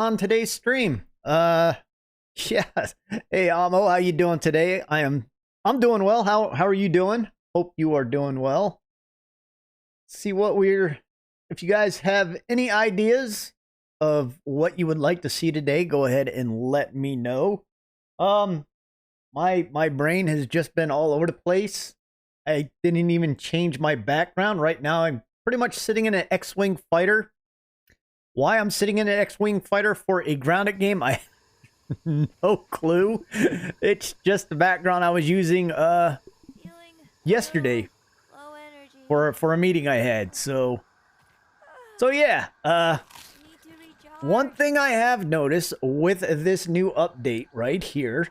on today's stream. Yeah. Hey Amo, how you doing today? I'm doing well. How are you doing? Hope you are doing well. See what we're if you guys have any ideas of what you would like to see today, go ahead and let me know. Um my brain has just been all over the place. I didn't even change my background. Right now I'm pretty much sitting in an X-Wing fighter. Why I'm sitting in an X-Wing fighter for a grounded game, I have no clue. It's just the background I was using yesterday Low energy. for a meeting I had. So yeah. Need to recharge. One thing I have noticed with this new update right here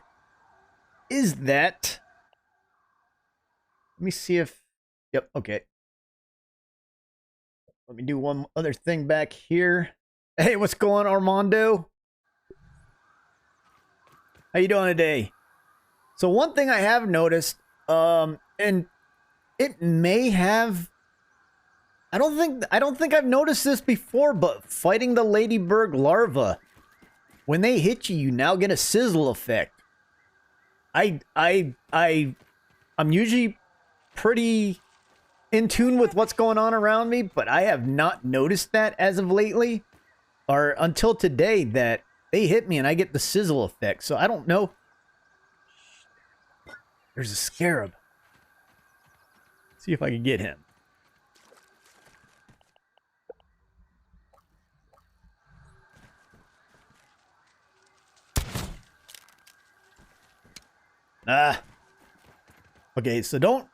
is that, let me see if, yep, okay. Let me do one other thing back here. Hey, what's going on, Armando? How you doing today? So one thing I have noticed, and it may have, I don't think I've noticed this before, but fighting the Ladybird larva, when they hit you, you now get a sizzle effect. I'm usually pretty in tune with what's going on around me, but I have not noticed that as of lately, or until today, that they hit me and I get the sizzle effect. So I don't know. There's a scarab. See if I can get him. Okay, so don't.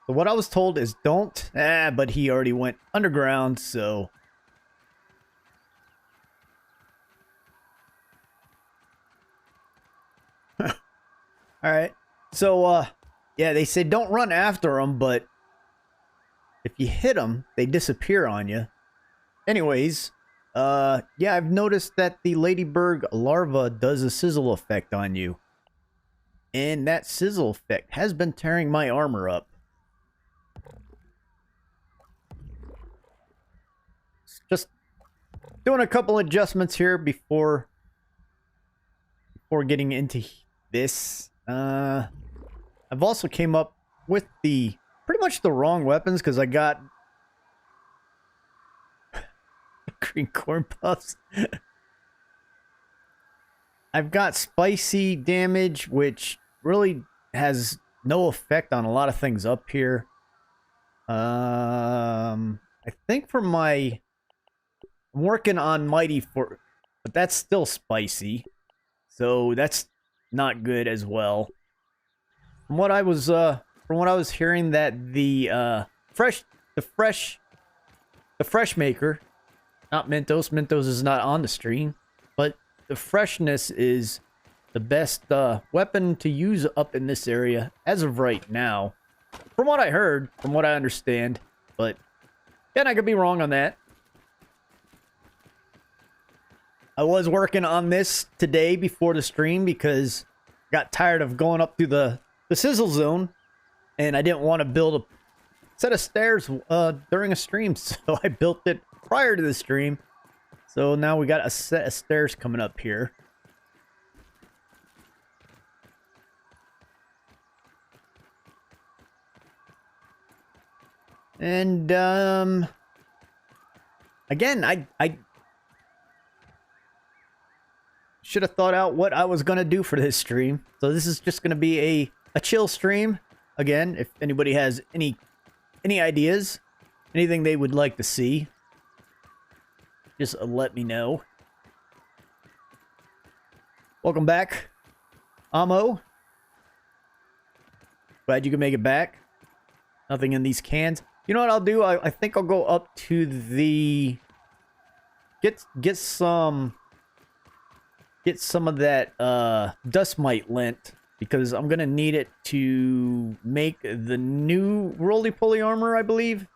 So what I was told is don't. But he already went underground, so. Alright. So, yeah, they say don't run after them, but if you hit them, they disappear on you. Anyways, yeah, I've noticed that the Ladybird larva does a sizzle effect on you. And that sizzle effect has been tearing my armor up. Just doing a couple adjustments here before getting into this. I've also came up with pretty much the wrong weapons because I got green corn puffs. I've got spicy damage, which really has no effect on a lot of things up here. I think for I'm working on mighty but that's still spicy, so that's not good as well. From what I was hearing, that the fresh maker, not Mentos is not on the stream, but the freshness is the best weapon to use up in this area as of right now. From what I heard, from what I understand, but again, I could be wrong on that. I was working on this today before the stream because I got tired of going up through the Sizzle zone, and I didn't want to build a set of stairs during a stream, so I built it prior to the stream. So now we got a set of stairs coming up here. And again, I should have thought out what I was gonna do for this stream. So this is just gonna be a chill stream. Again, if anybody has any ideas, anything they would like to see, just let me know. Welcome back, Amo. Glad you could make it back. Nothing in these cans. You know what I'll do? I think I'll go up to the get some of that dust mite lint, because I'm gonna need it to make the new roly-poly armor, I believe.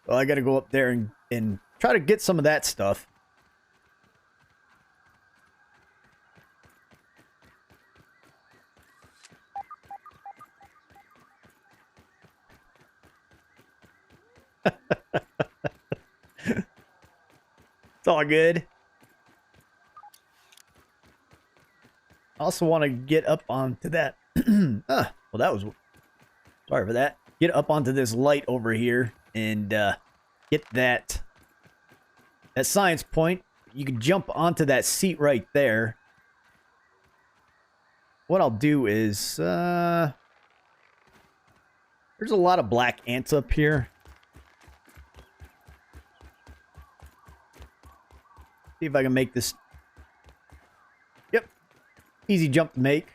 Well, I gotta go up there and try to get some of that stuff. It's all good. I also want to get up onto that. Well, that was... Sorry for that. Get up onto this light over here and get that science point. You can jump onto that seat right there. What I'll do is... there's a lot of black ants up here. See if I can make this... Yep. Easy jump to make.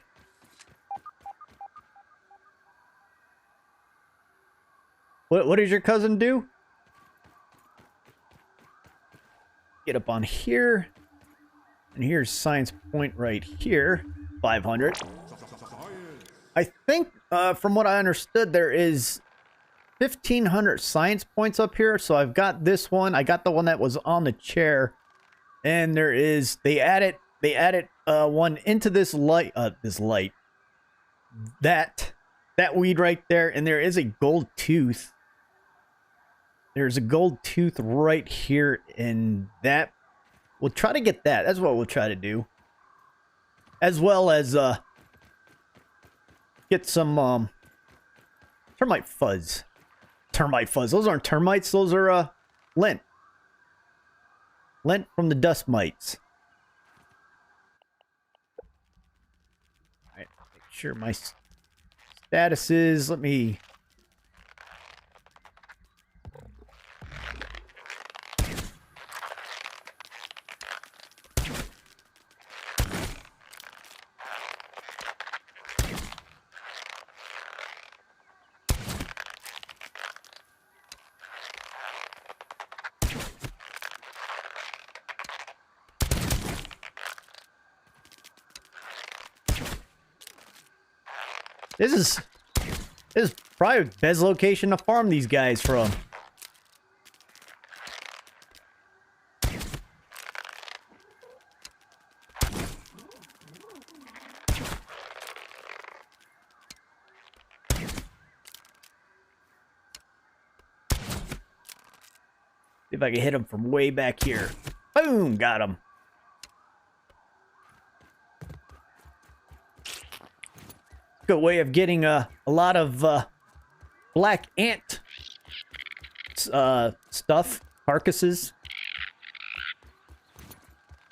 What does your cousin do? Get up on here. And here's science point right here. 500. I think, from what I understood, there is 1,500 science points up here. So I've got this one. I got the one that was on the chair. And there is... They added one into this light. That weed right there. And there is a gold tooth. There's a gold tooth right here, and that... We'll try to get that. That's what we'll try to do. As well as, get some, termite fuzz. Termite fuzz. Those aren't termites. Those are, lint. Lint from the dust mites. Alright, make sure my status is... Let me... This is probably the best location to farm these guys from. See if I can hit him from way back here. Boom! Got him. Good way of getting a lot of black ant stuff, carcasses,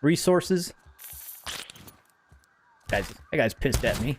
resources. That guy's pissed at me.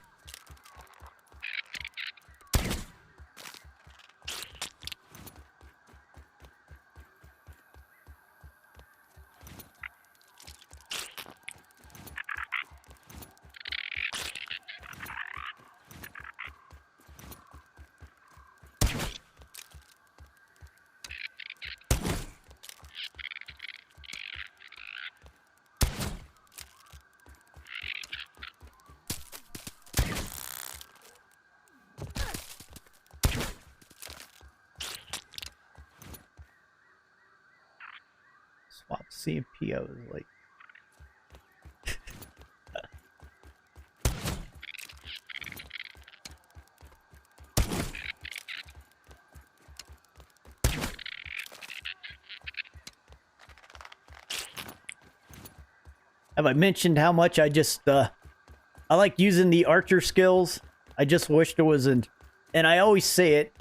Swap CMPO is like... Have I mentioned how much I just, I like using the archer skills? I just wish there was and I always say it,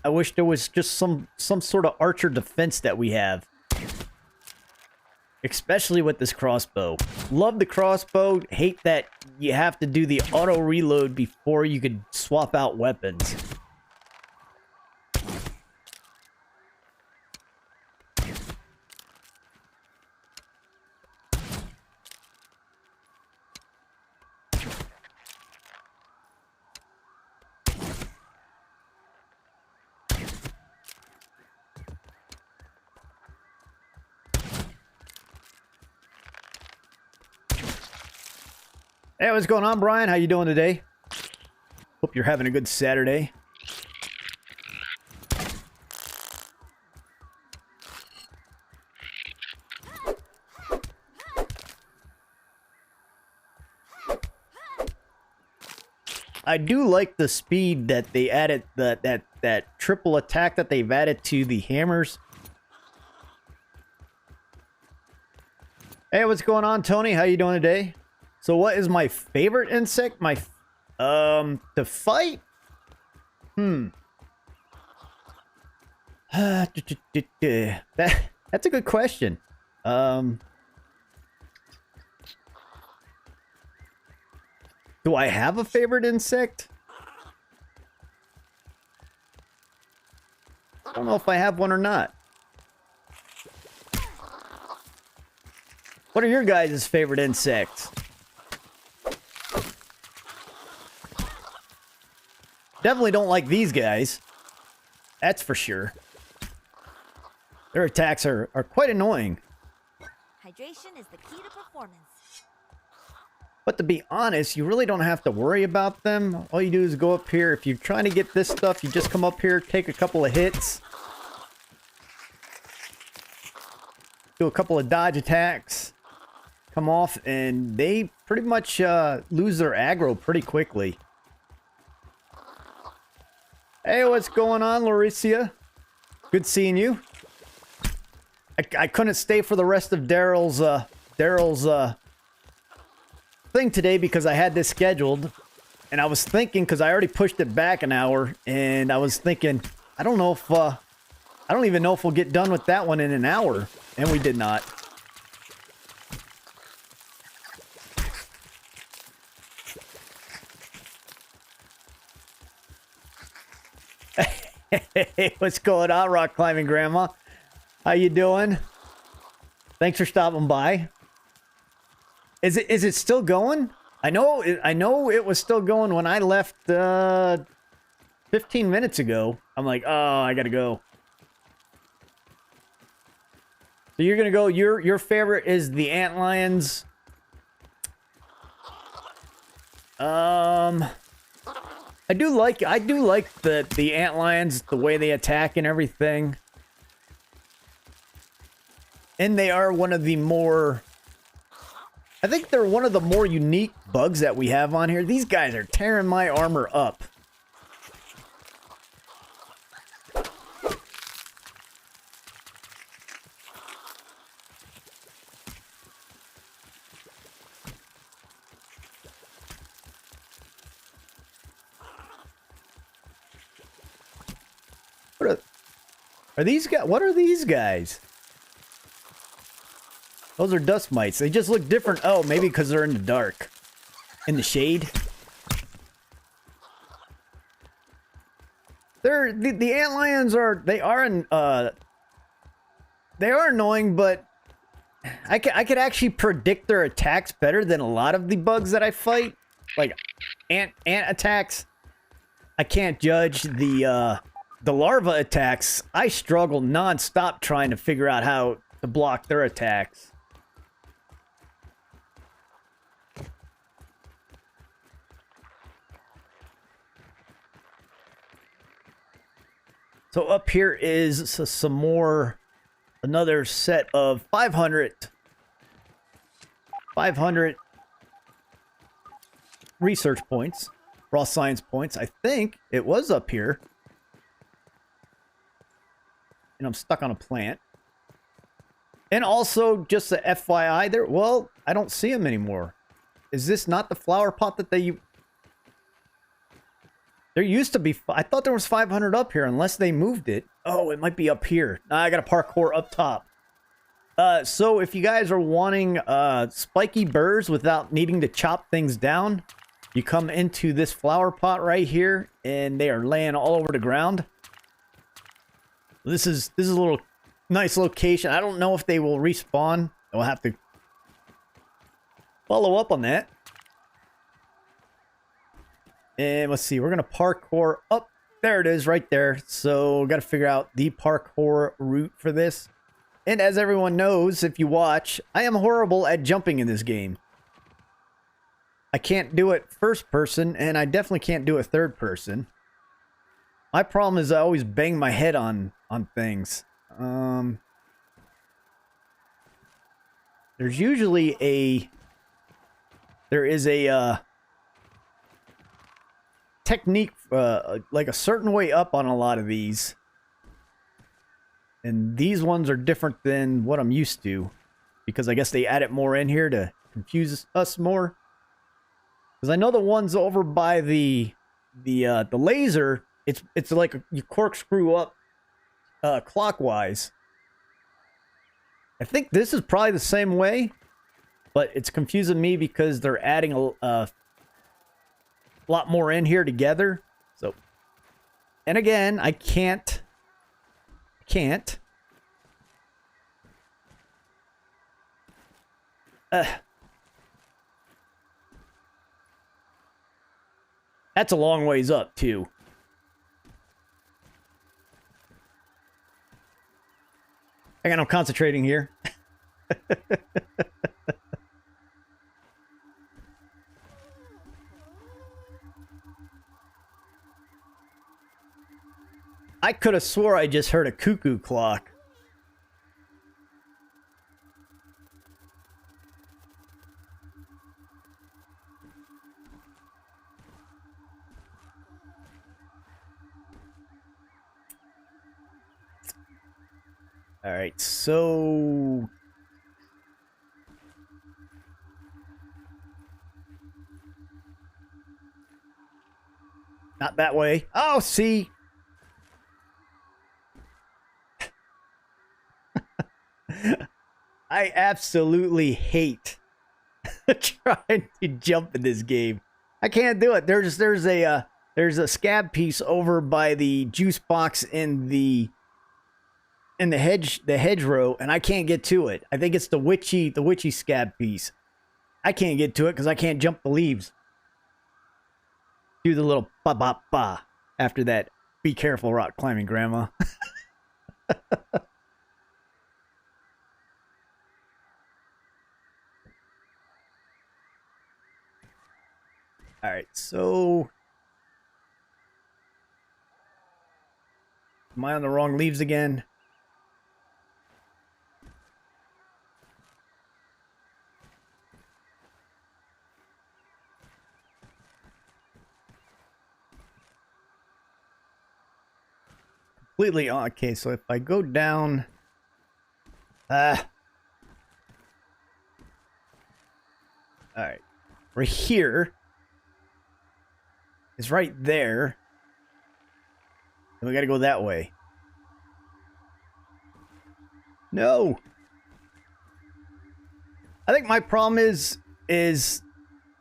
I wish there was just some sort of archer defense that we have. Especially with this crossbow. Love the crossbow, hate that you have to do the auto reload before you could swap out weapons. Hey, what's going on, Brian? How you doing today? Hope you're having a good Saturday. I do like the speed that they added, that triple attack that they've added to the hammers. Hey, what's going on, Tony? How you doing today? So what is my favorite insect? To fight? That's a good question. Do I have a favorite insect? I don't know if I have one or not. What are your guys' favorite insects? Definitely don't like these guys. That's for sure. Their attacks are quite annoying. Hydration is the key to performance. But to be honest, you really don't have to worry about them. All you do is go up here. If you're trying to get this stuff, you just come up here, take a couple of hits. Do a couple of dodge attacks. Come off, and they pretty much lose their aggro pretty quickly. Hey, what's going on, Lauricia? Good seeing you. I couldn't stay for the rest of Daryl's thing today because I had this scheduled, and I was thinking, because I already pushed it back an hour, and I was thinking, I don't even know if we'll get done with that one in an hour, and we did not. Hey, what's going on, rock climbing grandma? How you doing? Thanks for stopping by. Is it still going? I know it was still going when I left 15 minutes ago. I'm like, oh, I gotta go. So you're gonna go. Your favorite is the antlions. I do like the antlions, the way they attack and everything. And they are one of the more, I think they're one of the more unique bugs that we have on here. These guys are tearing my armor up. Are these guys? What are these guys? Those are dust mites. They just look different. Oh, maybe because they're in the dark. In the shade. They're the antlions are they are annoying, but I could actually predict their attacks better than a lot of the bugs that I fight. Like ant attacks. I can't judge the larva attacks. I struggle non-stop trying to figure out how to block their attacks. So up here is some more, another set of 500 research points, raw science points. I think it was up here. And I'm stuck on a plant. And also, just a FYI there, well, I don't see them anymore. Is this not the flower pot that they... There used to be... I thought there was 500 up here, unless they moved it. Oh, it might be up here. I got a parkour up top. So if you guys are wanting spiky burrs without needing to chop things down, you come into this flower pot right here, and they are laying all over the ground. This is a little nice location. I don't know if they will respawn. I'll have to follow up on that. And let's see, we're gonna parkour up. There it is, right there. So got to figure out the parkour route for this. And as everyone knows, if you watch, I am horrible at jumping in this game. I can't do it first person, and I definitely can't do it third person. My problem is I always bang my head on things. There's usually there is a technique, like a certain way up on a lot of these. And these ones are different than what I'm used to. because I guess they added more in here to confuse us more. Because I know the ones over by the laser, it's like you corkscrew up clockwise. I think this is probably the same way, but it's confusing me because they're adding a lot more in here together. So, and again, I can't. That's a long ways up, too. I got no concentrating here. I could have swore I just heard a cuckoo clock. All right, so not that way. Oh, see. I absolutely hate trying to jump in this game. I can't do it. There's a scab piece over by the juice box in the hedgerow, and I can't get to it. I think it's the witchy scab piece. I can't get to it because I can't jump the leaves. Do the little ba ba ba after that. Be careful, rock climbing, Grandma. All right, so am I on the wrong leaves again? Completely on. Okay, so if I go down, all right, we're here. It's right there. And we gotta go that way. No. I think my problem is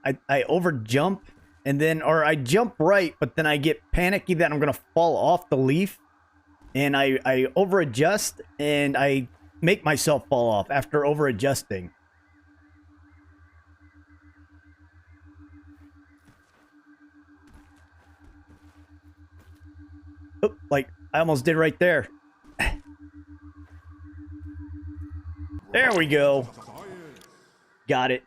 I over jump and then, or I jump right, but then I get panicky that I'm gonna fall off the leaf, and I over adjust and I make myself fall off after over adjusting. Oh, like I almost did right there. There we go. Got it.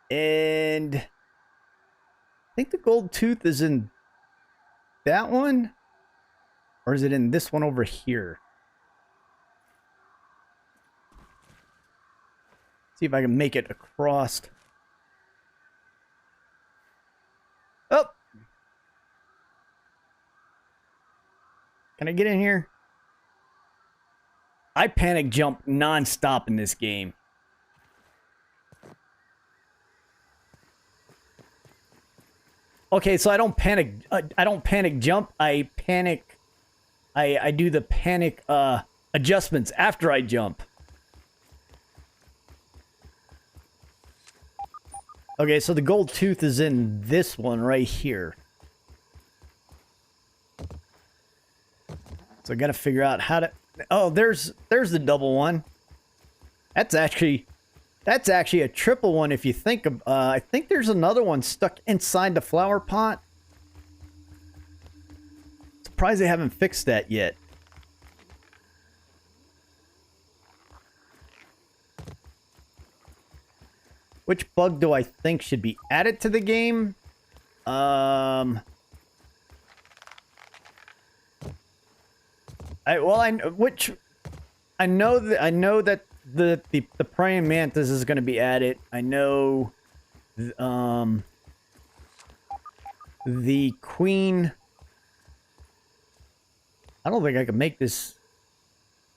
And I think the gold tooth is in that one, or is it in this one over here? See if I can make it across. Oh. Can I get in here? I panic jump non-stop in this game. Okay, so I don't panic. I don't panic jump. I panic. I do the panic adjustments after I jump. Okay, so the gold tooth is in this one right here. So I got to figure out how to. Oh, there's the double one. That's actually a triple one if you think of. I think there's another one stuck inside the flower pot. Surprised they haven't fixed that yet. Which bug do I think should be added to the game? I know that the praying mantis is going to be added. I know the queen. I don't think I can make this.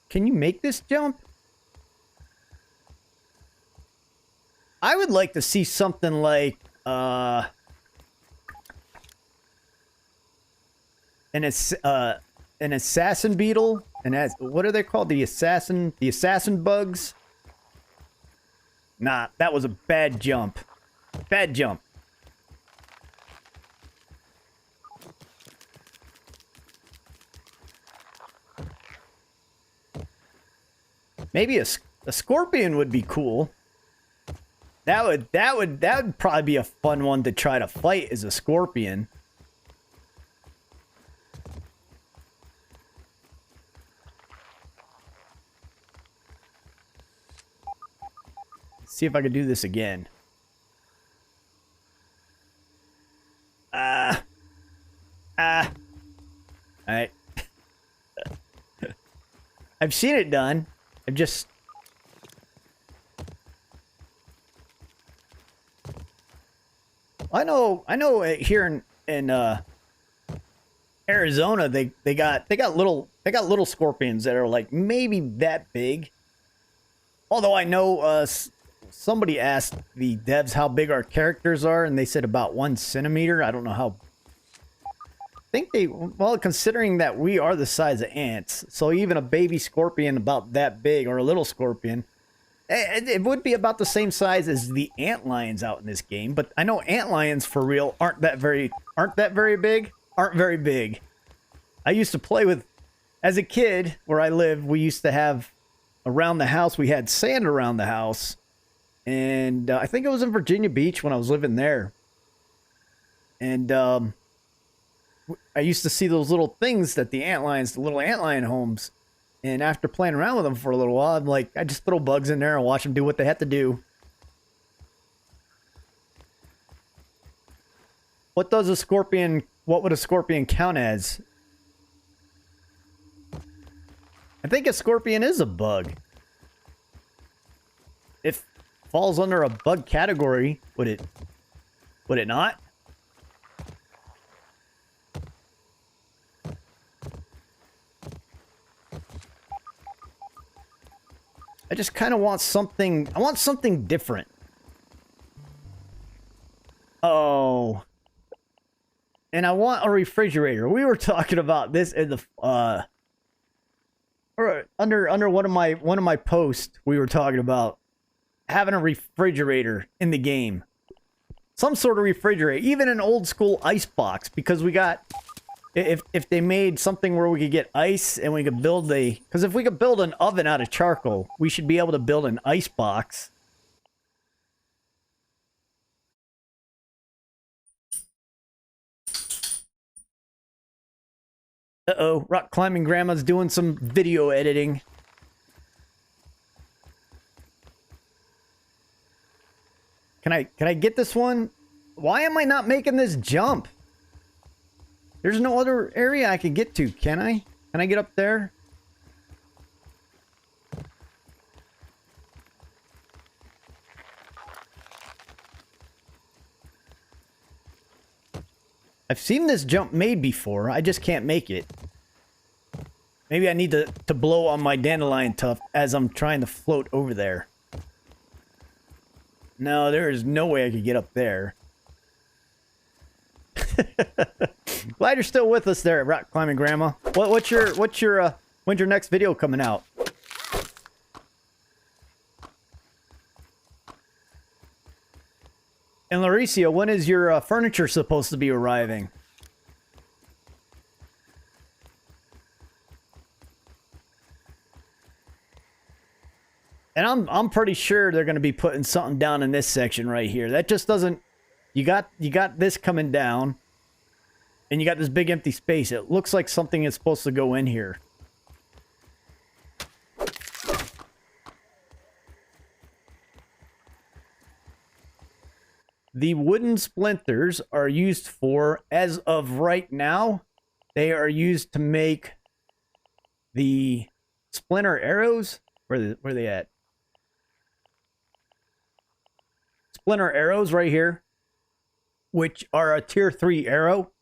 Can you make this jump? I would like to see something like an assassin beetle, and what are they called? The assassin bugs. Nah, that was a bad jump. Bad jump. Maybe a scorpion would be cool. That would probably be a fun one to try to fight, is a scorpion. Let's see if I can do this again. Alright. I've seen it done. I've just... I know here in Arizona they got little scorpions that are like maybe that big. Although I know somebody asked the devs how big our characters are, and they said about 1 centimeter. I don't know how. I think well, considering that we are the size of ants, so even a baby scorpion about that big, or a little scorpion, it would be about the same size as the ant lions out in this game. But I know ant lions for real aren't very big. I used to play with, as a kid where I lived, we used to have around the house, we had sand around the house, and I think it was in Virginia Beach when I was living there, and I used to see those little things that the little ant lion homes. And after playing around with them for a little while, I'm like, I just throw bugs in there and watch them do what they have to do. What would a scorpion count as? I think a scorpion is a bug. It falls under a bug category, would it not? I just kind of want something. I want something different. Oh. And I want a refrigerator. We were talking about this in the or under one of my posts. We were talking about having a refrigerator in the game. Some sort of refrigerator, even an old school ice box, because we got, if they made something where we could get ice and we could build because if we could build an oven out of charcoal, we should be able to build an ice box. Uh-oh, rock climbing grandma's doing some video editing. Can I get this one? Why am I not making this jump? There's no other area I can get to, can I? Can I get up there? I've seen this jump made before, I just can't make it. Maybe I need to blow on my dandelion tuft as I'm trying to float over there. No, there is no way I could get up there. Glad you're still with us there, rock climbing grandma. When's your next video coming out? And Lauricia, when is your furniture supposed to be arriving? And I'm pretty sure they're going to be putting something down in this section right here. That just doesn't. You got this coming down, and you got this big empty space. It looks like something is supposed to go in here. The wooden splinters are used for, as of right now, they are used to make the splinter arrows. Where are they at? Splinter arrows right here, which are a tier 3 arrow.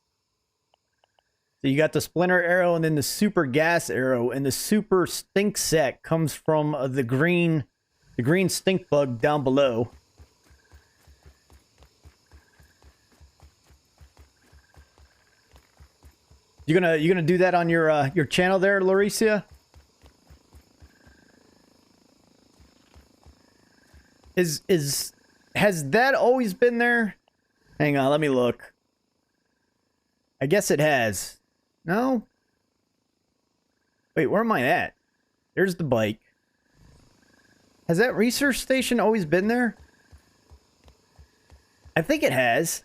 So you got the splinter arrow and then the super gas arrow, and the super stink set comes from the green stink bug down below. You gonna do that on your channel there, Lauricia? Has that always been there? Hang on, let me look. I guess it has. No? Wait, where am I at? There's the bike. Has that research station always been there? I think it has.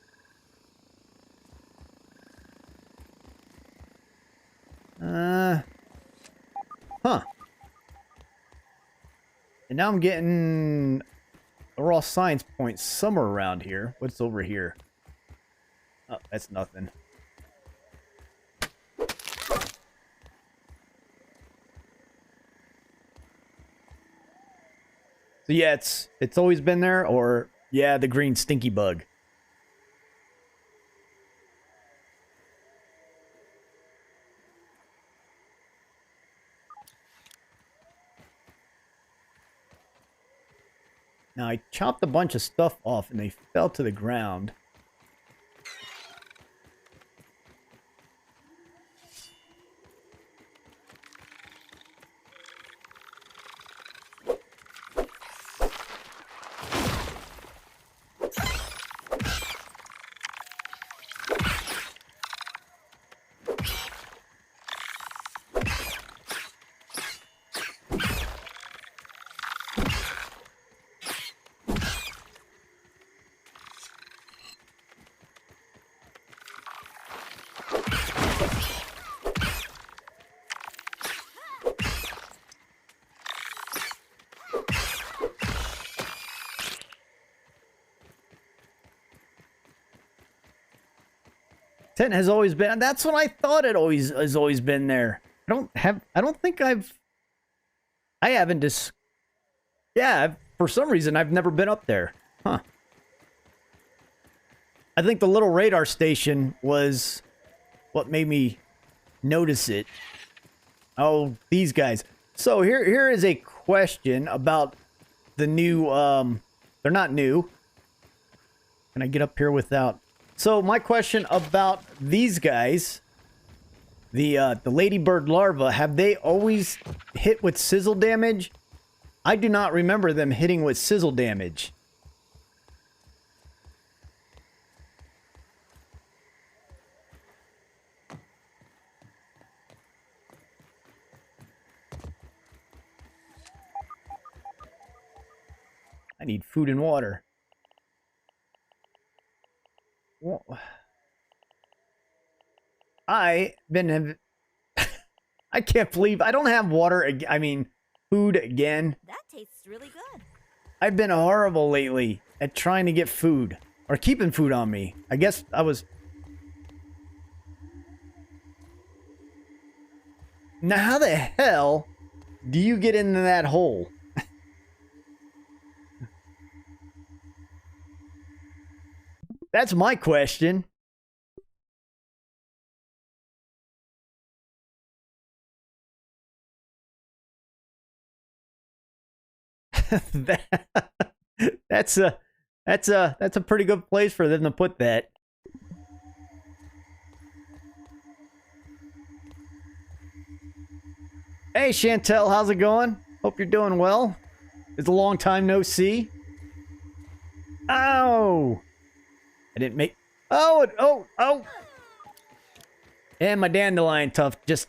Huh. And now I'm getting a raw science point somewhere around here. What's over here? Oh, that's nothing. So yeah, it's always been there, or yeah, the green stinky bug. Now I chopped a bunch of stuff off and they fell to the ground. Tent has always been. That's what I thought. It always has always been there. I don't think I haven't just. Yeah, for some reason I've never been up there. Huh. I think the little radar station was what made me notice it. Oh, these guys. So here is a question about the new. They're not new. Can I get up here without? So my question about these guys, the Ladybird larva, have they always hit with sizzle damage? I do not remember them hitting with sizzle damage. I need food and water. Well, I can't believe I don't have water. I mean, food again. That tastes really good. I've been horrible lately at trying to get food or keeping food on me. I guess I was. Now, how the hell do you get into that hole? That's my question. That's a pretty good place for them to put that. Hey Chantel, how's it going? Hope you're doing well. It's a long time no see. Ow! I didn't make. Oh! And my dandelion tuft just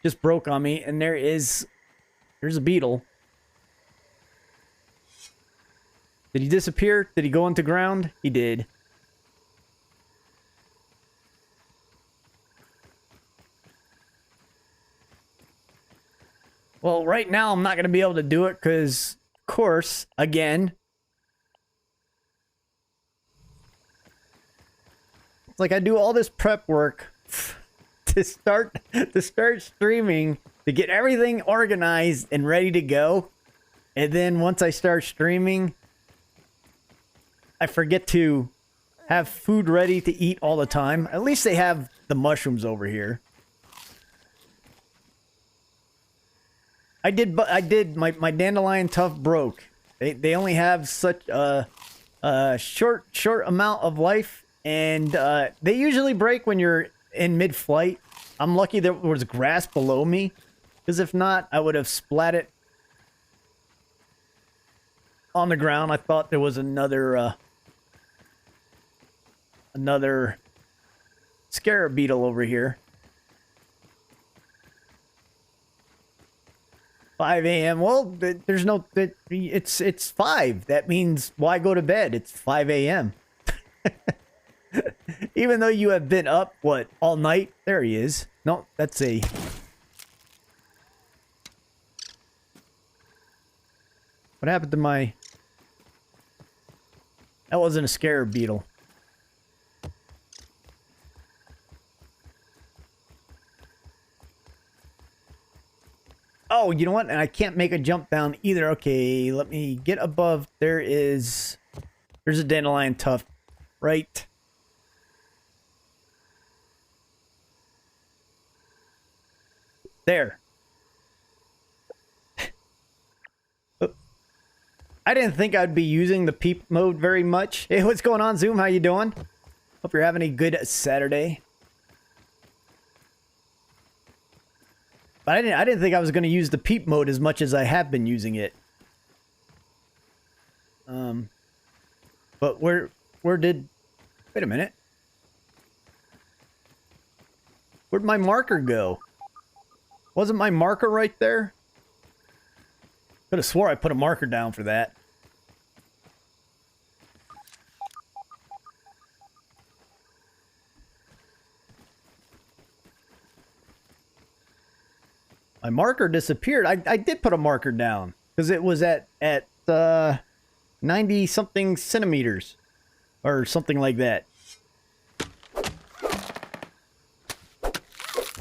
just broke on me, and there's a beetle. Did he disappear? Did he go into ground? He did. Well, right now I'm not going to be able to do it because, of course, again, it's like I do all this prep work to start streaming, to get everything organized and ready to go. And then once I start streaming, I forget to have food ready to eat all the time. At least they have the mushrooms over here. I did my dandelion tuft broke. They only have such a short amount of life And they usually break when you're in mid-flight. I'm lucky there was grass below me, because if not, I would have splat it on the ground. I thought there was another scarab beetle over here. 5 a.m. Well, there's no... It's 5. That means why go to bed? It's 5 a.m. Even though you have been up, what, all night? There he is. No, that's a... What happened to my... That wasn't a scarab beetle. Oh, you know what? And I can't make a jump down either. Okay, let me get above. There's a dandelion tuft right there. I didn't think I'd be using the peep mode very much. Hey, what's going on, Zoom? How you doing? Hope you're having a good Saturday. But I didn't think I was going to use the peep mode as much as I have been using it. But where did... Wait a minute. Where'd my marker go? Wasn't my marker right there? Could have swore I put a marker down for that. My marker disappeared. I did put a marker down because it was at 90 something centimeters or something like that.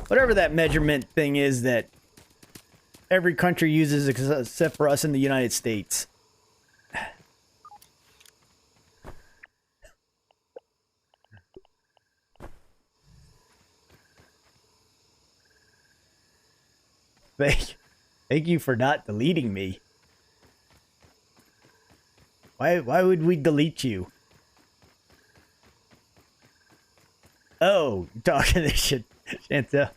Whatever that measurement thing is that every country uses except for us in the United States. Thank you for not deleting me. Why would we delete you? Oh, you're talking this shit, Chantel.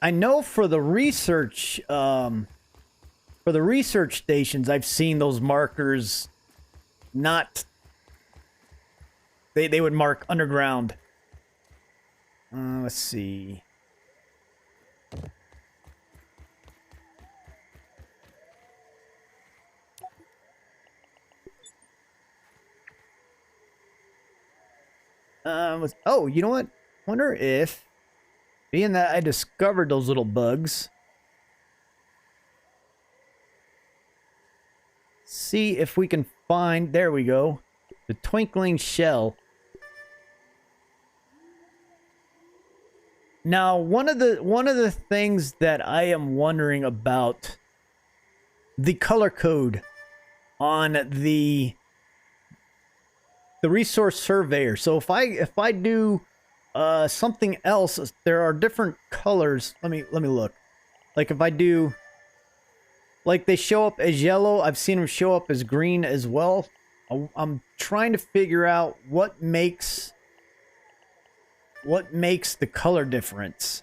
I know for the research stations, I've seen those markers not... They would mark underground. Let's see. Oh, you know what? Wonder if, being that I discovered those little bugs, see if we can find, there we go, the twinkling shell. Now, one of the things that I am wondering about the color code on the resource surveyor. So if I do something else, there are different colors. Let me look. Like if I do, like they show up as yellow. I've seen them show up as green as well. I'm trying to figure out what makes the color difference.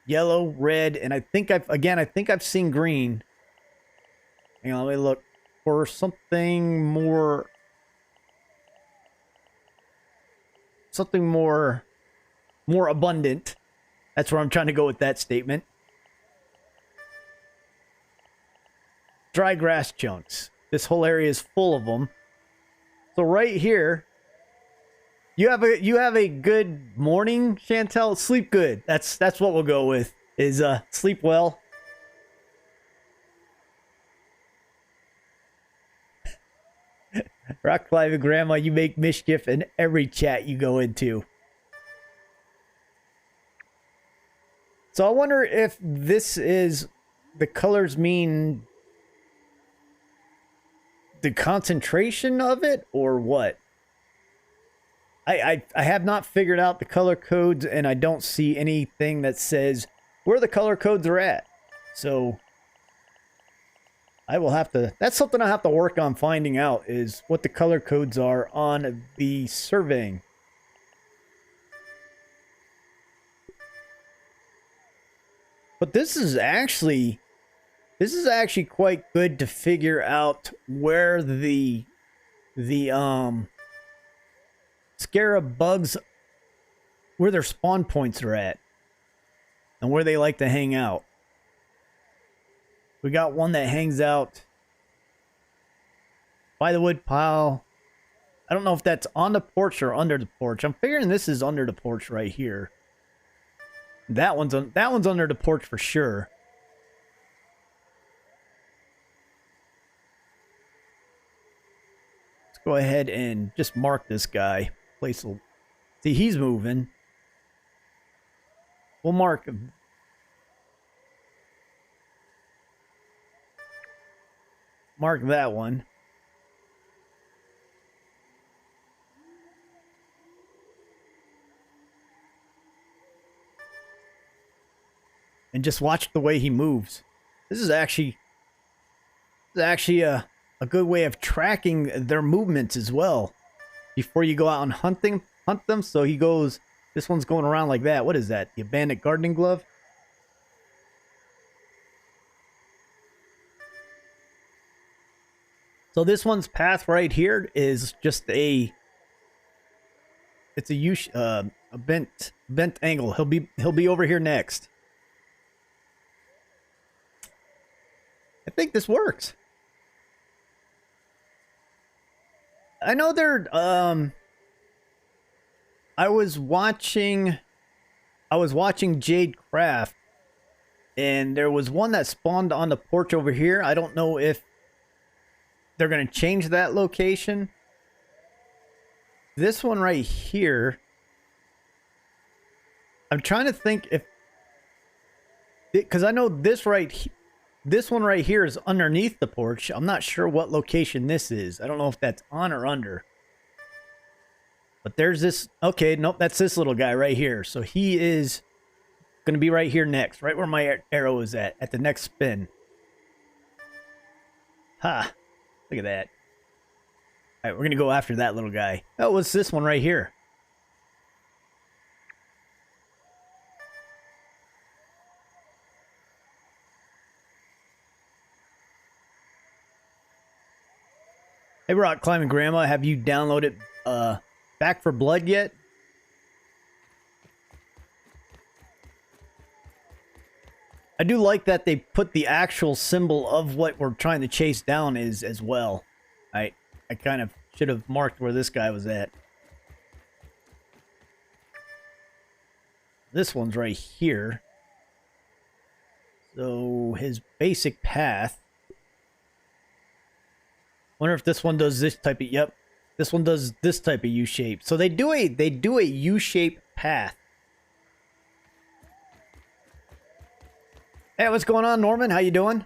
Yellow, red, and I think I've seen green. Hang on, let me look for something more abundant. That's where I'm trying to go with that statement. Dry grass chunks. This whole area is full of them. So right here, you have a good morning, Chantel. Sleep good. That's what we'll go with. Is sleep well. Rock climbing grandma, you make mischief in every chat you go into. So I wonder if this is, the colors mean the concentration of it or what? I have not figured out the color codes, and I don't see anything that says where the color codes are at. So I will have to, that's something I have to work on finding out, is what the color codes are on the surveying. But this is actually quite good to figure out where the scarab bugs, where their spawn points are at and where they like to hang out. We got one that hangs out by the wood pile. I don't know if that's on the porch or under the porch. I'm figuring this is under the porch right here. That one's under the porch for sure. Let's go ahead and just mark this guy. Place will see he's moving. We'll mark him. Mark that one. And just watch the way he moves. This is actually a good way of tracking their movements as well. Before you go out and hunt them. So he goes, this one's going around like that. What is that? The abandoned gardening glove? So this one's path right here is just a bent angle. He'll be over here next. I think this works. I know they're I was watching Jade Craft, and there was one that spawned on the porch over here. I don't know if they're going to change that location. This one right here, I'm trying to think if, because I know this one right here is underneath the porch. I'm not sure what location this is. I don't know if that's on or under. But there's this, okay, nope, that's this little guy right here. So he is going to be right here next, right where my arrow is at the next spin. Ha. Look at that. All right, we're going to go after that little guy. Oh, what's this one right here? Hey, Rock Climbing Grandma, have you downloaded Back for Blood yet? I do like that they put the actual symbol of what we're trying to chase down is as well. I kind of should have marked where this guy was at. This one's right here. So his basic path. Wonder if this one does this type of, yep. This one does this type of U-shape. So they do a U-shaped path. Hey, what's going on, Norman? How you doing?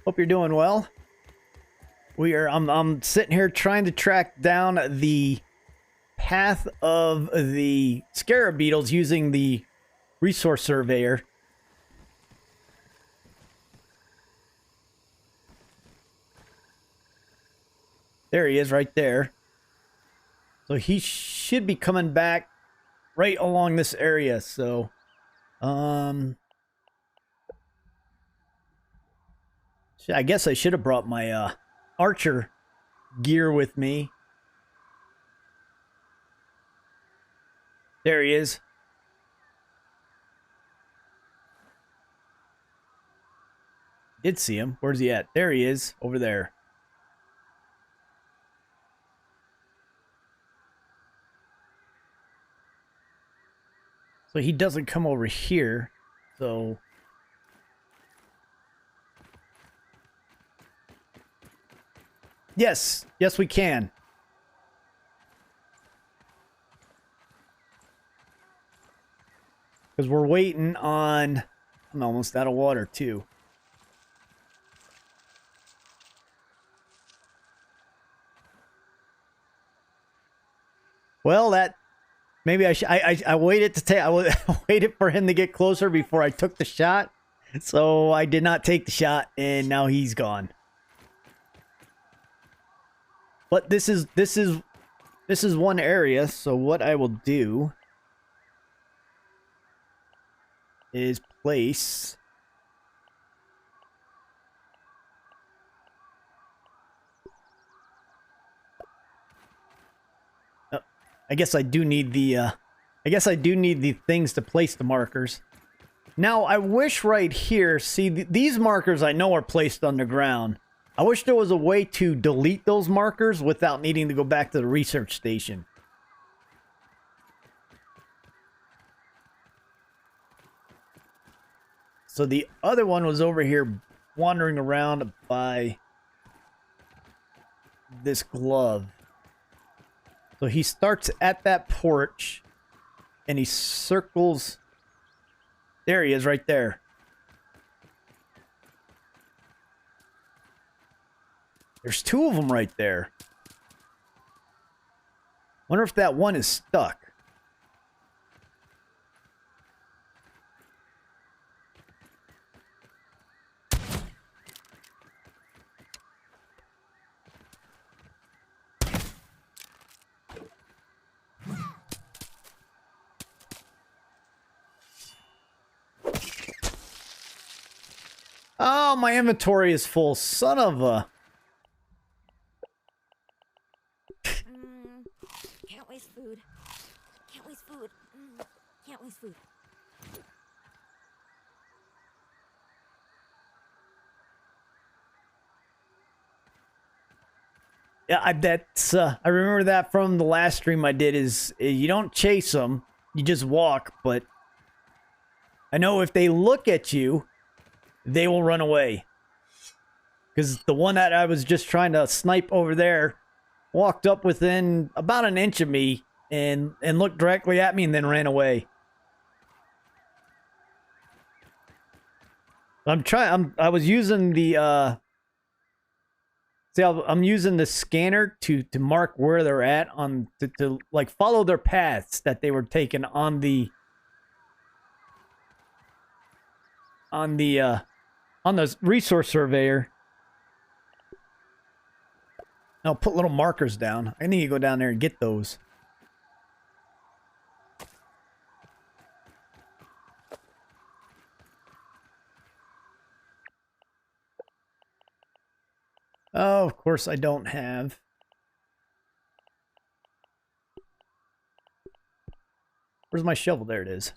Hope you're doing well. I'm sitting here trying to track down the path of the scarab beetles using the resource surveyor. There he is right there. So he should be coming back right along this area. So, I guess I should have brought my archer gear with me. There he is. Did see him. Where's he at? There he is, over there. So he doesn't come over here. So yes, we can. Because we're waiting on... I'm almost out of water, too. Well, that maybe I waited to take. I waited for him to get closer before I took the shot. So I did not take the shot, and now he's gone. But this is one area. So what I will do is place. I guess I do need the things to place the markers. Now, I wish right here, see, these markers I know are placed underground. I wish there was a way to delete those markers without needing to go back to the research station. So the other one was over here wandering around by this glove. So he starts at that porch, and he circles. There he is, right there. There's two of them right there. Wonder if that one is stuck. Oh, my inventory is full. Son of a... Can't waste food. Can't waste food. Can't waste food. Yeah, I remember that from the last stream I did, is you don't chase them, you just walk, but I know if they look at you, they will run away. Because the one that I was just trying to snipe over there walked up within about an inch of me and looked directly at me and then ran away. I was using the see, I'm using the scanner to mark where they're at on to like follow their paths that they were taking on the resource surveyor. I'll put little markers down. I need to go down there and get those. Oh, of course I don't have. Where's my shovel? There it is.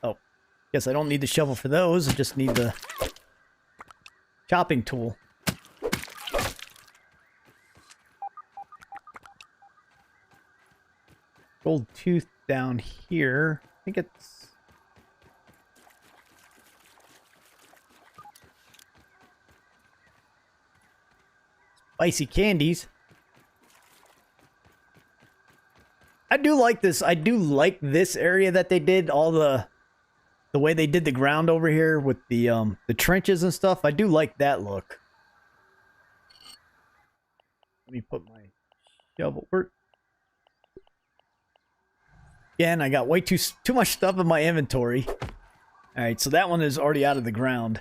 Oh, guess I don't need the shovel for those. I just need the chopping tool. Gold tooth down here. I think it's... spicy candies. I do like this. I do like this area that they did. All the way they did the ground over here with the trenches and stuff. I do like that look. Let me put my shovel. Again, I got way too much stuff in my inventory. All right, so that one is already out of the ground.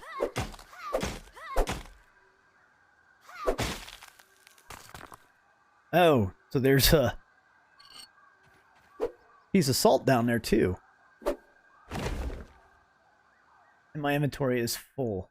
Oh, so there's a piece of salt down there too. And my inventory is full.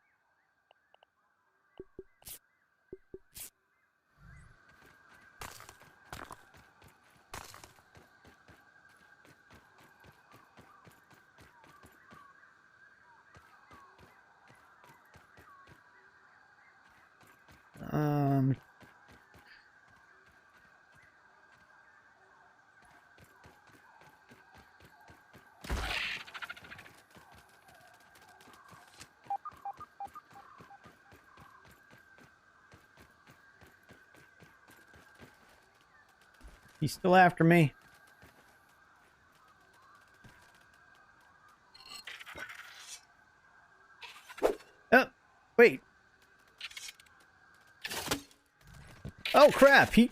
He's still after me. Oh, wait. Oh crap! He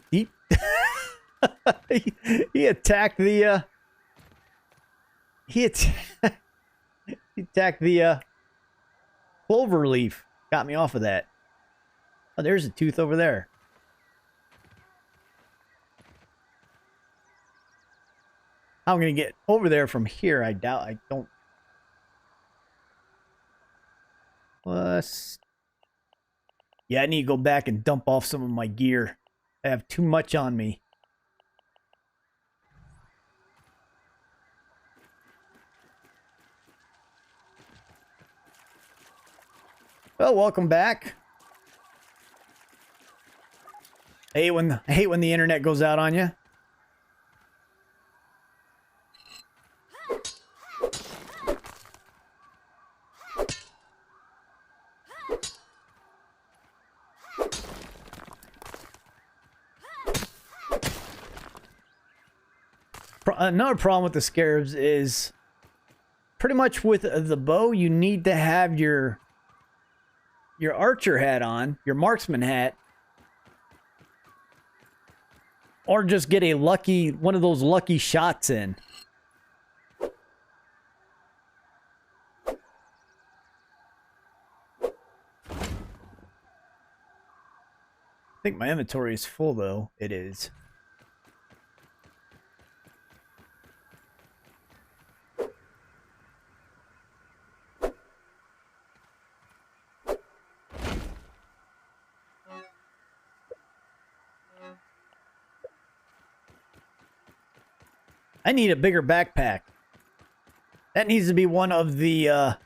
he attacked the he attacked the clover leaf. Got me off of that. Oh, there's a tooth over there. How I'm gonna get over there from here? I doubt. I don't. Plus, yeah, I need to go back and dump off some of my gear. I have too much on me. Well, welcome back. I hate when the internet goes out on you. Another problem with the Scarabs is pretty much with the bow, you need to have your archer hat on, your marksman hat, or just get a one of those lucky shots in. I think my inventory is full though. It is. I need a bigger backpack. That needs to be one of the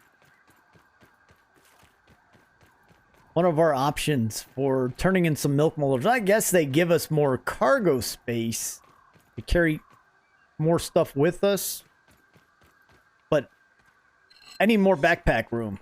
one of our options for turning in some milk molars. I guess they give us more cargo space to carry more stuff with us, but I need more backpack room.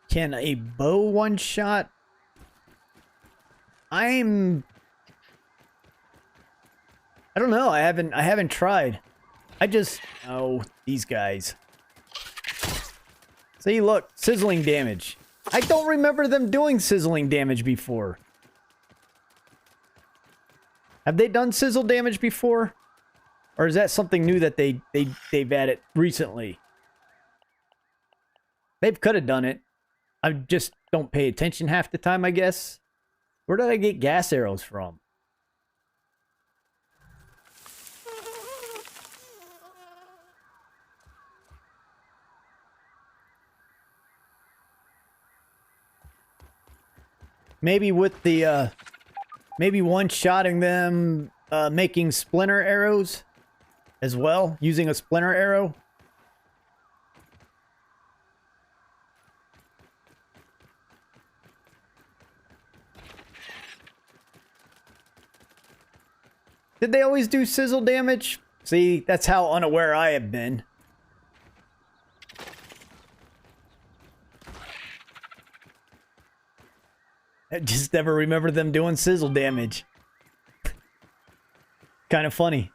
Can a bow one shot? I don't know. I haven't tried. Oh, these guys. See, look, sizzling damage. I don't remember them doing sizzling damage before. Have they done sizzle damage before? Or is that something new that they've added recently? They could have done it. I just don't pay attention half the time, I guess. Where did I get gas arrows from? Maybe with the, maybe one-shotting them, making splinter arrows as well, using a splinter arrow. Did they always do sizzle damage? See, that's how unaware I have been. I just never remember them doing sizzle damage. Kind of funny.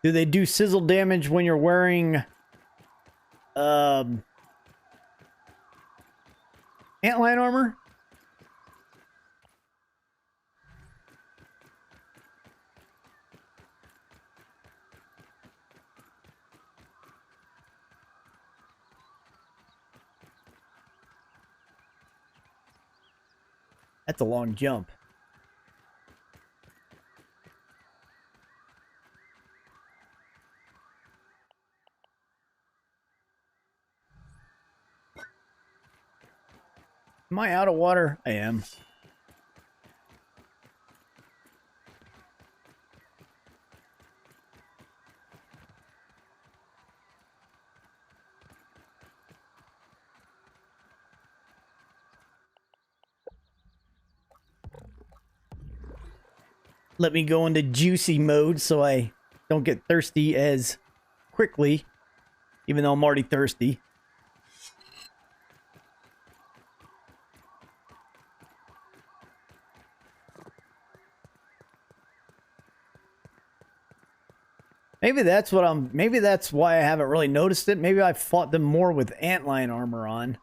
Do they do sizzle damage when you're wearing antlion armor? That's a long jump. Am I out of water? I am. Let me go into juicy mode so I don't get thirsty as quickly, even though I'm already thirsty. Maybe that's what maybe that's why I haven't really noticed it. Maybe I fought them more with antlion armor on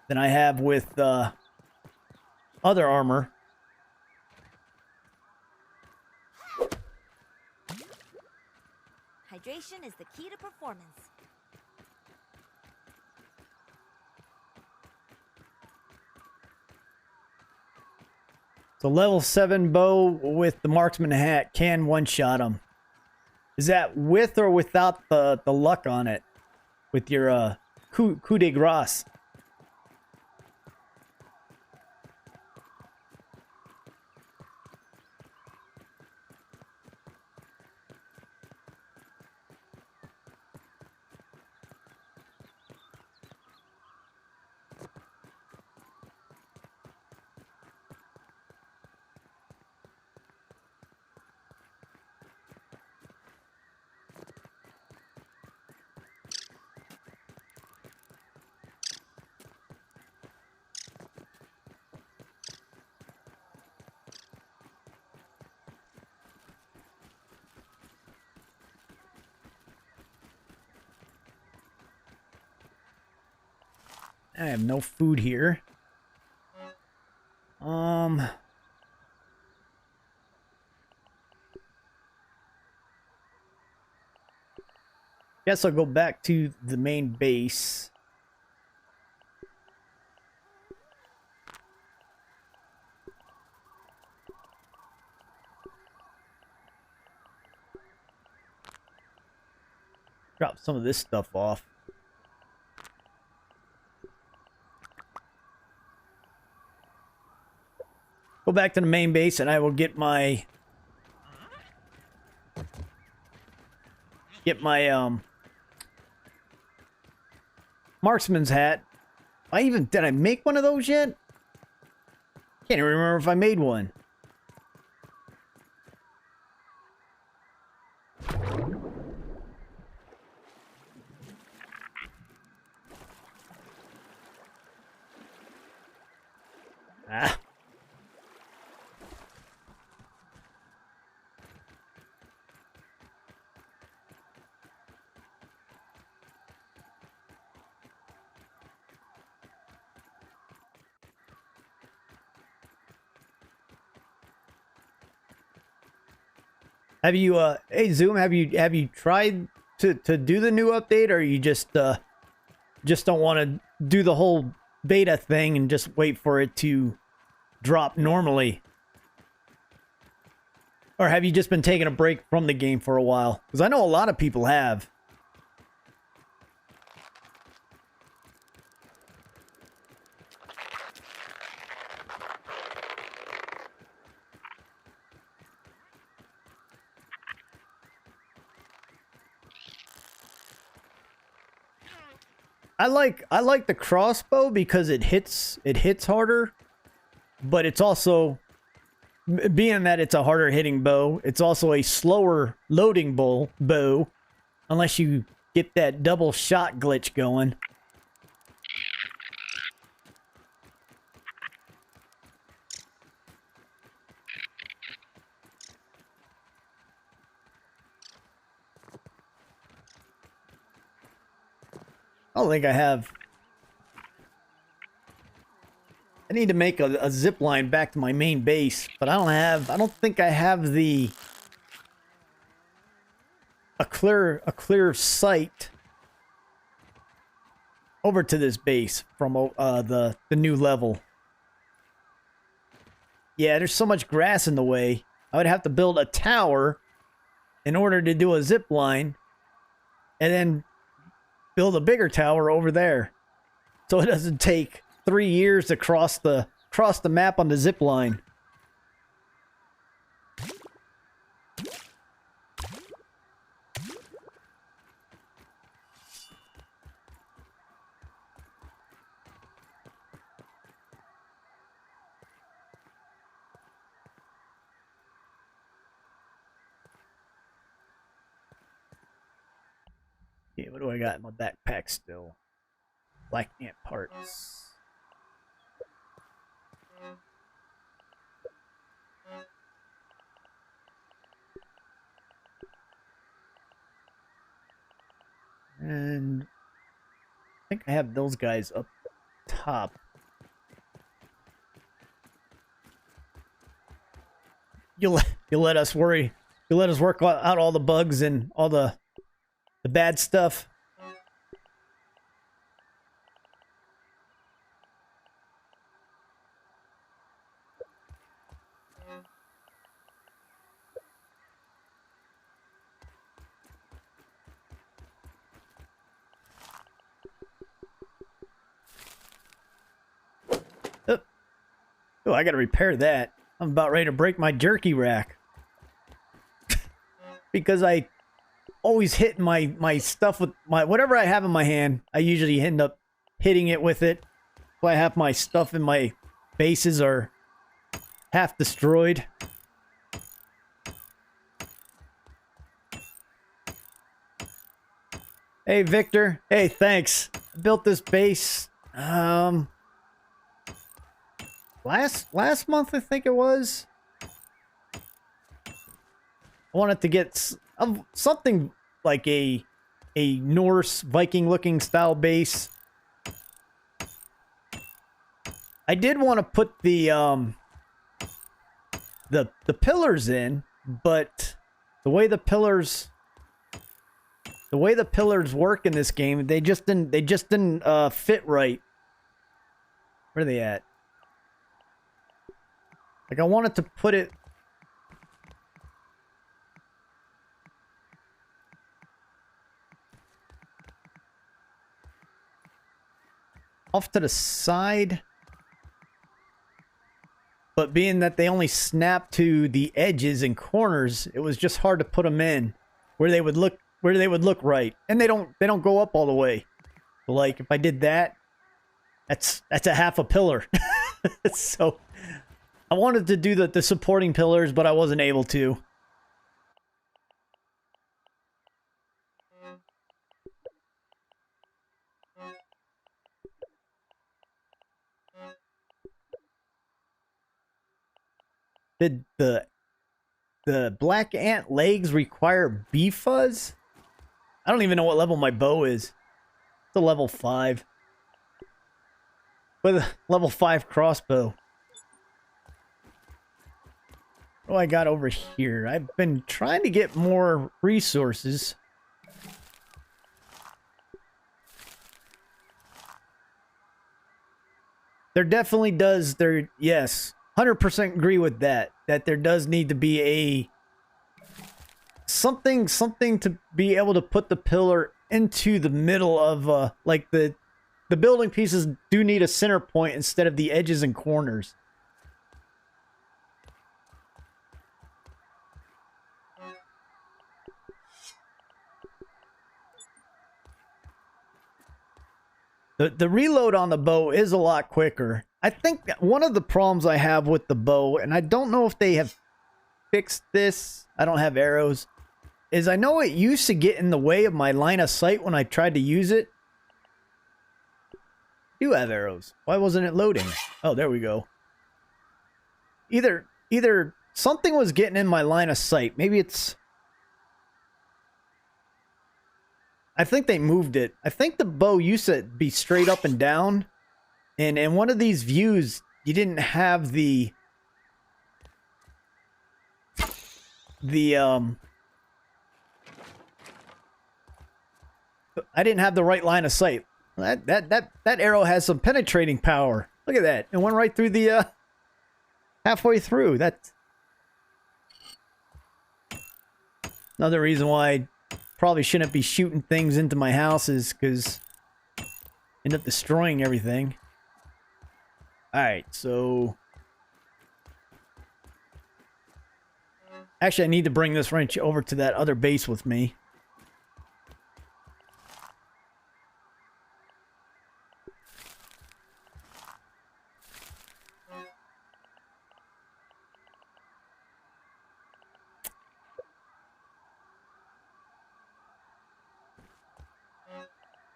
than I have with other armor. Hydration is the key to performance. So level 7 bow with the marksman hat can one-shot them. Is that with or without the luck on it? With your coup de grace? I have no food here. Guess I'll go back to the main base. Drop some of this stuff off. Go back to the main base and I will get my marksman's hat. Did I make one of those yet? Can't even remember if I made one. Ah. Have you hey Zoom, have you tried to do the new update, or you just don't want to do the whole beta thing and just wait for it to drop normally? Or have you just been taking a break from the game for a while? Because I know a lot of people have. I like the crossbow because it hits harder, but it's also, being that it's a harder hitting bow, it's also a slower loading bow unless you get that double shot glitch going. I don't think I have. I need to make a zip line back to my main base, but I don't think I have a clear sight over to this base from the new level. Yeah, there's so much grass in the way. I would have to build a tower in order to do a zip line, and then build a bigger tower over there, so it doesn't take 3 years to cross the map on the zip line. Yeah, what do I got in my backpack still? Black ant parts. And I think I have those guys up top. You'll let us worry. You'll let us work out all the bugs and all the bad stuff. Oh, I gotta repair that. I'm about ready to break my jerky rack. Because I always hit my stuff with whatever I have in my hand. I usually end up hitting it with it. So I have my stuff in my bases are half destroyed. Hey, Victor. Hey, thanks. I built this base. Last month, I think it was. I wanted to get something like a Norse Viking looking style base. I did want to put the pillars in, but the way the pillars work in this game, they just didn't fit right. Where are they at? Like, I wanted to put it off to the side, but being that they only snap to the edges and corners, it was just hard to put them in where they would look right, and they don't go up all the way. But like, if I did that, that's a half a pillar. So I wanted to do the supporting pillars, but I wasn't able to. Did the black ant legs require bee fuzz? I don't even know what level my bow is. It's a level 5. With a level 5 crossbow. What do I got over here? I've been trying to get more resources. There definitely does. Yes, 100% agree with that. That there does need to be a something to be able to put the pillar into the middle of like the building pieces do need a center point instead of the edges and corners. The reload on the bow is a lot quicker. I think one of the problems I have with the bow, and I don't know if they have fixed this, I don't have arrows, is I know it used to get in the way of my line of sight when I tried to use it. I do have arrows. Why wasn't it loading? Oh, there we go. Either something was getting in my line of sight. Maybe it's... I think they moved it. I think the bow used to be straight up and down. And in one of these views, you didn't have the I didn't have the right line of sight. That arrow has some penetrating power. Look at that. It went right through the halfway through. That's another reason why I probably shouldn't be shooting things into my houses, because end up destroying everything. Alright, so... Actually, I need to bring this wrench over to that other base with me.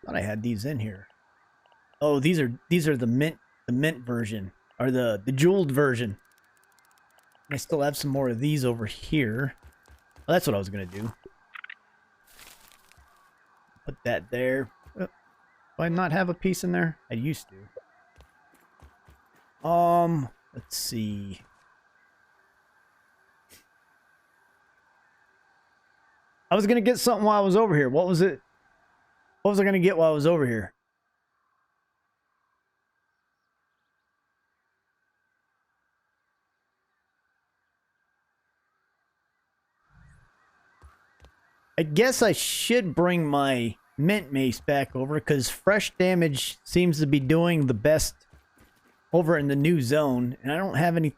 Thought I had these in here. Oh, these are the mint version, or the jeweled version. I still have some more of these over here. Oh, that's what I was gonna do. Put that there. Do I not have a piece in there? I used to. Let's see. I was gonna get something while I was over here. What was it? What was I gonna get while I was over here? I guess I should bring my mint mace back over because fresh damage seems to be doing the best over in the new zone. And I don't have any...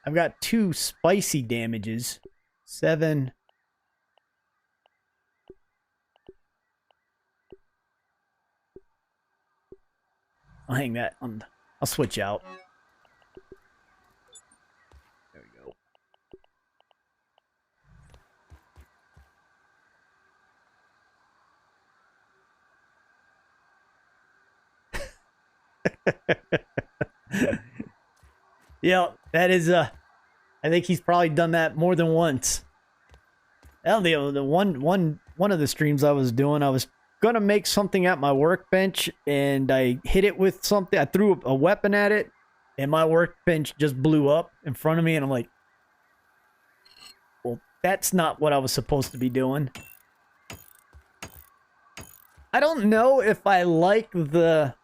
I've got 2 spicy damages. 7... I'll hang that on... I'll switch out. There we go. Yeah, that is I think he's probably done that more than once. Well, the one of the streams I was doing, I was gonna make something at my workbench, and I hit it with something. I threw a weapon at it, and my workbench just blew up in front of me, and I'm like, well, that's not what I was supposed to be doing. I don't know if I like the...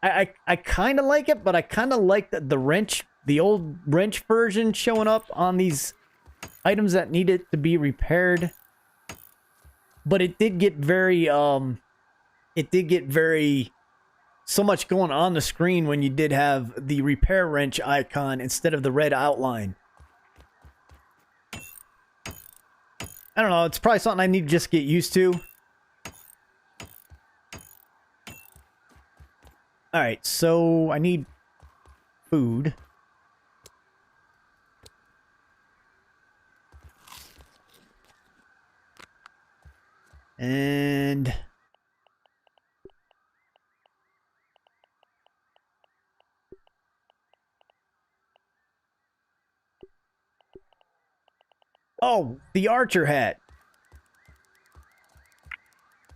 I kind of like it, but I kind of like the wrench, the old wrench version showing up on these items that needed to be repaired. But it did get very, so much going on the screen when you did have the repair wrench icon instead of the red outline. I don't know, it's probably something I need to just get used to. Alright, so I need food. And... oh, the archer hat.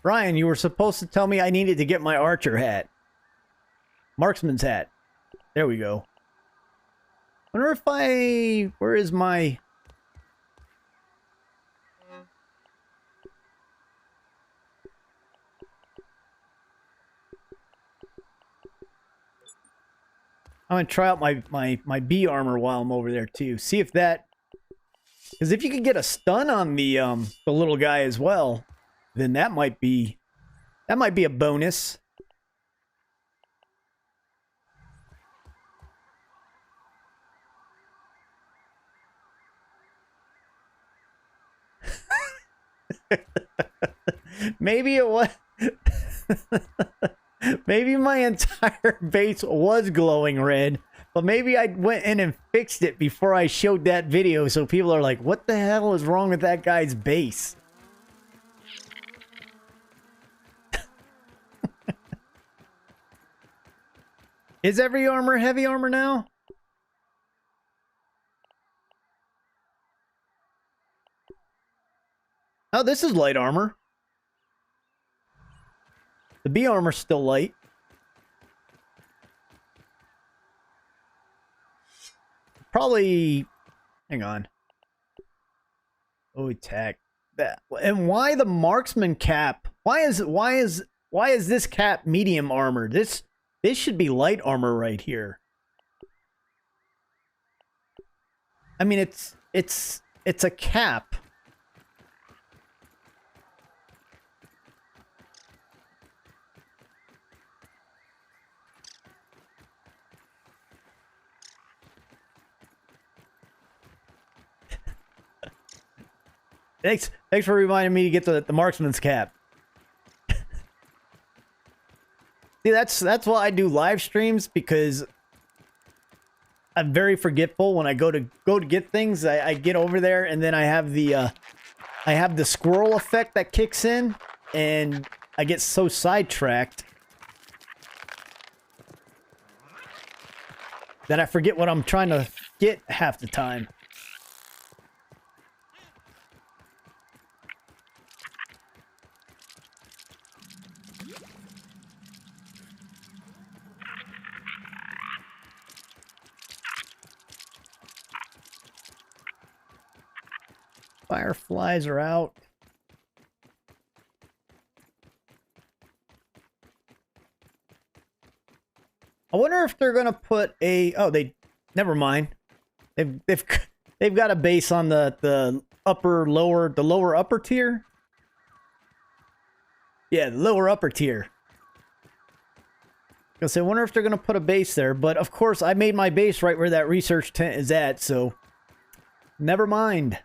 Ryan, you were supposed to tell me I needed to get my archer hat. Marksman's hat. There we go. Wonder if I... where is my... I'm gonna try out my bee armor while I'm over there too. See if that... because if you could get a stun on the little guy as well, then that might be a bonus. Maybe it was... maybe my entire base was glowing red, but maybe I went in and fixed it before I showed that video, so people are like, what the hell is wrong with that guy's base? Is every armor heavy armor now? Oh, this is light armor. The bee armor's still light. Probably... hang on. Oh, attack. That. And why the marksman cap? Why is this cap medium armor? This should be light armor right here. I mean, it's a cap. Thanks for reminding me to get the marksman's cap. See, that's why I do live streams, because I'm very forgetful when I go to get things. I get over there and then I have the squirrel effect that kicks in, and I get so sidetracked that I forget what I'm trying to get half the time. Fireflies are out. I wonder if they're gonna put a... Oh, they... Never mind. They've got a base on the lower upper tier. Yeah, the lower upper tier. I wonder if they're gonna put a base there, but of course I made my base right where that research tent is at, so never mind.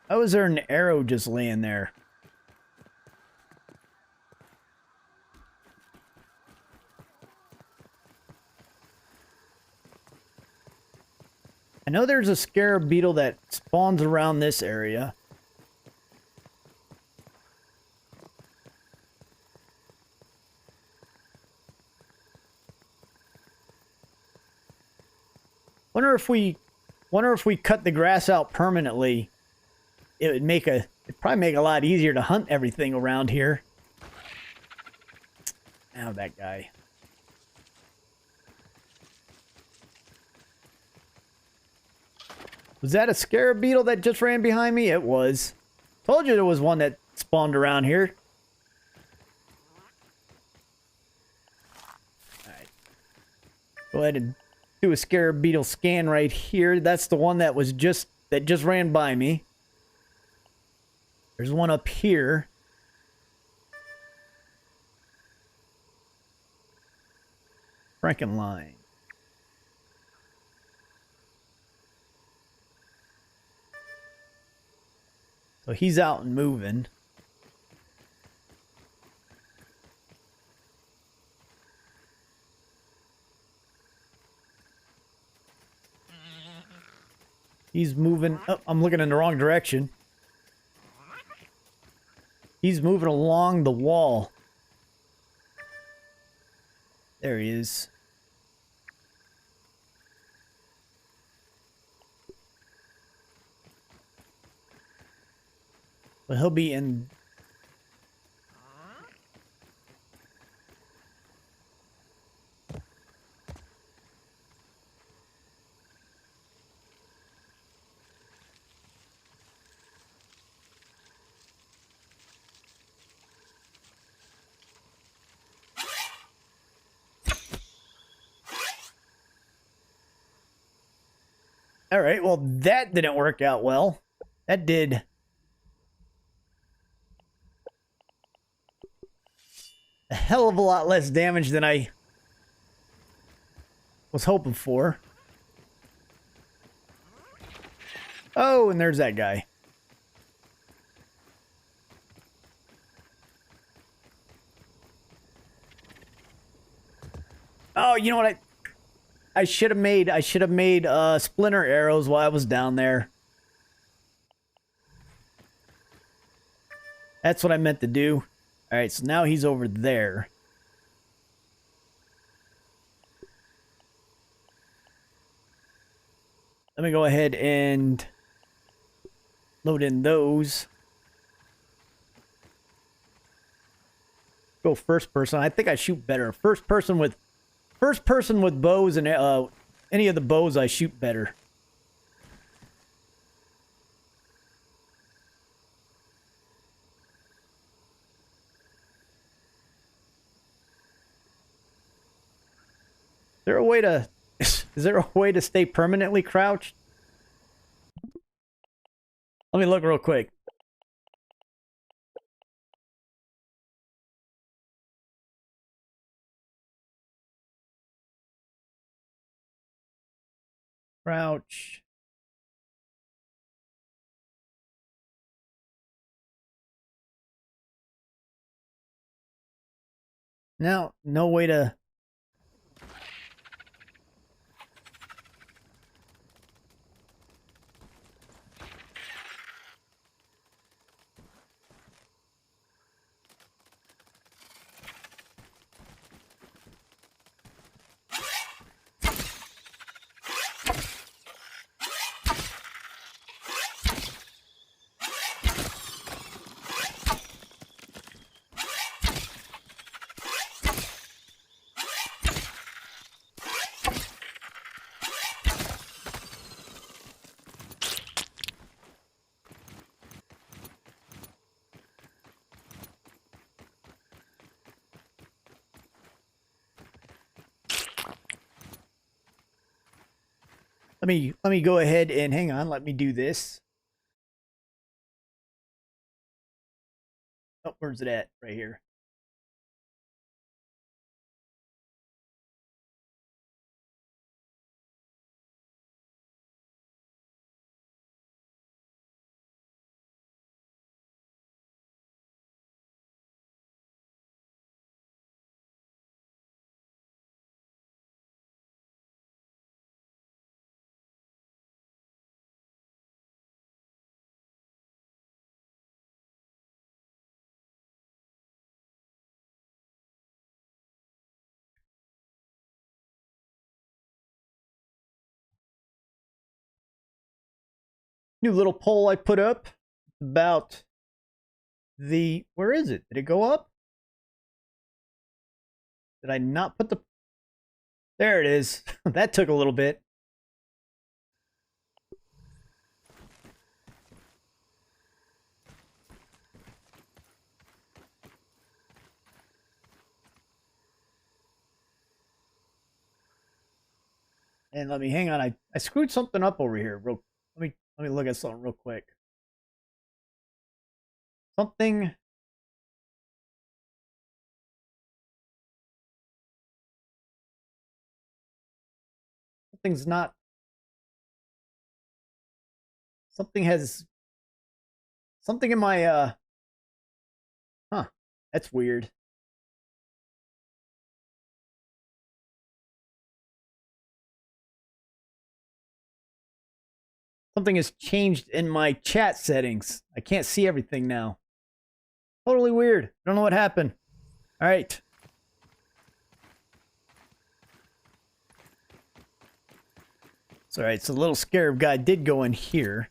How is there an arrow just laying there? I know there's a scarab beetle that spawns around this area. Wonder if we cut the grass out permanently. It'd probably make it a lot easier to hunt everything around here. Now that guy. Was that a scarab beetle that just ran behind me? It was. Told you there was one that spawned around here. Alright. Go ahead and do a scarab beetle scan right here. That's the one that just ran by me. There's one up here. Frankenline. So he's out and moving. He's moving. Oh, I'm looking in the wrong direction. He's moving along the wall. There he is. But he'll be in... All right, well, that didn't work out well. That did a hell of a lot less damage than I was hoping for. Oh, and there's that guy. Oh, you know what I should have made splinter arrows while I was down there. That's what I meant to do. All right, so now he's over there. Let me go ahead and load in those. Go first person. I think I shoot better. First person with bows and any of the bows I shoot better. there a way to... Is there a way to stay permanently crouched? Let me look real quick. Crouch. No, no way to... Let me go ahead and hang on. Let me do this. Oh, where's it at? Right here. New little poll I put up about the... Where is it? Did it go up? Did I not put the... There it is. That took a little bit. And let me hang on. I screwed something up over here. Let me look at something real quick. Something's not... Something in my huh. That's weird. Something has changed in my chat settings. I can't see everything now. Totally weird. I don't know what happened. All right. It's all right. So the little scarab guy did go in here.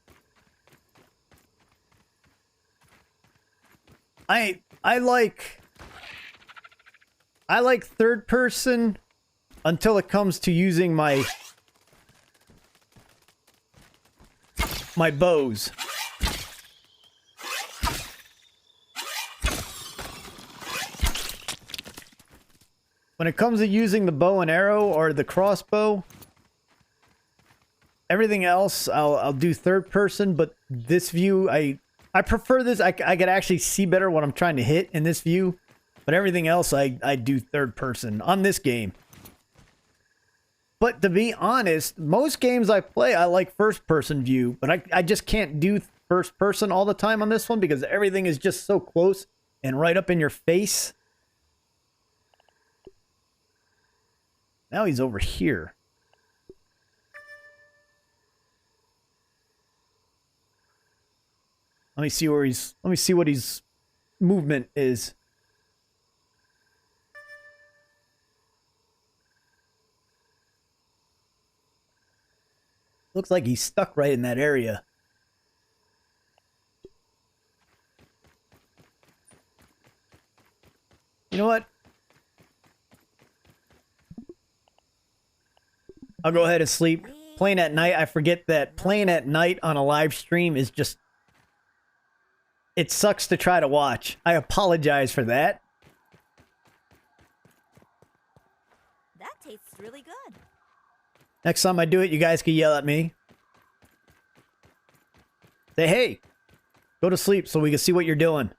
I like third person until it comes to using my bows. When it comes to using the bow and arrow or the crossbow, everything else I'll do third person, but this view I prefer this. I could actually see better what I'm trying to hit in this view, but everything else I do third person on this game. But to be honest, most games I play, I like first-person view. But I just can't do first-person all the time on this one because everything is just so close and right up in your face. Now he's over here. Let me see where he's... Let me see what his movement is. Looks like he's stuck right in that area. You know what? I'll go ahead and sleep. Playing at night, I forget that playing at night on a live stream is just... It sucks to try to watch. I apologize for that. That tastes really good. Next time I do it, you guys can yell at me. Say, hey, go to sleep so we can see what you're doing.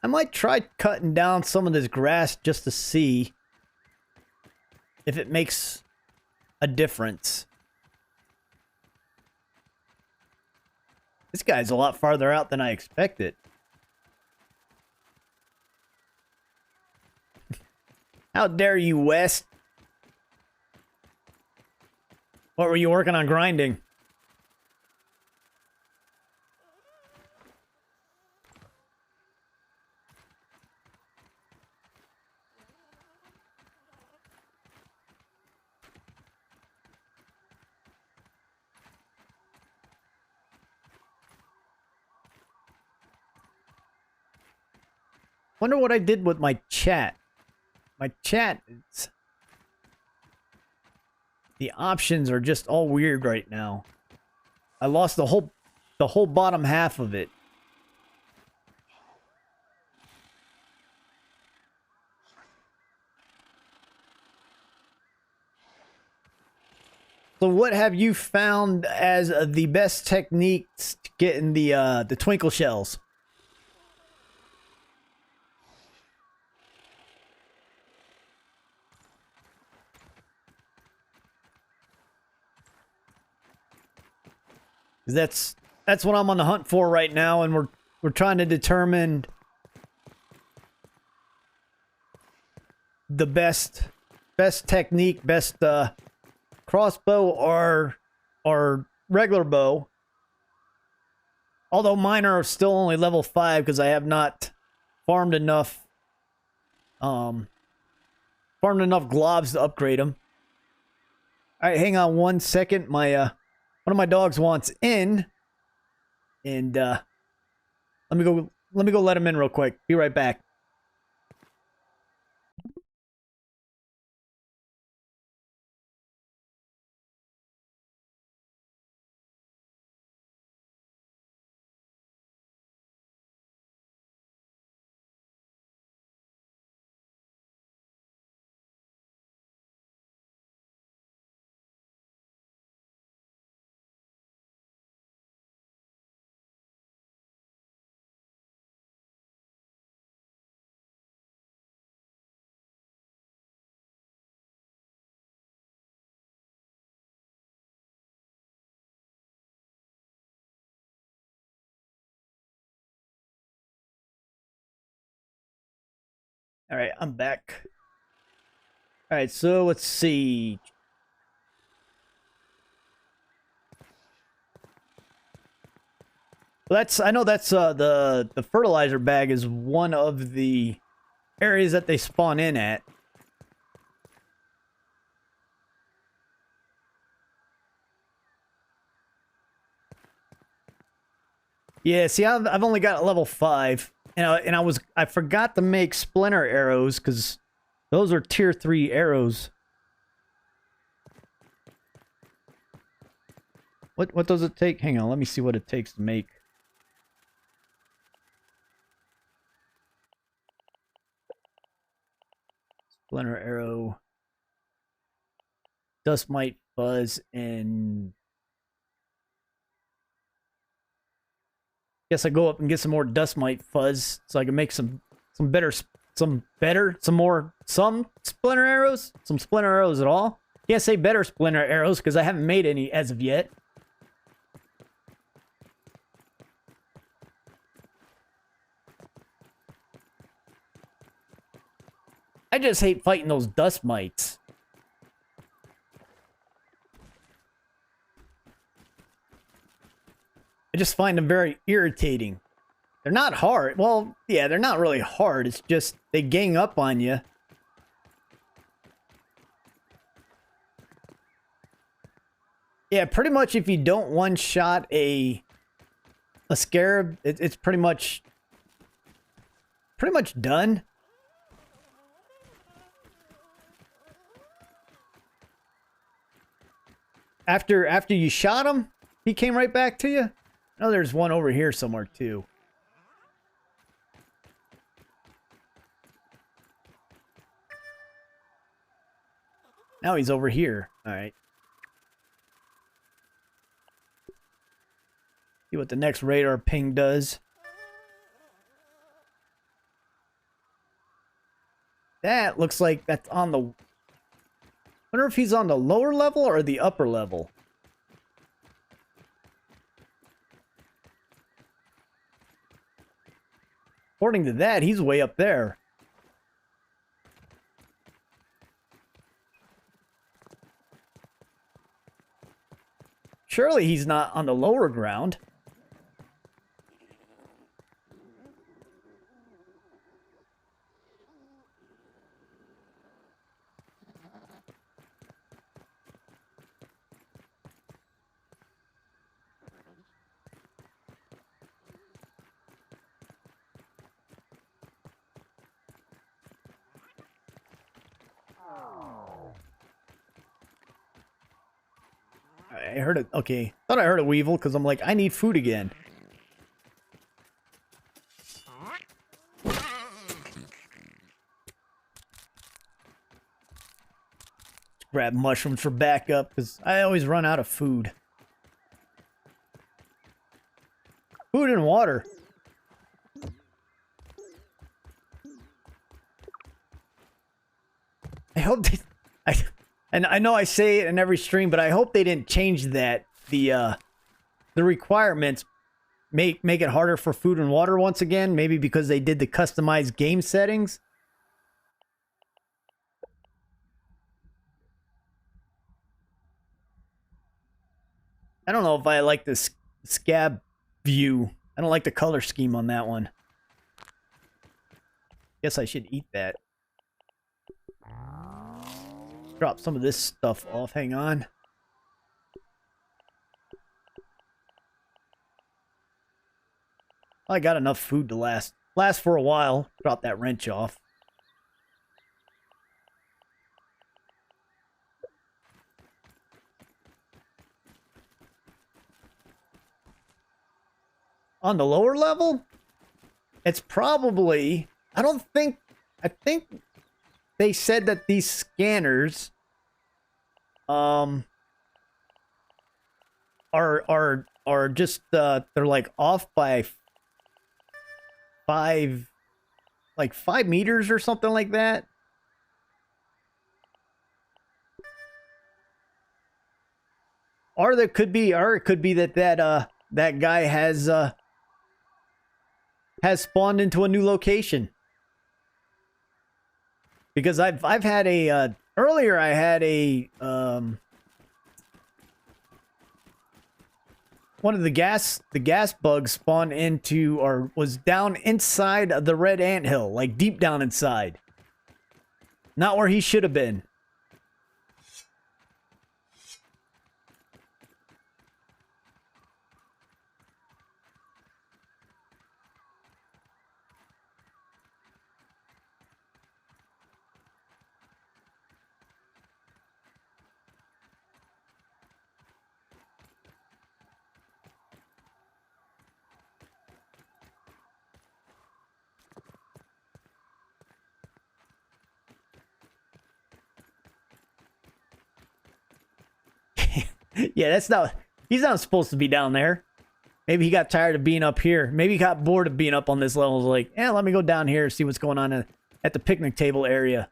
I might try cutting down some of this grass just to see if it makes a difference. This guy's a lot farther out than I expected. How dare you, West? What were you working on grinding? Wonder what I did with my chat. My chat is... The options are just all weird right now. I lost the whole bottom half of it. So what have you found as the best techniques to getting the twinkle shells? That's what I'm on the hunt for right now, and we're trying to determine the best technique, best crossbow or regular bow. Although mine are still only level 5 because I have not farmed enough globs to upgrade them. All right, hang on one second. My one of my dogs wants in, and let me go let him in real quick. Be right back. All right, I'm back. All right, so let's see. Well, I know that's the fertilizer bag is one of the areas that they spawn in at. Yeah, see, I've only got level 5, and I forgot to make splinter arrows because those are tier 3 arrows. What does it take? Hang on, let me see what it takes to make. Splinter arrow, dust mite fuzz, and guess I go up and get some more dust mite fuzz so I can make some more splinter arrows. Some splinter arrows at all. Can't say better splinter arrows because I haven't made any as of yet. I just hate fighting those dust mites. I just find them very irritating. They're not hard. Well, yeah, they're not really hard. It's just they gang up on you. Yeah, pretty much if you don't one-shot a scarab, it's pretty much done. After you shot them, He came right back to you? Oh, there's one over here somewhere, too. Now he's over here. All right. See what the next radar ping does. That looks like that's on the... I wonder if he's on the lower level or the upper level. According to that, he's way up there. Surely he's not on the lower ground. I heard it. Okay. Thought I heard a weevil because I'm like, I need food again. Grab mushrooms for backup because I always run out of food. Food and water. I hope they... And I know I say it in every stream, but I hope they didn't change that. The requirements make it harder for food and water once again. Maybe because they did the customized game settings. I don't know if I like this scab view. I don't like the color scheme on that one. Guess I should eat that. Drop some of this stuff off. Hang on. I got enough food to last for a while. Drop that wrench off. On the lower level, it's probably... I think they said that these scanners are just they're like off by 5 meters or something like that. Or it could be that that guy has spawned into a new location. Because I've had a earlier I had a one of the gas bugs spawn into or was down inside of the red anthill, like deep down inside. Not where he should have been. Yeah, that's not... He's not supposed to be down there. Maybe he got tired of being up here. Maybe he got bored of being up on this level. He's like, yeah, let me go down here and see what's going on at the picnic table area.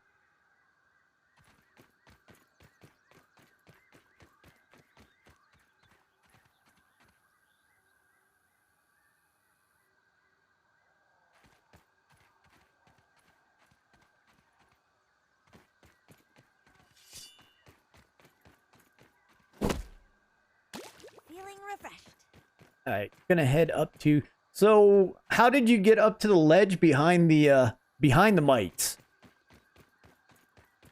Refreshed. All right, gonna head up to... So, how did you get up to the ledge behind the mites?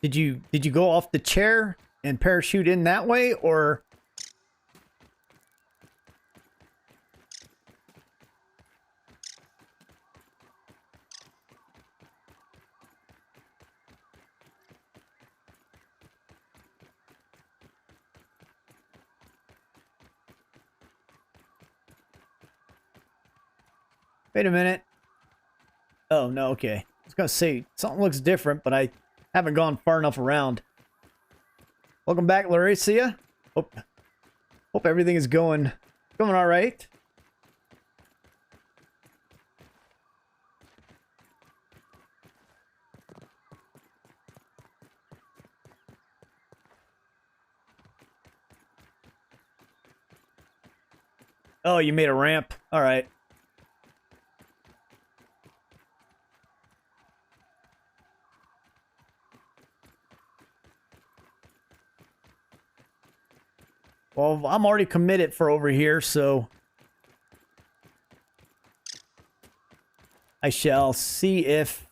Did you go off the chair and parachute in that way, or... Wait a minute. Oh, no, okay. I was gonna say, something looks different, but I haven't gone far enough around. Welcome back, Laricia. Hope everything is going all right. Oh, you made a ramp. All right. Well, I'm already committed for over here, so I shall see if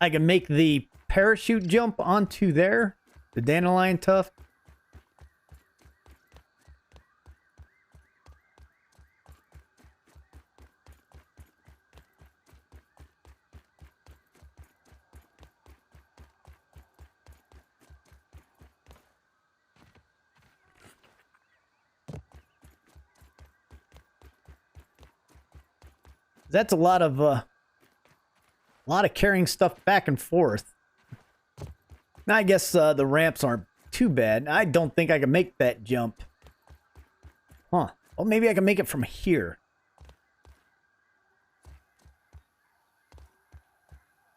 I can make the parachute jump onto there, the Dandelion Tuft. That's a lot of carrying stuff back and forth. Now I guess the ramps aren't too bad. I don't think I can make that jump. Huh. Well, maybe I can make it from here.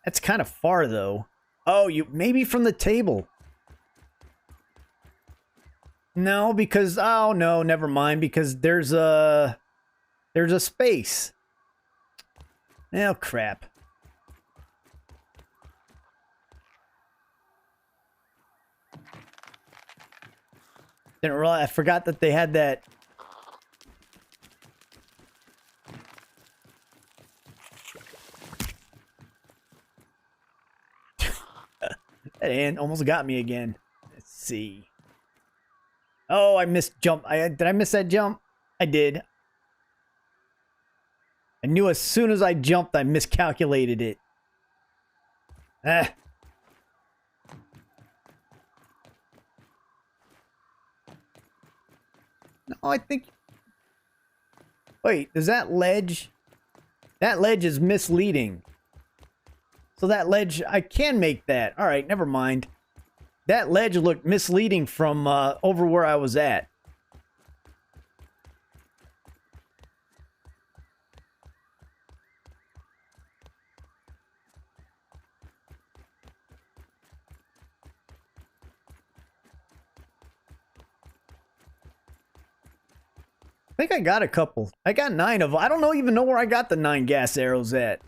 That's kind of far though. Oh, maybe from the table. No, because oh no, never mind, because there's a space. Oh crap. Didn't realize, I forgot that they had that. That ant almost got me again. Let's see. Oh, I missed jump. Did I miss that jump? I did. I knew as soon as I jumped, I miscalculated it. Ah. No, I think... Wait, does that ledge... That ledge is misleading. So that ledge, I can make that. Alright, never mind. That ledge looked misleading from over where I was at. I think I got a couple. I got 9 of them. I don't even know where I got the 9 gas arrows at.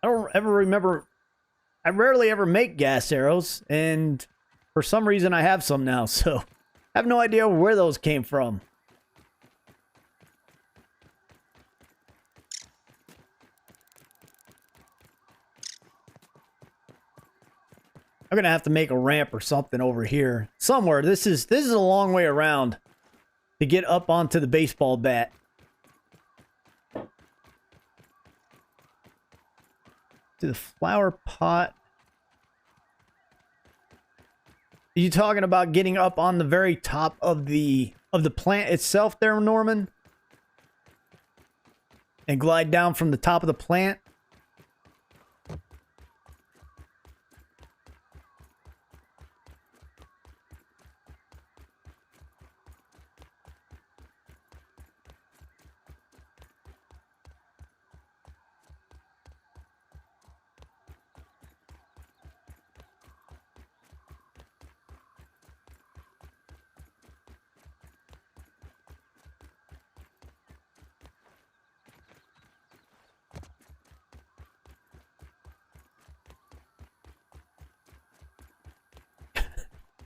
I don't ever remember. I rarely ever make gas arrows, and for some reason I have some now, so I have no idea where those came from. I'm gonna have to make a ramp or something over here somewhere. This is a long way around to get up onto the baseball bat. To the flower pot. Are you talking about getting up on the very top of the plant itself there, Norman? And glide down from the top of the plant?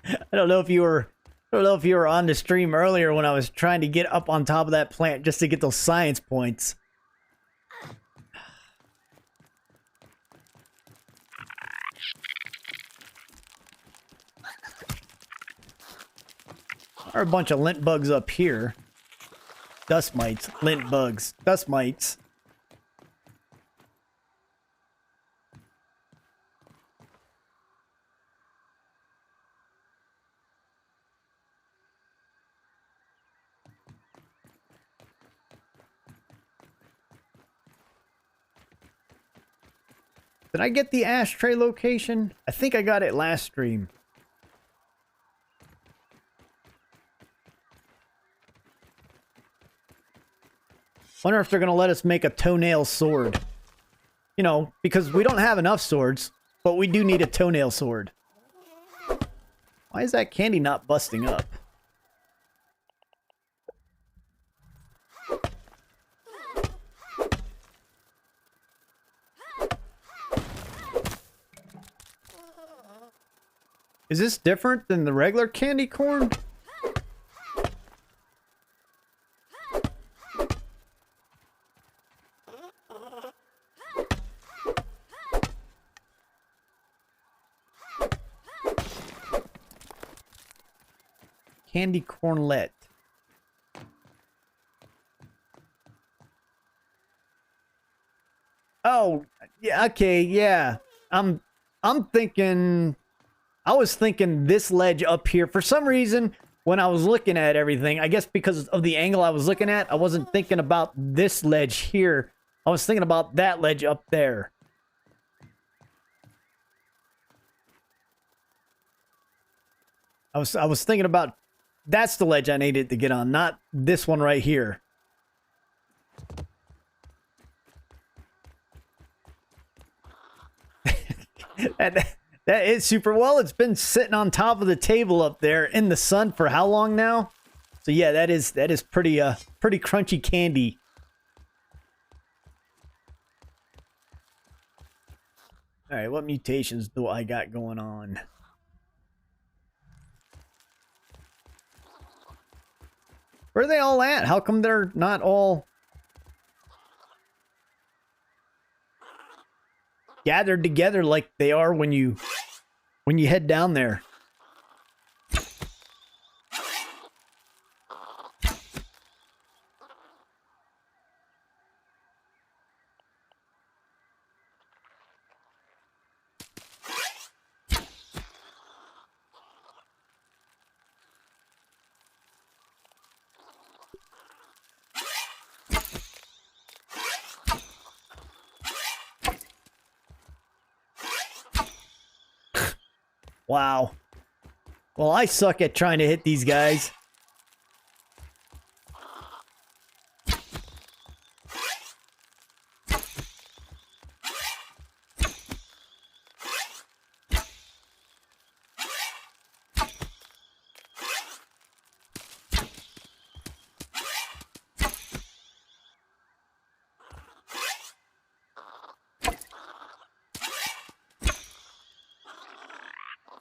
I don't know if you were on the stream earlier when I was trying to get up on top of that plant just to get those science points. There are a bunch of lint bugs up here. Dust mites, lint bugs, dust mites. Did I get the ashtray location? I think I got it last stream. Wonder if they're going to let us make a toenail sword. You know, because we don't have enough swords, but we do need a toenail sword. Why is that candy not busting up? Is this different than the regular candy corn? Candy cornlet. Oh, yeah, okay, yeah. I'm thinking, I was thinking this ledge up here. For some reason, when I was looking at everything, I guess because of the angle I was looking at, I wasn't thinking about this ledge here. I was thinking about that ledge up there. I was thinking about, that's the ledge I needed to get on, not this one right here. That is super well. It's been sitting on top of the table up there in the sun for how long now? So yeah, that is pretty pretty crunchy candy. All right, what mutations do I got going on? Where are they all at? How come they're not all gathered together like they are when you head down there? Wow. Well, I suck at trying to hit these guys.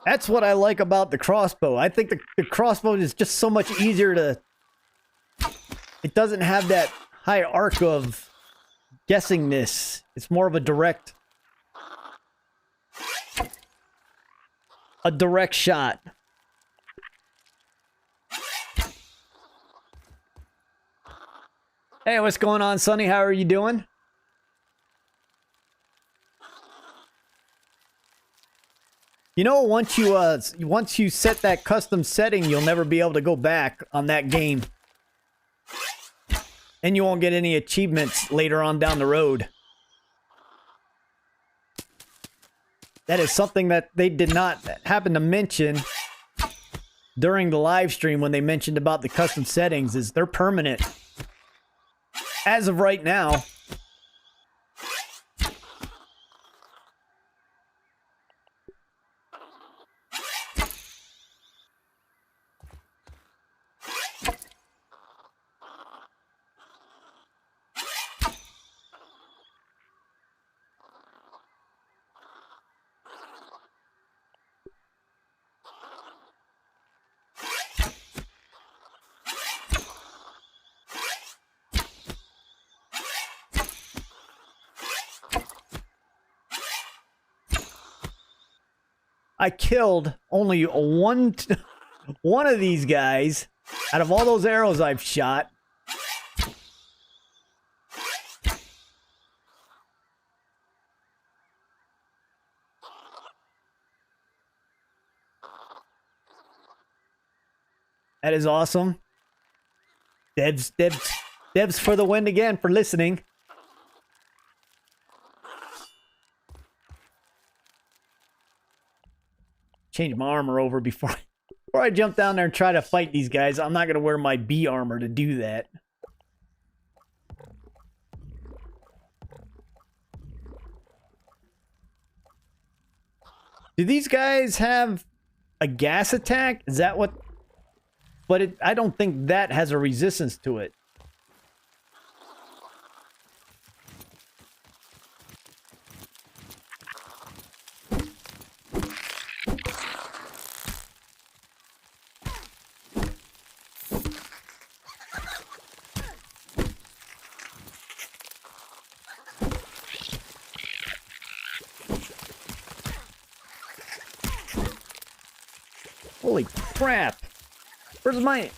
That's what I like about the crossbow. I think the crossbow is just so much easier to... It doesn't have that high arc of guessingness. It's more of a direct shot. Hey, what's going on, Sonny? How are you doing? You know, once you set that custom setting, you'll never be able to go back on that game. And you won't get any achievements later on down the road. That is something that they did not happen to mention during the live stream when they mentioned about the custom settings, is they're permanent. As of right now. I killed only one of these guys out of all those arrows I've shot. That is awesome. Devs for the win again for listening. change my armor over before I jump down there and try to fight these guys. I'm not going to wear my bee armor to do that. Do these guys have a gas attack? Is that what... But I don't think that has a resistance to it. Holy crap! Where's my...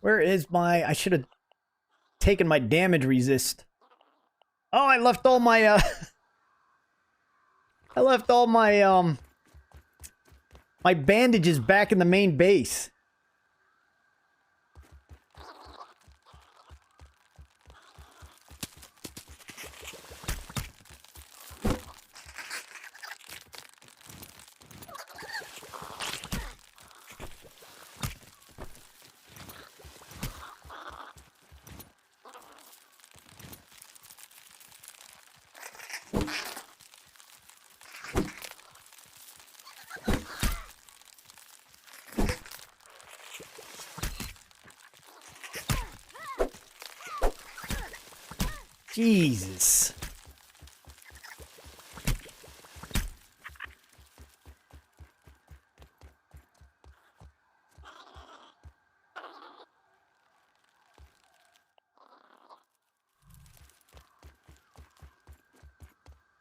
Where is my... I should have taken my damage resist. Oh, I left all my... I left all my... My bandages back in the main base. Jesus.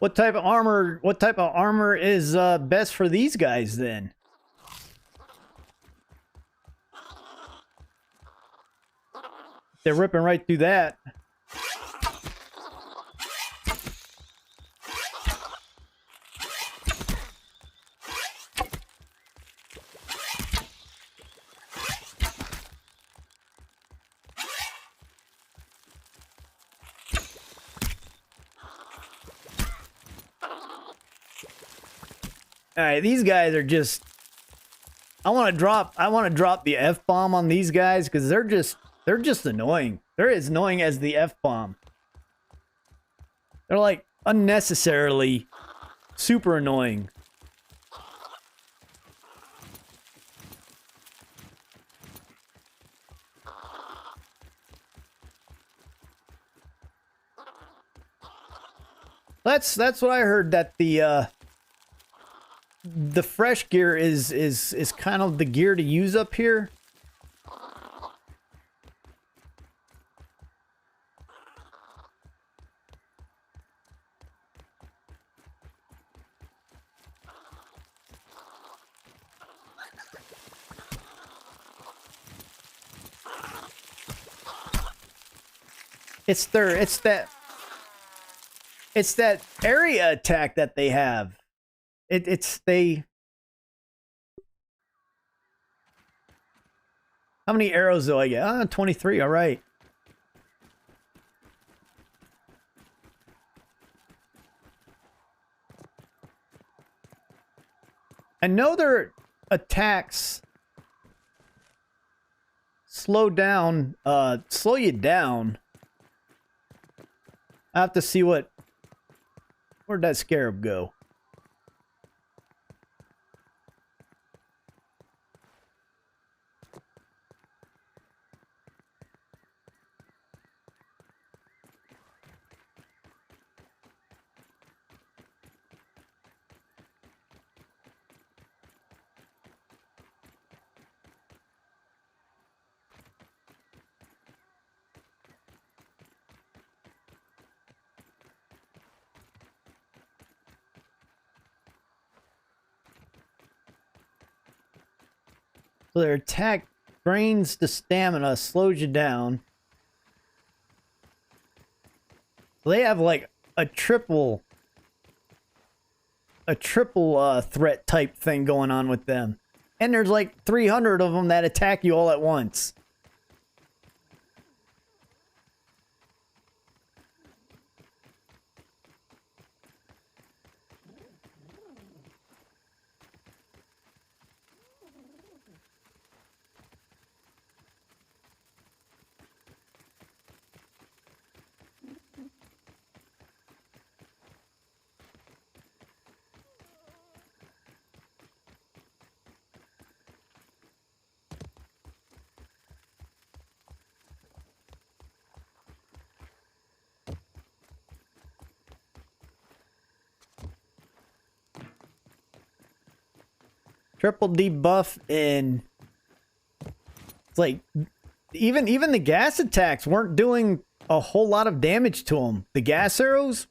What type of armor is best for these guys then? They're ripping right through that. All right, these guys are just... I want to drop the F-bomb on these guys because they're just annoying. They're as annoying as the F-bomb. They're like unnecessarily super annoying. That's what I heard, that the fresh gear is kind of the gear to use up here. It's that area attack that they have. How many arrows do I get? 23, all right. I know their attacks slow you down. I have to see where'd that scarab go? So their attack drains the stamina, slows you down. They have like a triple threat type thing going on with them. And there's like 300 of them that attack you all at once. Triple debuff, and it's like even the gas attacks weren't doing a whole lot of damage to him. The gas arrows.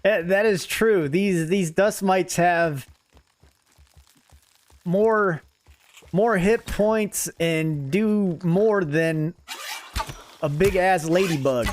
That is true. These dust mites have more hit points and do more than a big ass ladybug.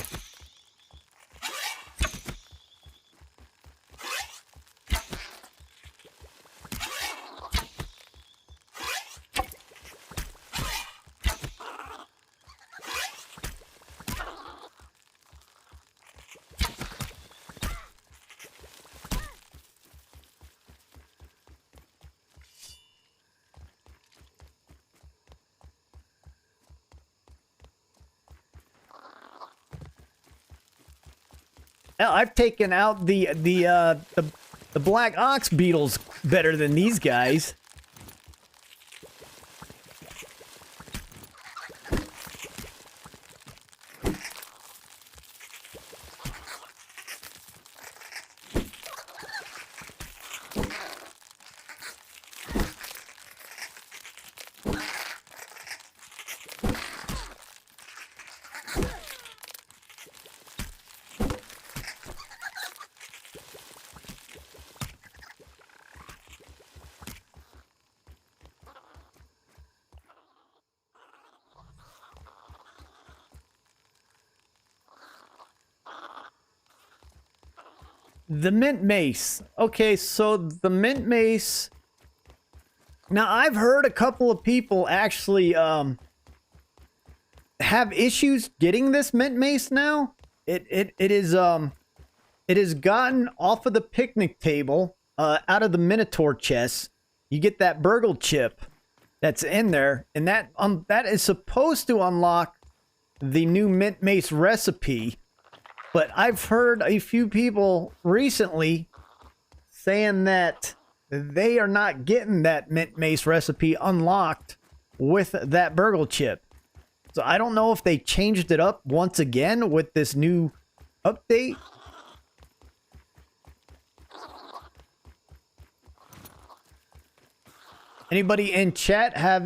I've taken out the black ox beetles better than these guys. The mint mace. Okay, so the mint mace. Now, I've heard a couple of people actually have issues getting this mint mace now. It is gotten off of the picnic table, out of the Minotaur chest. You get that burgle chip that's in there, and that is supposed to unlock the new mint mace recipe. But I've heard a few people recently saying that they are not getting that mint mace recipe unlocked with that burgle chip. So I don't know if they changed it up once again with this new update. Anybody in chat have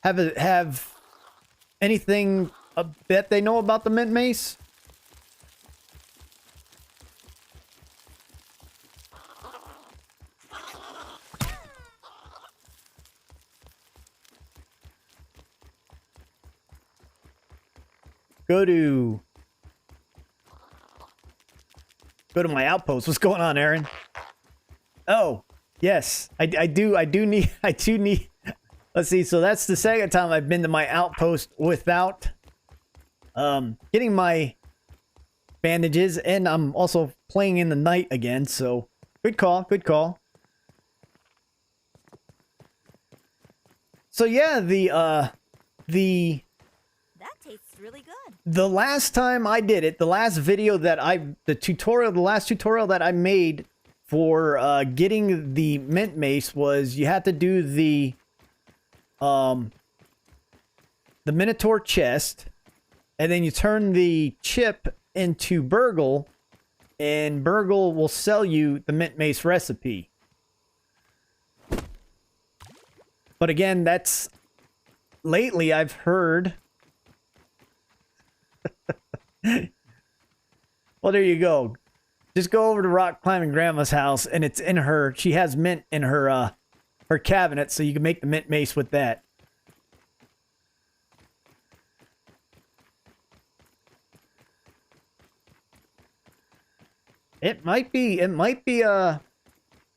have anything that they know about the mint mace? Go to my outpost. What's going on, Aaron? Oh, yes. I do need let's see, so that's the second time I've been to my outpost without getting my bandages, and I'm also playing in the night again, so good call, good call. So yeah, that tastes really good. The last time I did it, the last tutorial that I made for getting the mint mace was you had to do the Minotaur chest, and then you turn the chip into Burgle, and Burgle will sell you the mint mace recipe. But again, that's lately I've heard. Well, there you go. Just go over to Rock Climbing Grandma's house, and it's in her. She has mint in her cabinet, so you can make the mint mace with that. It might be, where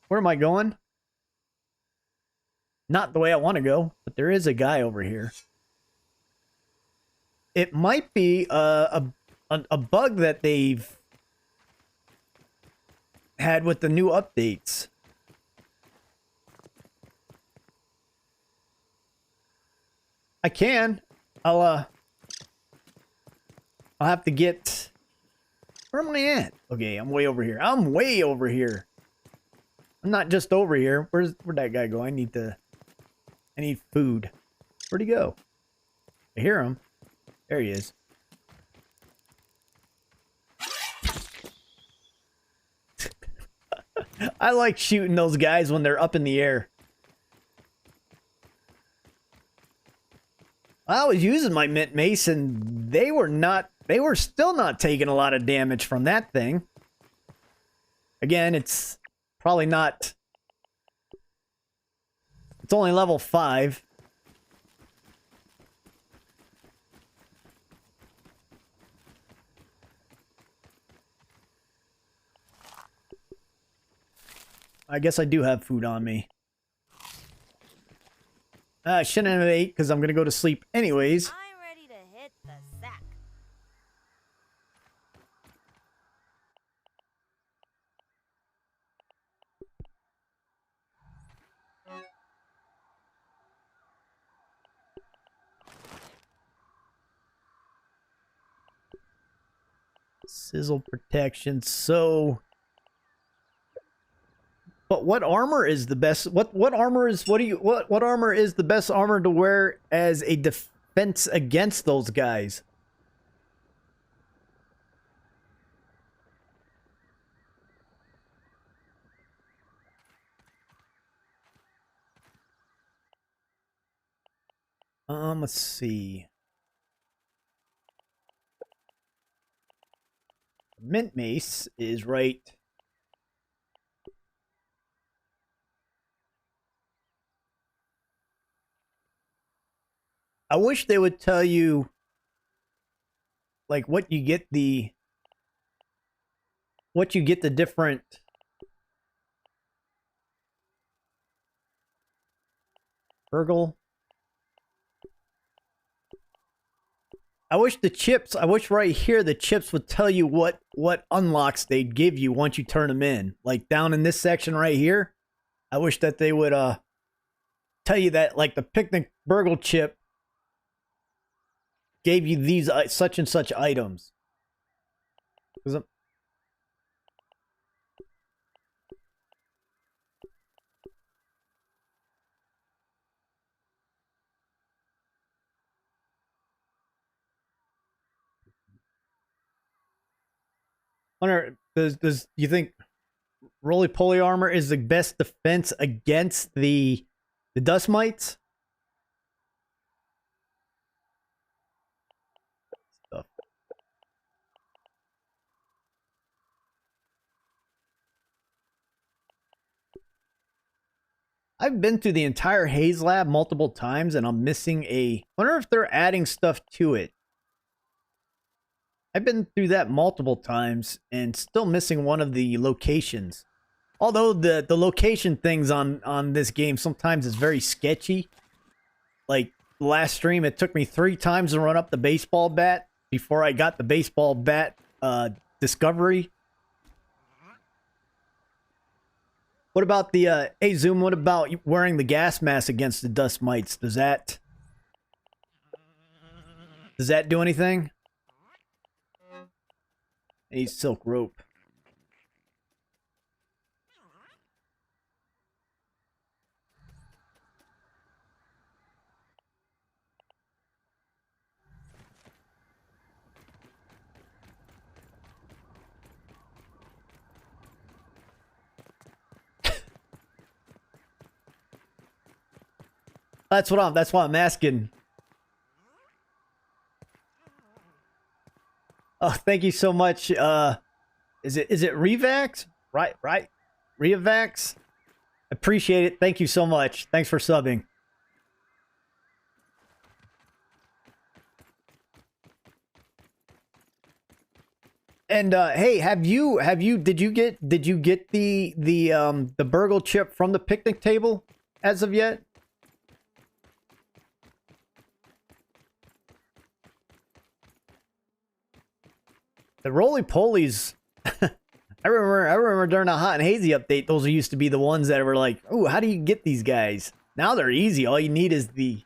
am I going? not the way I want to go, but there is a guy over here. It might be a bug that they've had with the new updates. I can. I'll have to get... Where am I at? Okay, I'm way over here. I'm way over here. I'm not just over here. Where'd that guy go? I need food. Where'd he go? I hear him. There he is. I like shooting those guys when they're up in the air. I was using my mint mace and they were still not taking a lot of damage from that thing. Again, it's probably not... It's only level 5. I guess I do have food on me. I shouldn't have ate because I'm going to go to sleep anyways. I'm ready to hit the sack. Sizzle protection. So, but what armor is the best? What armor is what armor is the best armor to wear as a defense against those guys? Let's see. Mint mace is right. I wish they would tell you like what you get the different Burgle. I wish right here the chips would tell you what unlocks they'd give you once you turn them in. Like down in this section right here, I wish that they would tell you that like the picnic Burgle chip gave you these such and such items. Wonder, does you think roly-poly armor is the best defense against the dust mites? Stuff. I've been through the entire Haze Lab multiple times and I'm missing I wonder if they're adding stuff to it. I've been through that multiple times and still missing one of the locations. Although the location things on this game sometimes is very sketchy. Like last stream, it took me 3 times to run up the baseball bat before I got the baseball bat discovery. What about the hey Zoom? What about wearing the gas mask against the dust mites? Does that do anything? I need silk rope. That's why I'm asking. Oh, thank you so much. Is it Revax? Right. Revax? Appreciate it. Thank you so much. Thanks for subbing. And hey, did you get the Burgle chip from the picnic table as of yet? The roly-polies, I remember during the Hot and Hazy update, those used to be the ones that were like, ooh, how do you get these guys? Now they're easy. All you need is the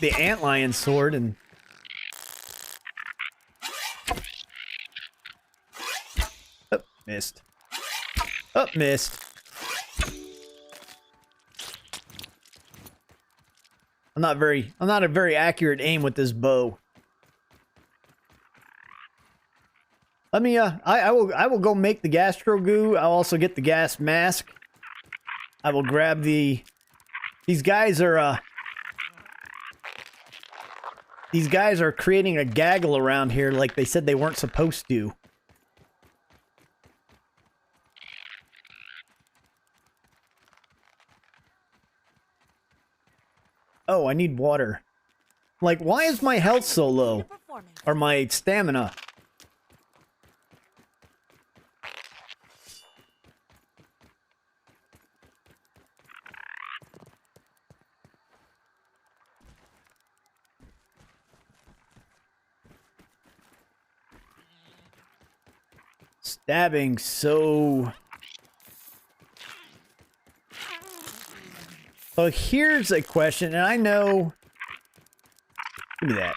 antlion sword and... Oh, missed. Oh, missed. I'm not a very accurate aim with this bow. Let me I will go make the gastro goo. I'll also get the gas mask. I will grab these guys are creating a gaggle around here like they said they weren't supposed to. Oh, I need water. Like, why is my health so low? Or my stamina? Stabbing so... So here's a question, and I know... Give me that.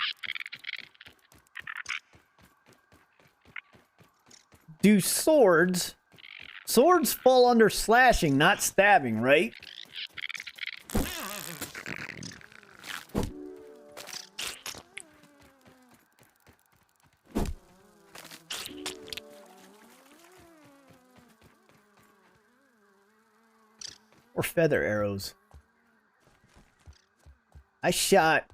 Do swords fall under slashing, not stabbing, right? Or feather arrows. I shot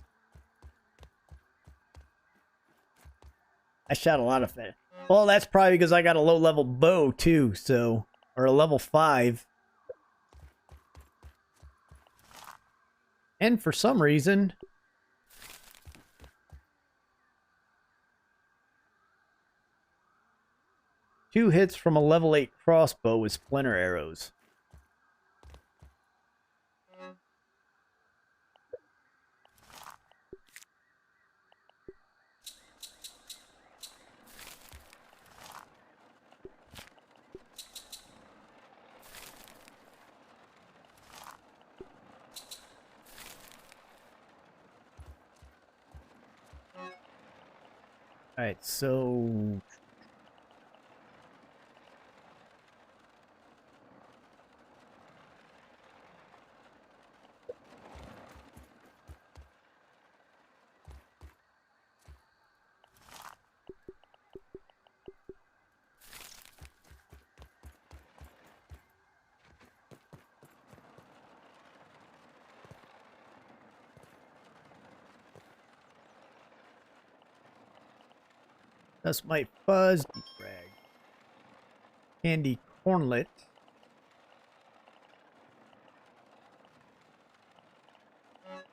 a lot of feather. Well, that's probably because I got a low level bow too, so, or a level 5. And for some reason, two hits from a level 8 crossbow with splinter arrows. Alright, so... That's my fuzz frag. Candy cornlet.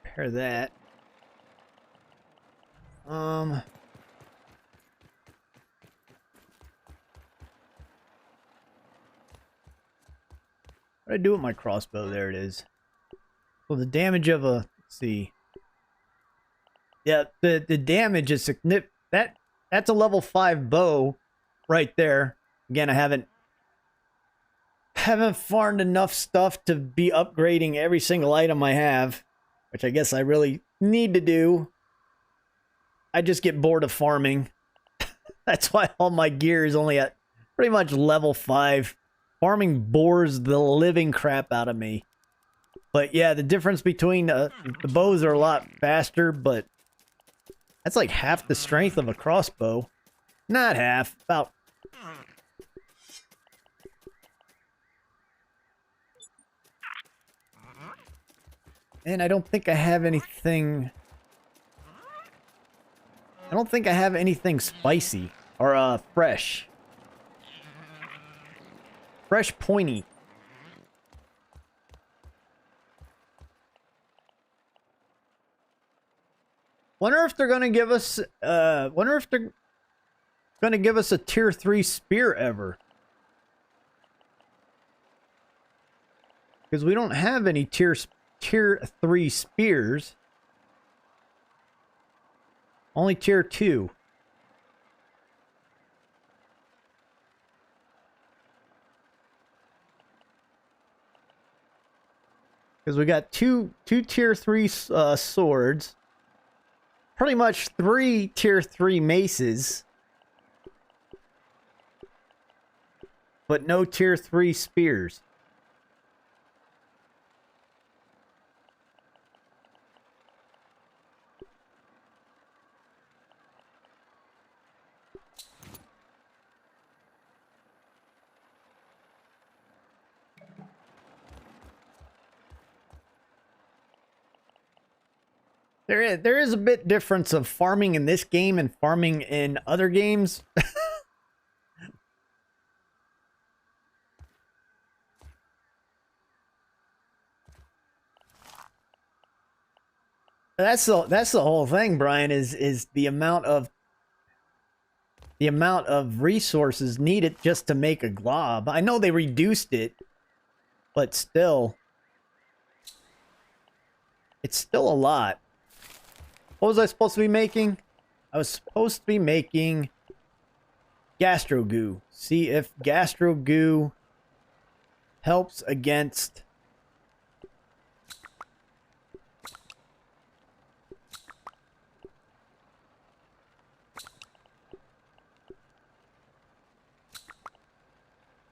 Pair that. What do I do with my crossbow? There it is. Well, the damage of a... Let's see. Yeah, the damage is significant. That's a level 5 bow right there. Again, I haven't farmed enough stuff to be upgrading every single item I have, which I guess I really need to do. I just get bored of farming. That's why all my gear is only at pretty much level 5. Farming bores the living crap out of me. But yeah, the difference between the bows are a lot faster, but that's like half the strength of a crossbow. Not half, about. And I don't think I have anything... I don't think I have anything spicy. Or, fresh. Fresh pointy. Wonder if they're gonna give us, wonder if they're gonna give us a tier 3 spear ever. Because we don't have any tier 3 spears. Only tier 2. Because we got two tier 3 swords. Pretty much 3 tier 3 maces. But no tier 3 spears. There is a bit difference of farming in this game and farming in other games. That's the whole thing, Brian, is the amount of resources needed just to make a glob. I know they reduced it, but still, it's still a lot. What was I supposed to be making? I was supposed to be making gastro goo. See if gastro goo helps against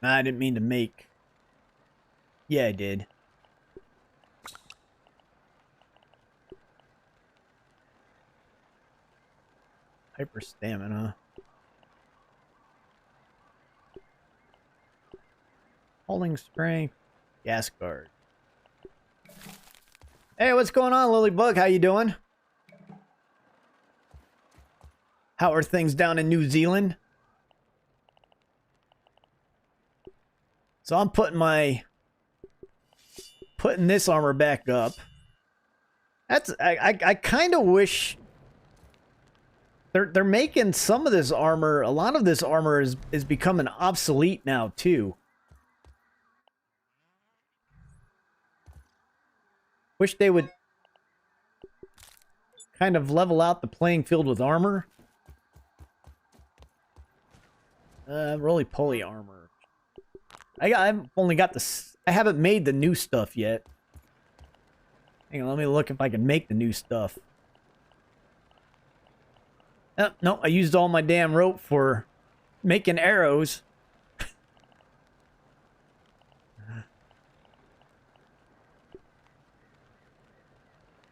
I didn't mean to make. Yeah, I did. Hyper stamina. Holding strength. Gas guard. Hey, what's going on, Lilybug? How you doing? How are things down in New Zealand? So I'm putting this armor back up. That's I kind of wish they're making some of this armor. A lot of this armor is becoming obsolete now too. Wish they would kind of level out the playing field with armor. Roly-poly armor. I've only got I haven't made the new stuff yet. Hang on, let me look if I can make the new stuff. Oh, no, I used all my damn rope for making arrows.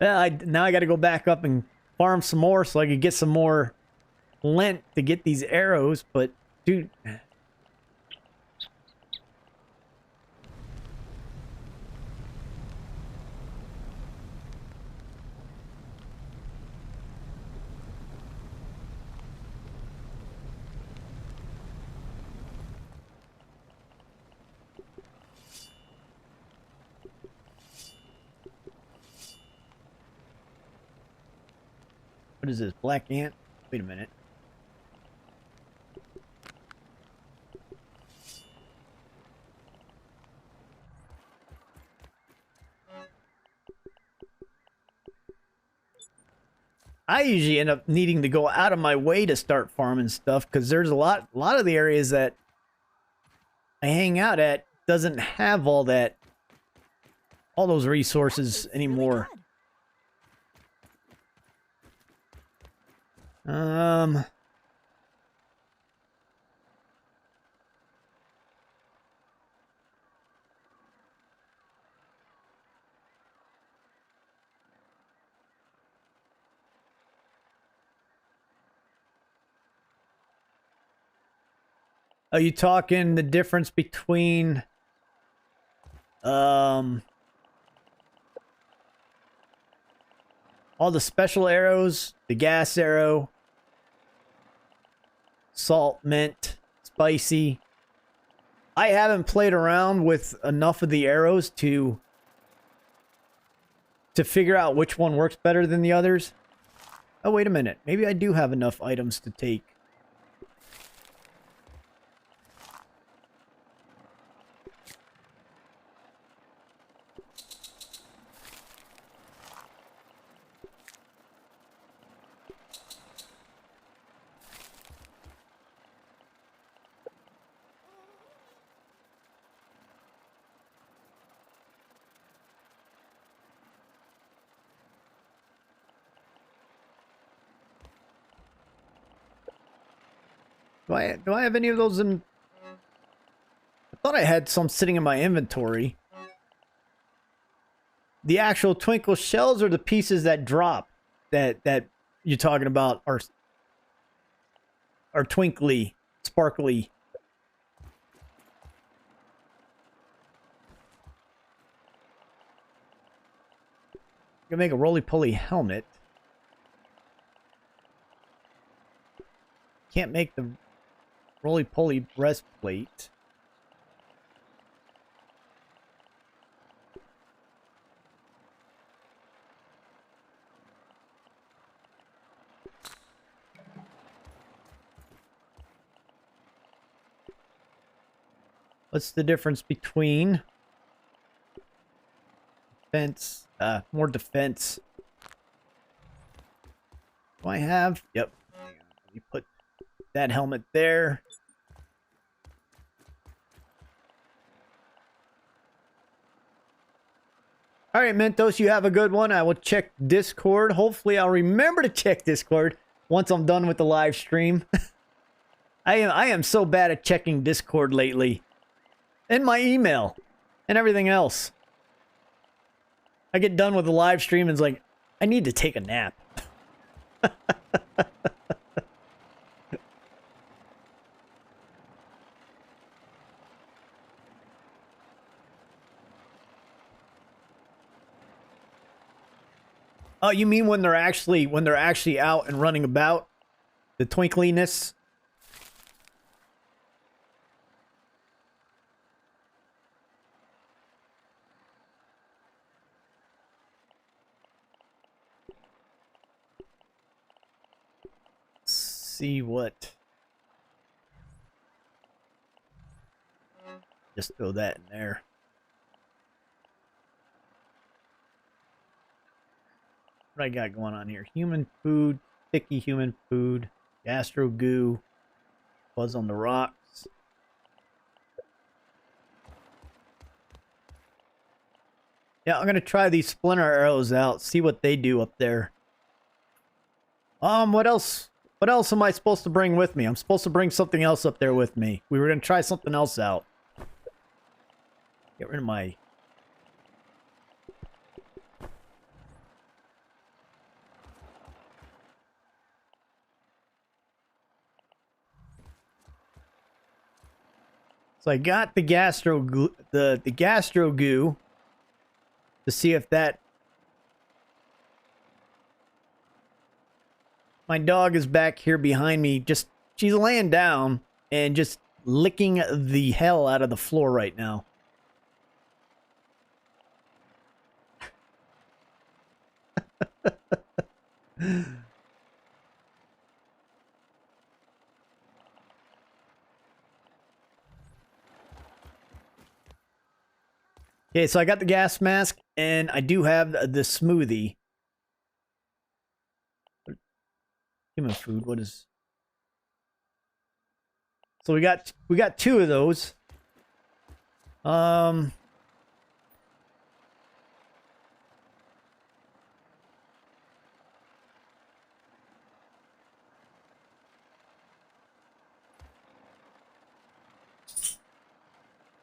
Well, now I got to go back up and farm some more so I could get some more lint to get these arrows. But, dude... What is this? Black ant? Wait a minute. I usually end up needing to go out of my way to start farming stuff because there's a lot of the areas that I hang out at doesn't have all those resources anymore. Are you talking the difference between all the special arrows, the gas arrow, salt, mint, spicy? I haven't played around with enough of the arrows to figure out which one works better than the others. Oh, wait a minute. Maybe I do have enough items to take. Do I have any of those in? I thought I had some sitting in my inventory. The actual twinkle shells or the pieces that drop that you're talking about are twinkly, sparkly. Gonna make a roly-poly helmet. Can't make the roly-poly breastplate. What's the difference between defense, more defense? Do I have? Yep. Let me put that helmet there. All right, Mentos, you have a good one. I will check Discord. Hopefully, I'll remember to check Discord once I'm done with the live stream. I am so bad at checking Discord lately. And my email. And everything else. I get done with the live stream and it's like, I need to take a nap. Oh, you mean when they're actually out and running about? The twinkliness? See what? Just throw that in there. What I got going on here? Human food, sticky human food, gastro goo, buzz on the rocks. Yeah, I'm gonna try these splinter arrows out, see what they do up there. What else? What else am I supposed to bring with me? I'm supposed to bring something else up there with me. We were gonna try something else out. Get rid of my... So I got the gastro goo, the gastro goo to see if that... My dog is back here behind me. Just, she's laying down and just licking the hell out of the floor right now. Okay, so I got the gas mask and I do have the smoothie. Human food, what is... So we got two of those.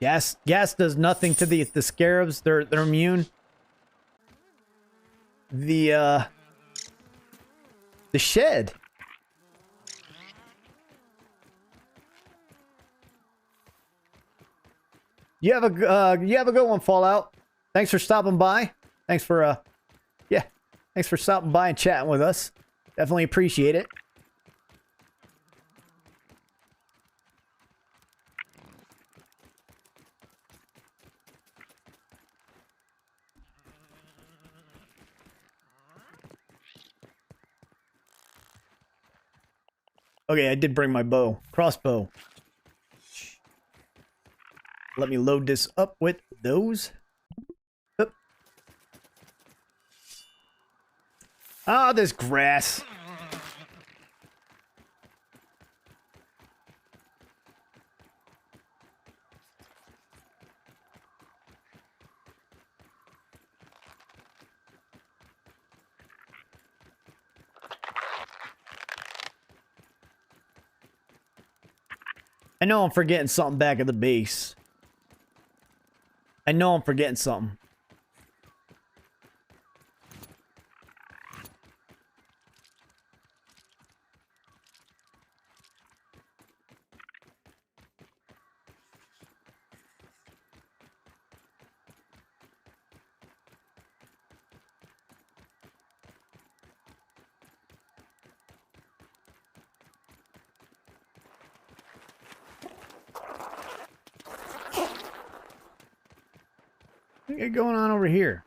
Gas does nothing to the scarabs. They're immune. The shed. You have a good one, Fallout. Thanks for stopping by. Thanks for thanks for stopping by and chatting with us. Definitely appreciate it. Okay, I did bring my bow. Crossbow. Let me load this up with those. Oop. Ah, this grass. I know I'm forgetting something back at the base. I know I'm forgetting something. What you got going on over here?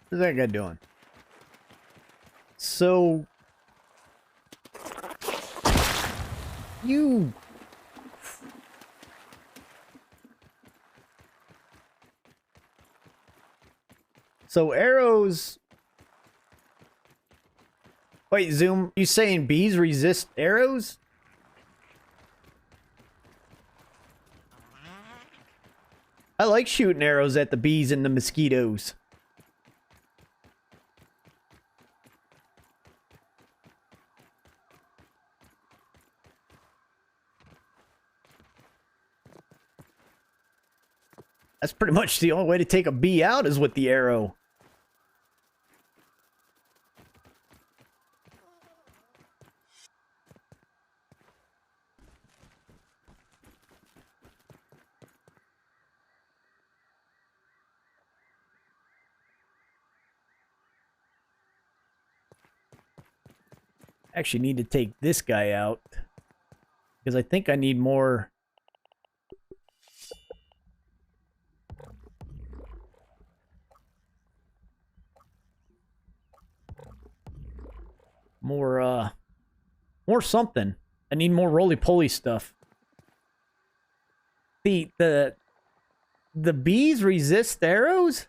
What's that guy doing? So... You... So arrows... Wait, Zoom, you saying bees resist arrows? I like shooting arrows at the bees and the mosquitoes. That's pretty much the only way to take a bee out is with the arrow. Actually need to take this guy out because I think I need more more something. I need more roly-poly stuff. The bees resist arrows?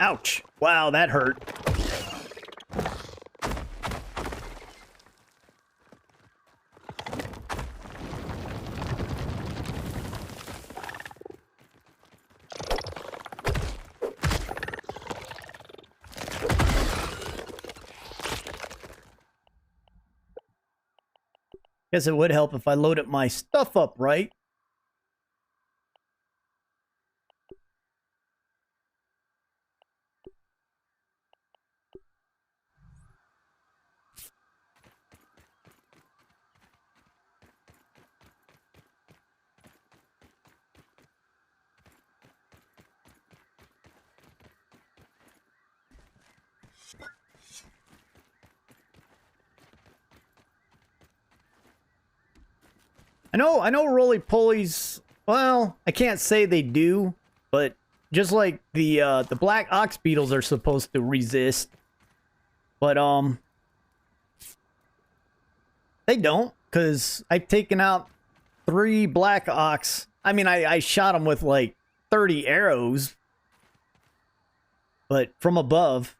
Ouch. Wow, that hurt. Guess it would help if I loaded my stuff up right. I know roly-polies, well, I can't say they do, but just like the black ox beetles are supposed to resist. But, they don't, because I've taken out 3 black ox. I mean, I shot them with, like, 30 arrows, but from above.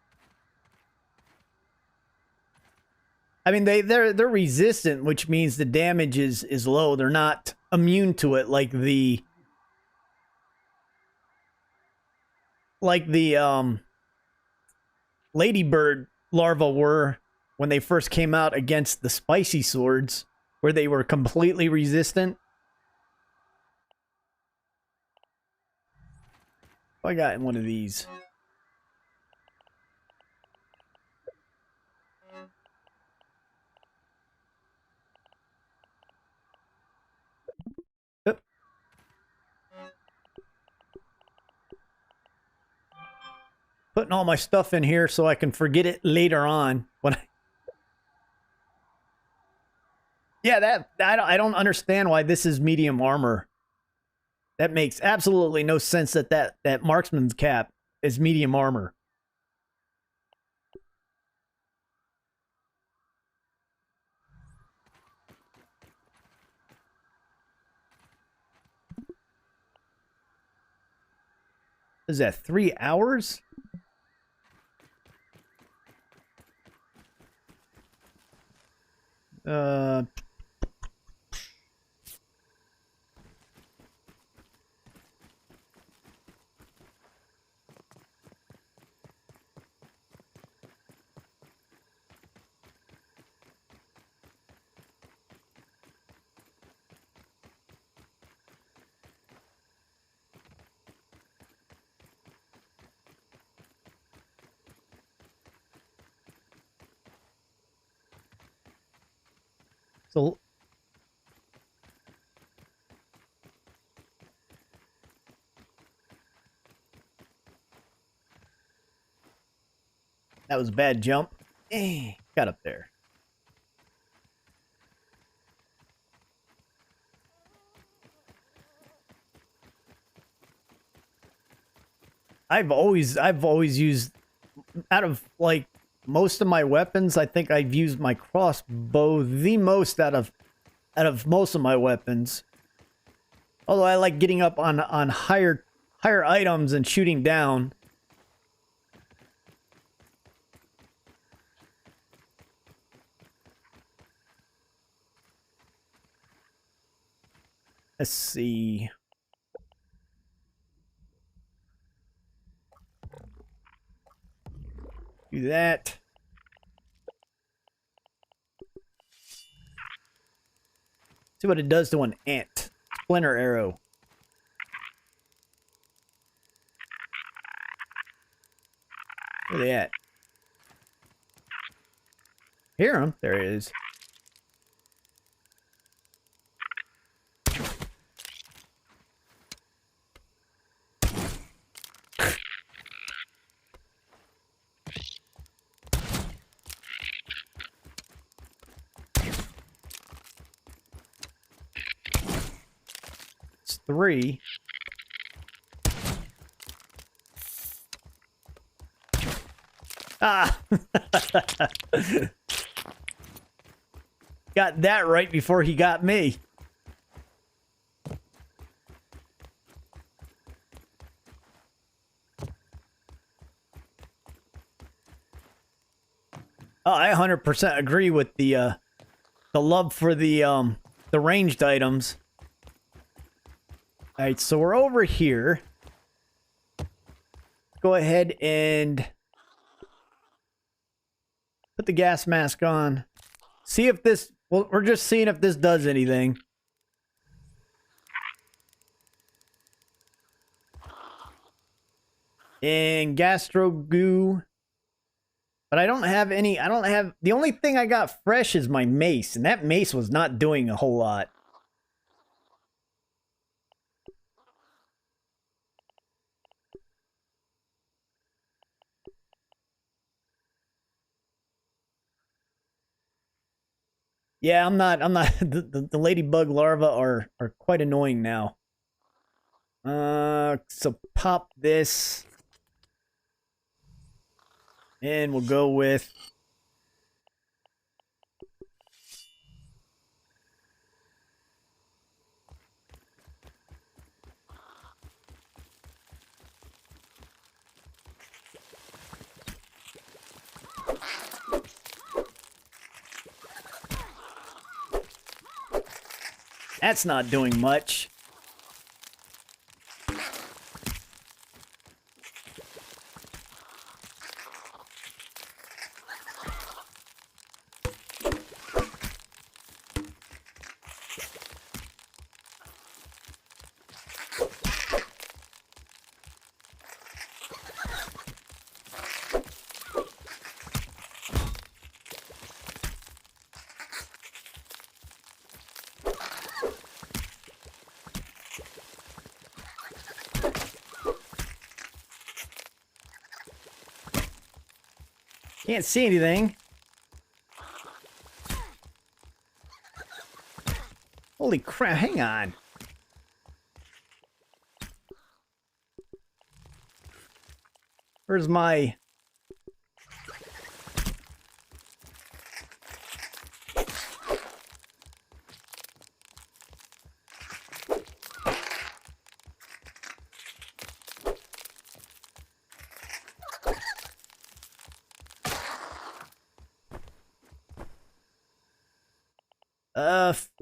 I mean, they're resistant, which means the damage is low. They're not immune to it like the Ladybird larvae were when they first came out against the spicy swords, where they were completely resistant. What I got in one of these? Putting all my stuff in here so I can forget it later on when I... Yeah, I don't understand why this is medium armor. That makes absolutely no sense that marksman's cap is medium armor. Is that 3 hours? So that was a bad jump. Got up there. I've always used, out of like most of my weapons, I think I've used my crossbow the most out of most of my weapons. Although I like getting up on higher items and shooting down. Let's see. Do that. See what it does to an ant. Splinter arrow. Where are they at? Hear him. There it is. It's 3. Ah! Got that right before he got me. Oh, I 100% agree with the love for the ranged items. All right, so we're over here. Go ahead and put the gas mask on. See if this... Well, we're just seeing if this does anything. And gastro goo. But I don't have any... The only thing I got fresh is my mace. And that mace was not doing a whole lot. Yeah, I'm not the ladybug larvae are quite annoying now. So pop this. And we'll go with that's not doing much. Can't see anything. Holy crap, hang on. Where's my...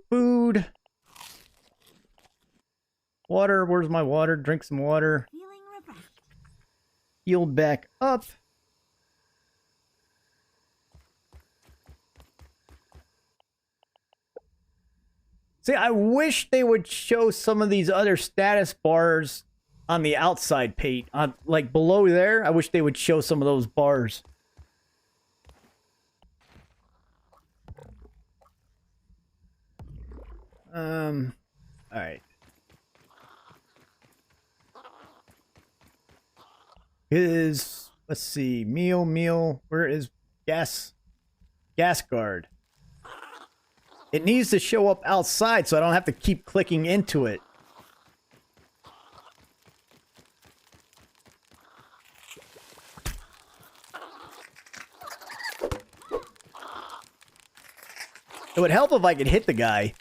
Food. Water. Where's my water? Drink some water. Feeling refreshed. Heal back up. See, I wish they would show some of these other status bars on the outside page. Like below there, I wish they would show some of those bars. Alright. Let's see, meal, where is gas guard? It needs to show up outside so I don't have to keep clicking into it. It would help if I could hit the guy.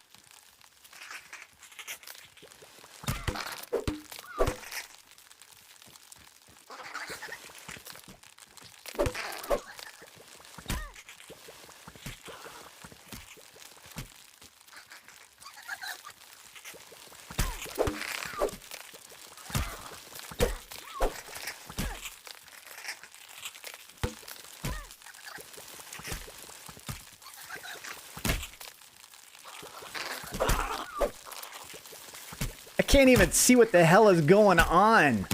I can't even see what the hell is going on.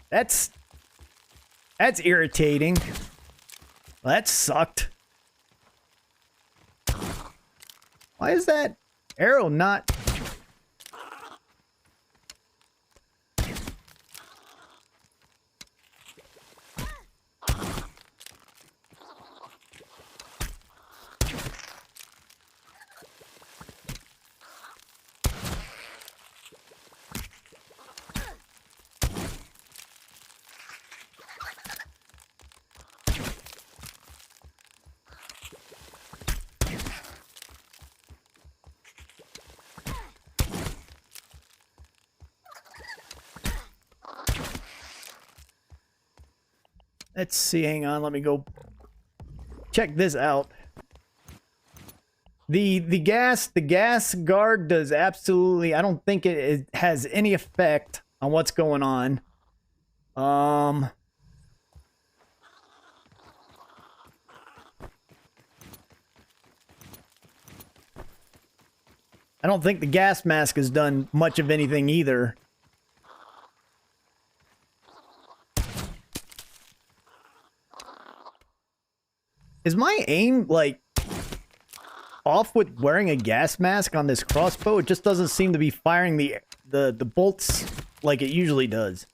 That's irritating. Well, that sucked. Why is that arrow not... Let's see, hang on, let me go check this out. The gas guard does absolutely, I don't think it has any effect on what's going on. I don't think the gas mask has done much of anything either. Is my aim, like, off with wearing a gas mask on this crossbow? It just doesn't seem to be firing the bolts like it usually does.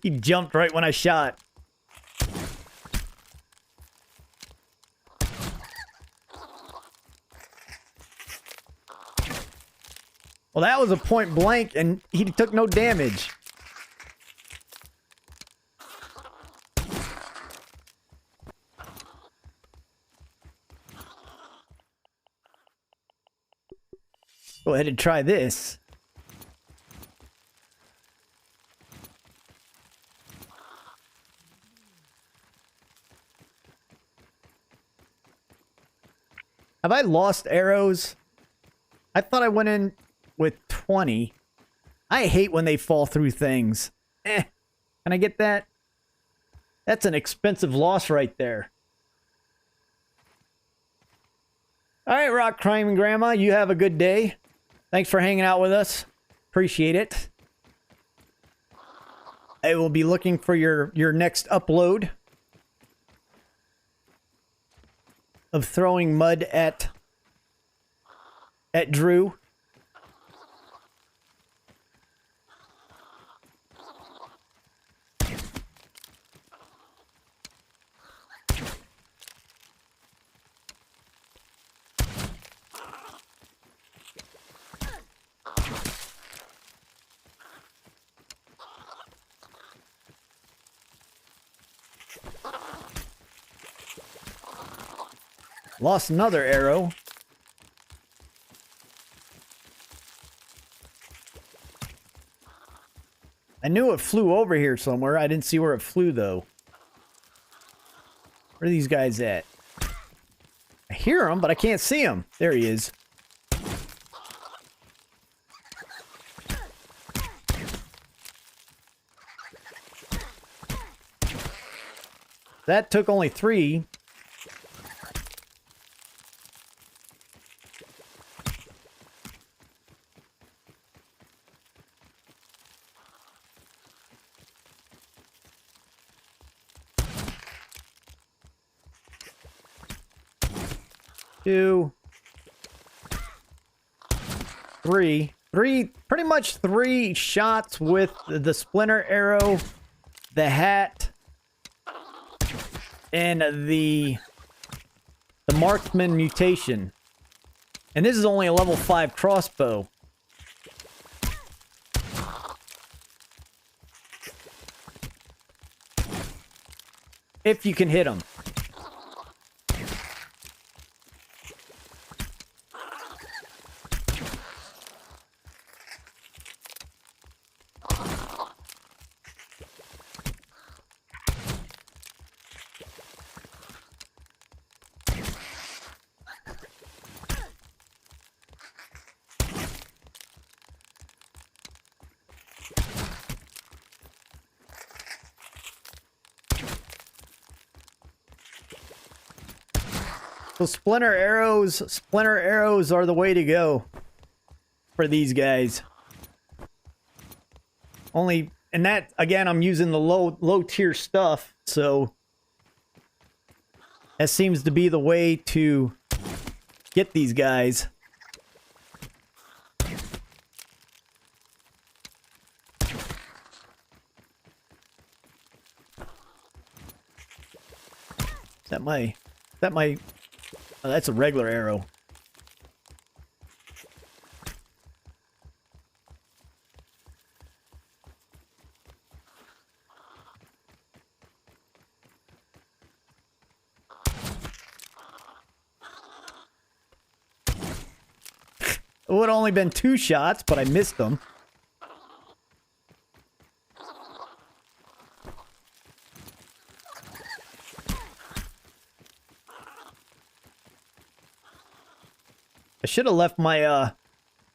He jumped right when I shot. Well, that was a point blank, and he took no damage. Go ahead and try this. Have I lost arrows? I thought I went in with 20. I hate when they fall through things. Can I get that? That's an expensive loss right there. Alright, Rock Crime Grandma, you have a good day. Thanks for hanging out with us. Appreciate it. I will be looking for your next upload of throwing mud at Drew. Lost another arrow. I knew it flew over here somewhere. I didn't see where it flew, though. Where are these guys at? I hear him, but I can't see him. There he is. That took only 3. Two, 3, pretty much 3 shots with the splinter arrow, the hat, and the marksman mutation. And this is only a level 5 crossbow. If you can hit them. So splinter arrows are the way to go for these guys. Only, and that, again, I'm using the low tier stuff, so that seems to be the way to get these guys. Is that my, oh, that's a regular arrow. It would have only been 2 shots, but I missed them. I should have left my,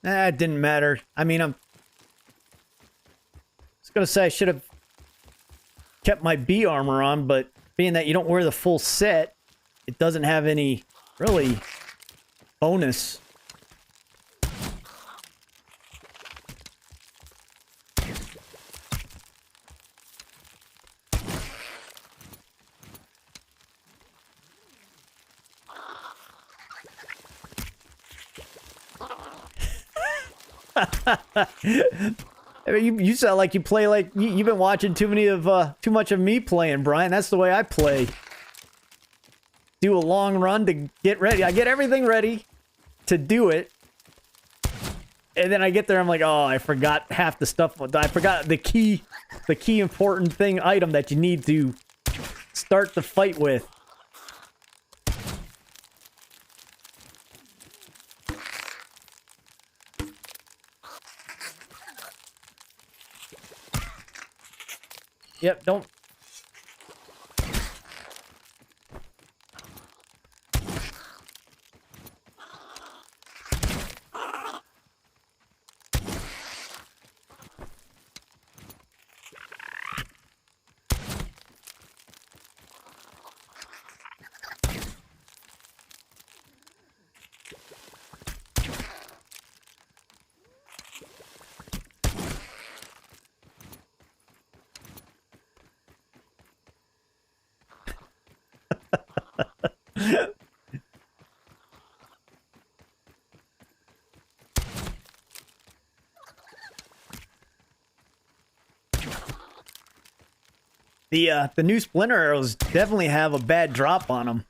it didn't matter. I mean, I was gonna say I should have kept my bee armor on, but being that you don't wear the full set, it doesn't have any, really, bonus. I mean, you sound like you play like you've been watching too much of me playing, Brian. That's the way I play. Do a long run to get ready. I get everything ready to do it, and then I get there. I'm like, oh, I forgot half the stuff. I forgot the key important item that you need to start the fight with. Yep, don't. The new splinter arrows definitely have a bad drop on them.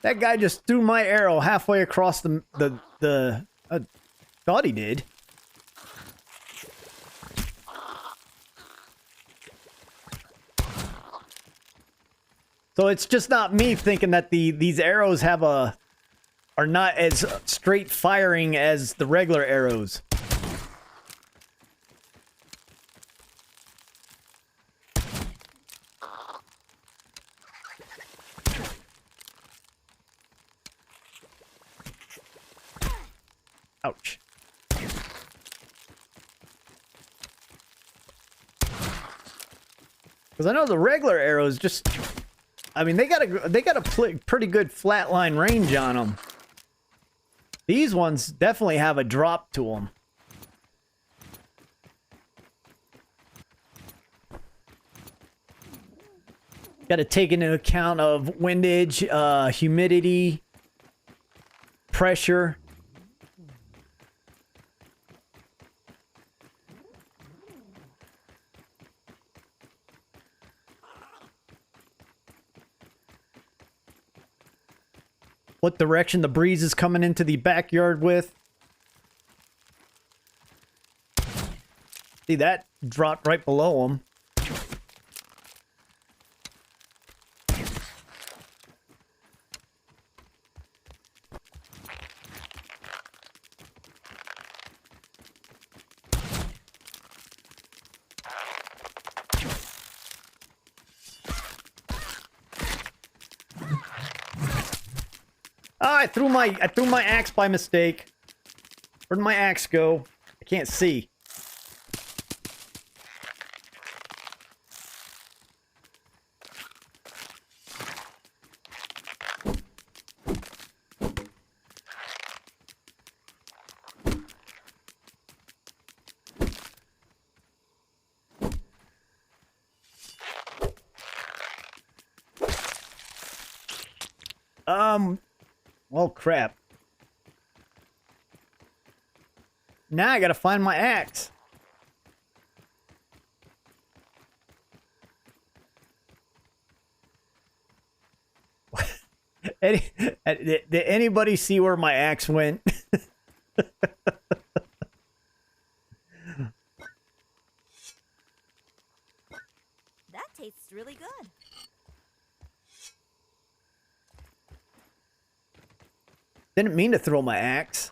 That guy just threw my arrow halfway across the thought he did. So it's just not me thinking that these arrows are not as straight firing as the regular arrows. Ouch. Because I know the regular arrows just, I mean, they got a pretty good flatline range on them. These ones definitely have a drop to them. Got to take into account of windage, humidity, pressure. What direction the breeze is coming into the backyard with. See, that dropped right below them. Oh, I threw my axe by mistake. Where'd my axe go? I can't see. Well, crap. Now I gotta find my axe. Did anybody see where my axe went? That tastes really good. Didn't mean to throw my axe.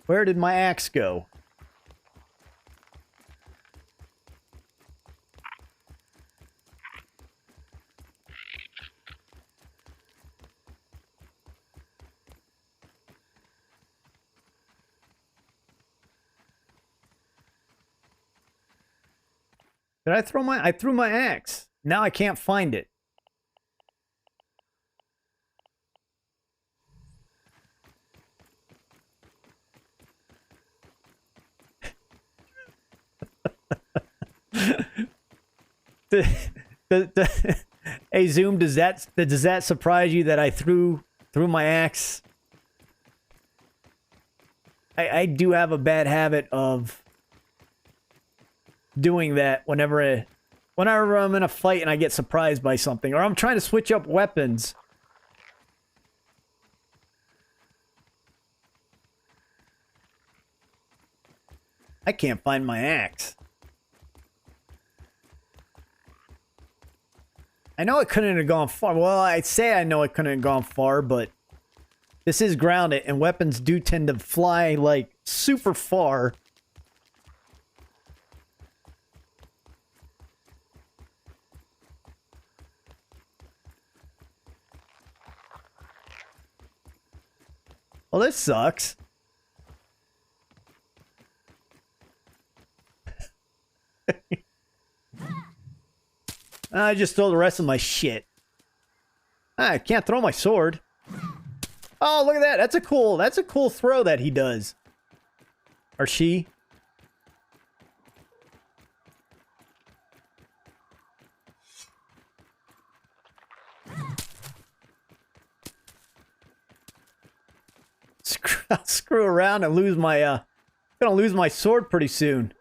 Where did my axe go? Did I throw I threw my axe. Now I can't find it. Hey Zoom, does that surprise you that I threw my axe? I do have a bad habit of doing that whenever I'm in a fight and I get surprised by something, or I'm trying to switch up weapons. I can't find my axe. I know it couldn't have gone far. Well, I'd say I know it couldn't have gone far, but this is grounded, and weapons do tend to fly, like, super far. Well, this sucks. I just throw the rest of my shit. I can't throw my sword. Oh, look at that. That's a cool throw that he does. Or she. screw around and lose my gonna lose my sword pretty soon.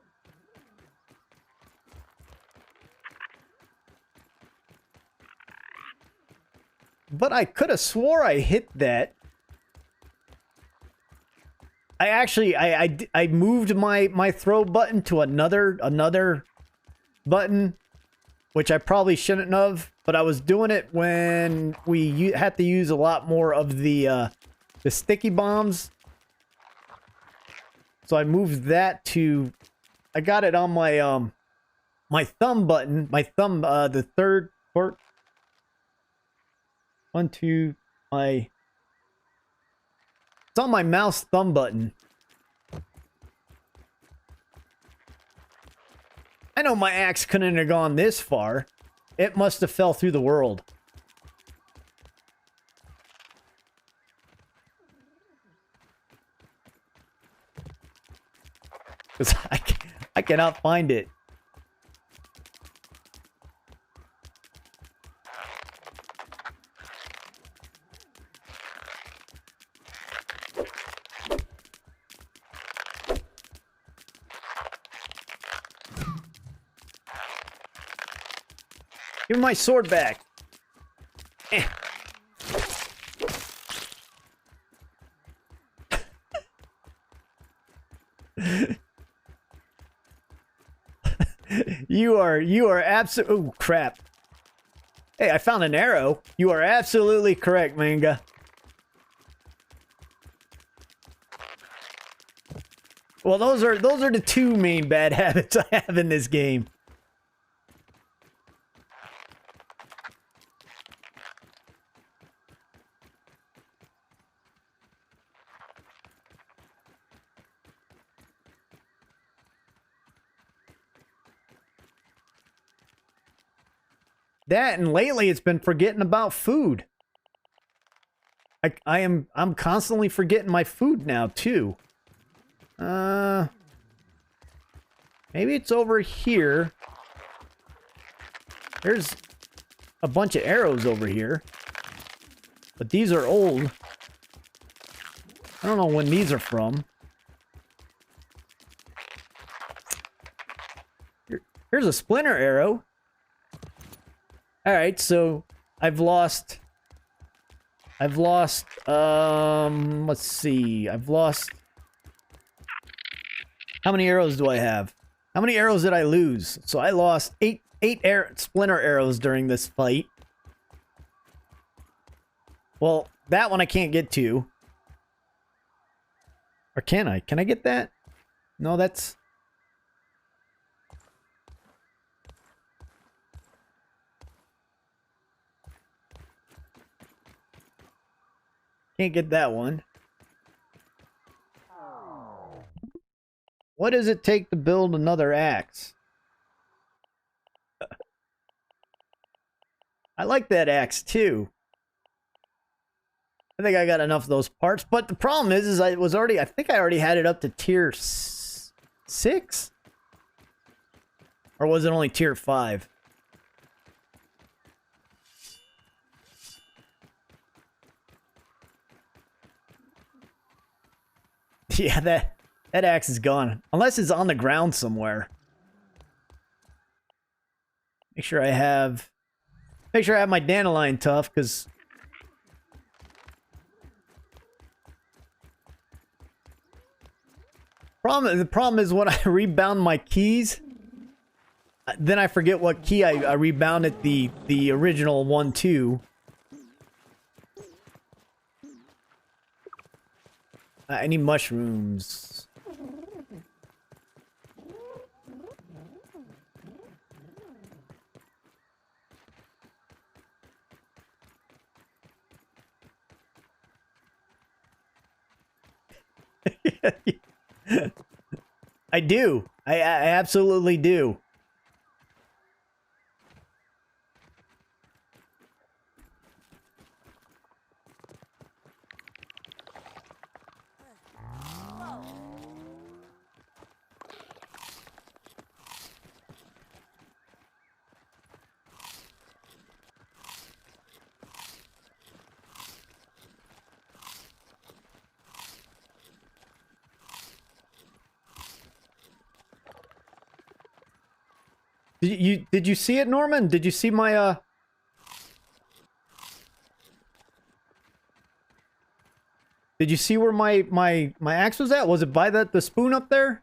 But I could have swore I hit that. I actually I moved my throw button to another button, which I probably shouldn't have, but I was doing it when we had to use a lot more of the sticky bombs. So I moved that to, I got it on my my thumb button, my thumb, the third port. 1, 2, it's on my mouse thumb button. I know my axe couldn't have gone this far. It must have fell through the world. Because I cannot find it. Give me my sword back. Eh. You are absolutely, oh crap. Hey, I found an arrow. You are absolutely correct, Manga. Well, those are the two main bad habits I have in this game. That, and lately it's been forgetting about food. I'm constantly forgetting my food now too. Maybe it's over here. There's a bunch of arrows over here. But these are old. I don't know when these are from. Here's a splinter arrow. Alright, so I've lost, let's see, how many arrows do I have? How many arrows did I lose? So I lost eight splinter arrows during this fight. Well, that one I can't get to. Or can I? Can I get that? No, that's... Can't get that one. What does it take to build another axe? I like that axe too. I think I got enough of those parts, but the problem is I think I already had it up to tier 6? Or was it only tier 5? Yeah, that axe is gone. Unless it's on the ground somewhere. Make sure I have my Dandelion Tuft, because the problem is when I rebound my keys, then I forget what key I rebounded the original one to. I need mushrooms. I do. I absolutely do. Did you see it, Norman? Did you see my Did you see where my axe was at? Was it by the spoon up there?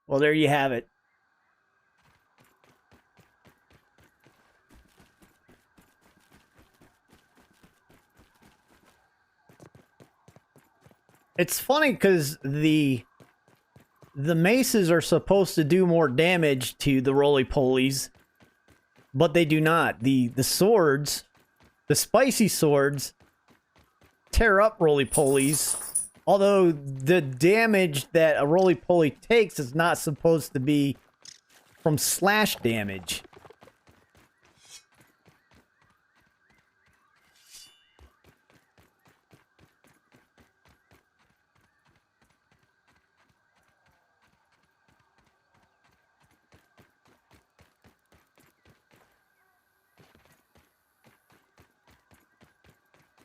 Well, there you have it. It's funny because the maces are supposed to do more damage to the roly-polies, but they do not. The swords, the spicy swords, tear up roly-polies. Although the damage that a roly-poly takes is not supposed to be from slash damage.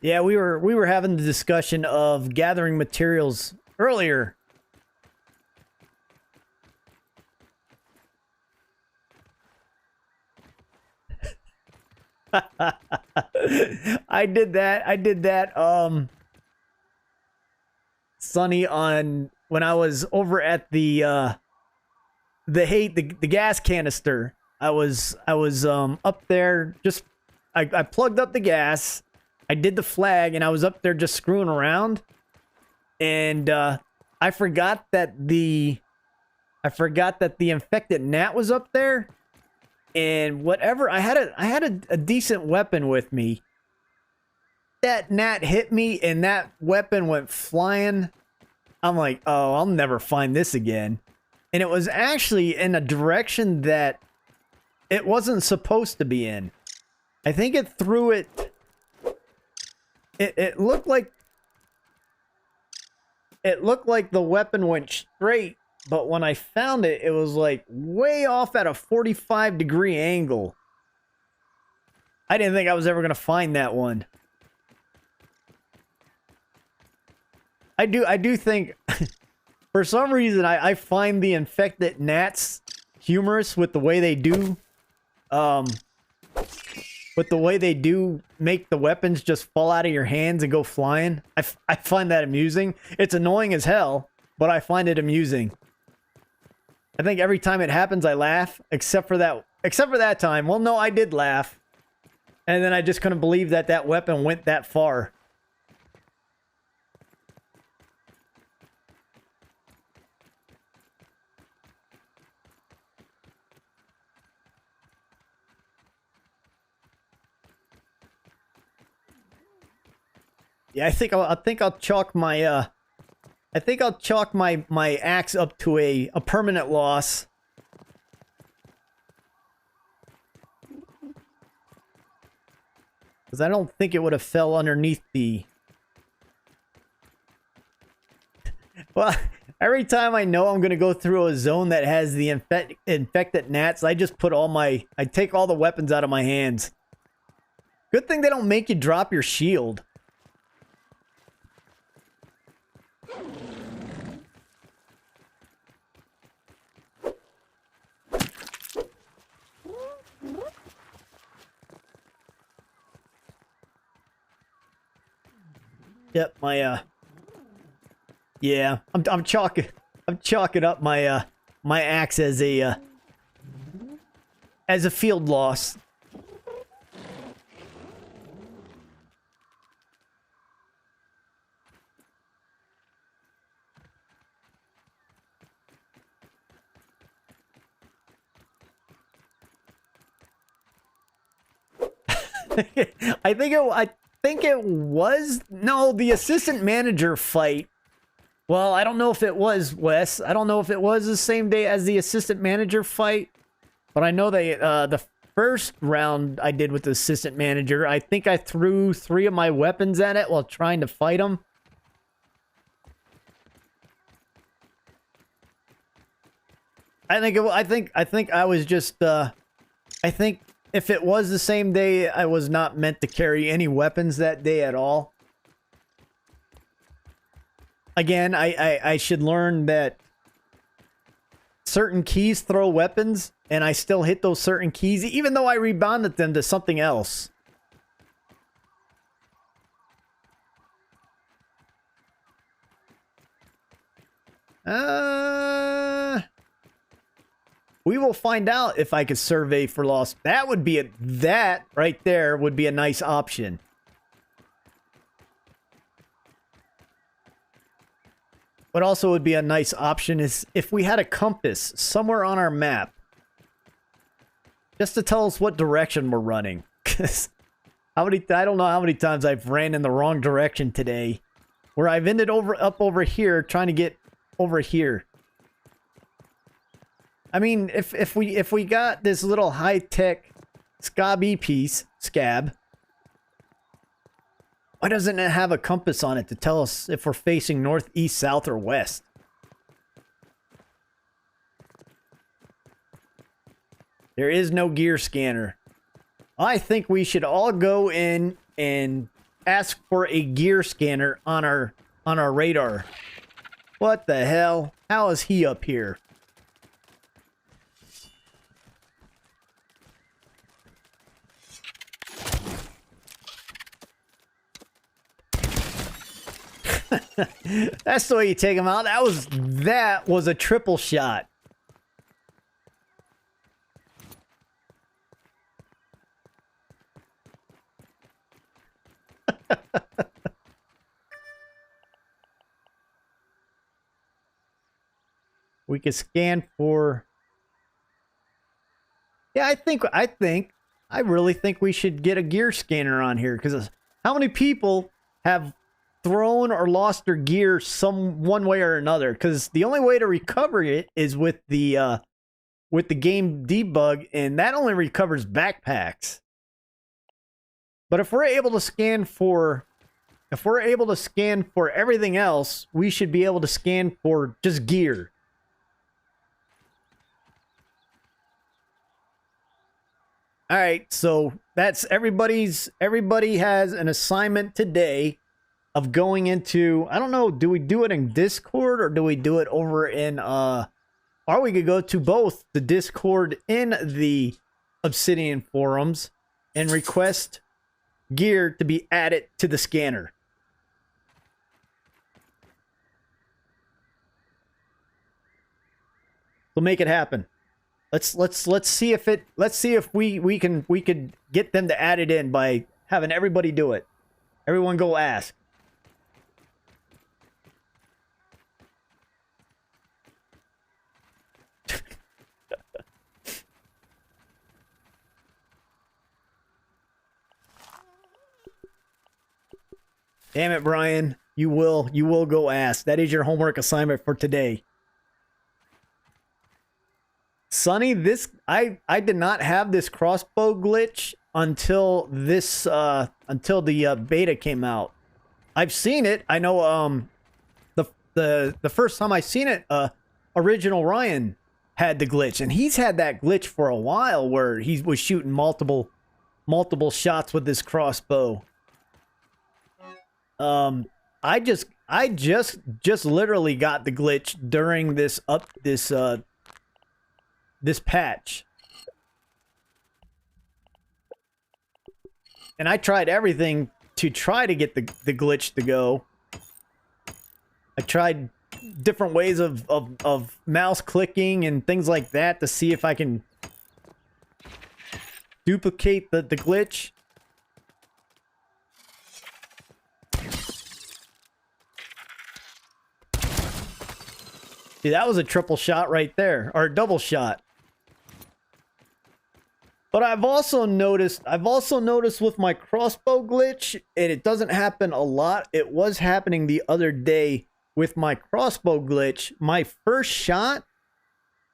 Yeah, we were having the discussion of gathering materials earlier. I did that, Sonny, on when I was over at the gas canister. I was up there just I plugged up the gas. I did the flag, and I was up there just screwing around, and I forgot that the infected gnat was up there, and whatever I had a decent weapon with me. That gnat hit me, and that weapon went flying. I'm like, oh, I'll never find this again, and it was actually in a direction that it wasn't supposed to be in. I think it threw it. It looked like the weapon went straight, but when I found it, it was like way off at a 45-degree angle. I didn't think I was ever gonna find that one. I do think, for some reason, I find the infected gnats humorous with the way they do, make the weapons just fall out of your hands and go flying. I find that amusing. It's annoying as hell, but I find it amusing. I think every time it happens, I laugh, except for that time. Well, no, I did laugh. And then I just couldn't believe that that weapon went that far. Yeah, I think I'll chalk my my axe up to a permanent loss. Because I don't think it would have fell underneath the... Well, every time I know I'm going to go through a zone that has the infected gnats, I just put I take all the weapons out of my hands. Good thing they don't make you drop your shield. Yep, yeah, I'm chalking up my my axe as a field loss. I think it was no, the assistant manager fight. Well, I don't know if it was, Wes. I don't know if it was the same day as the assistant manager fight, but I know they the first round I did with the assistant manager, I think I threw 3 of my weapons at it while trying to fight him. I think I was just I think if it was the same day, I was not meant to carry any weapons that day at all. Again, I should learn that certain keys throw weapons, and I still hit those certain keys, even though I rebounded them to something else. We will find out if I could survey for lost. That would be that right there would be a nice option. What also would be a nice option is if we had a compass somewhere on our map, just to tell us what direction we're running. Because I don't know how many times I've ran in the wrong direction today, where I've ended up over here trying to get over here. I mean, if we got this little high-tech scab, why doesn't it have a compass on it to tell us if we're facing north, east, south, or west? There is no gear scanner. I think we should all go in and ask for a gear scanner on our radar. What the hell? How is he up here? That's the way you take him out. That was a triple shot. We could scan for... Yeah, I really think we should get a gear scanner on here, because how many people have thrown or lost their gear one way or another? Because the only way to recover it is with the game debug, and that only recovers backpacks. But if we're able to scan for everything else, we should be able to scan for just gear. All right, so that's everybody has an assignment today of going into, I don't know, do we do it in Discord or do we do it over in or we could go to both the Discord and the Obsidian forums and request gear to be added to the scanner. We'll make it happen. Let's see if we could get them to add it in by having everybody do it. Everyone go ask. Damn it, Brian. You will go ask. That is your homework assignment for today. Sonny, I did not have this crossbow glitch until the beta came out. I've seen it. I know the first time I seen it, original Ryan had the glitch, and he's had that glitch for a while where he was shooting multiple shots with this crossbow. I just literally got the glitch during this patch. And I tried everything to try to get the glitch to go. I tried different ways of mouse clicking and things like that to see if I can duplicate the glitch. See, that was a triple shot right there, or a double shot. But I've also noticed with my crossbow glitch, and it doesn't happen a lot. It was happening the other day with my crossbow glitch. My first shot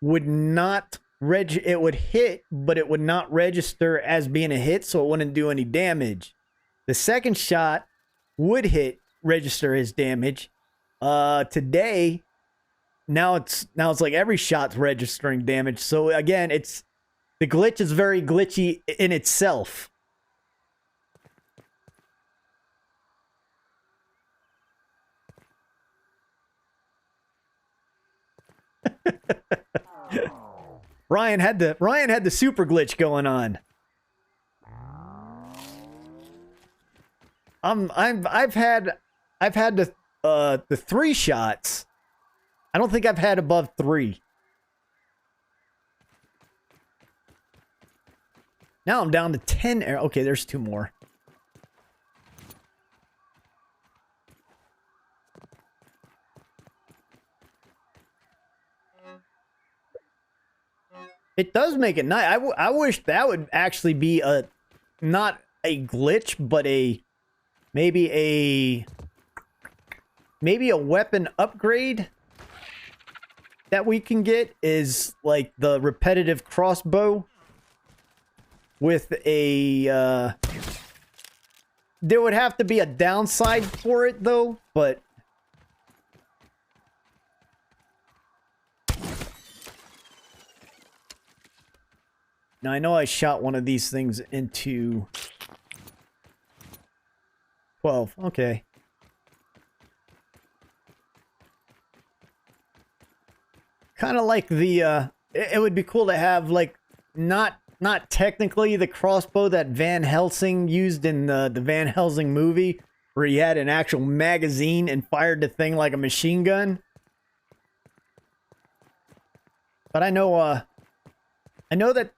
would not it would hit, but it would not register as being a hit, so it wouldn't do any damage. The second shot would register as damage. Today, now it's like every shot's registering damage. So again, the glitch is very glitchy in itself. Ryan had the super glitch going on. I've had the 3 shots. I don't think I've had above 3. Now I'm down to 10 arrows. Okay, there's 2 more. It does make it nice. I wish that would actually be not a glitch, but maybe a weapon upgrade that we can get is like the repetitive crossbow with a there would have to be a downside for it though, but now I know I shot one of these things into 12. Okay. Kind of like the it would be cool to have like not technically the crossbow that Van Helsing used in the Van Helsing movie, where he had an actual magazine and fired the thing like a machine gun. But I know that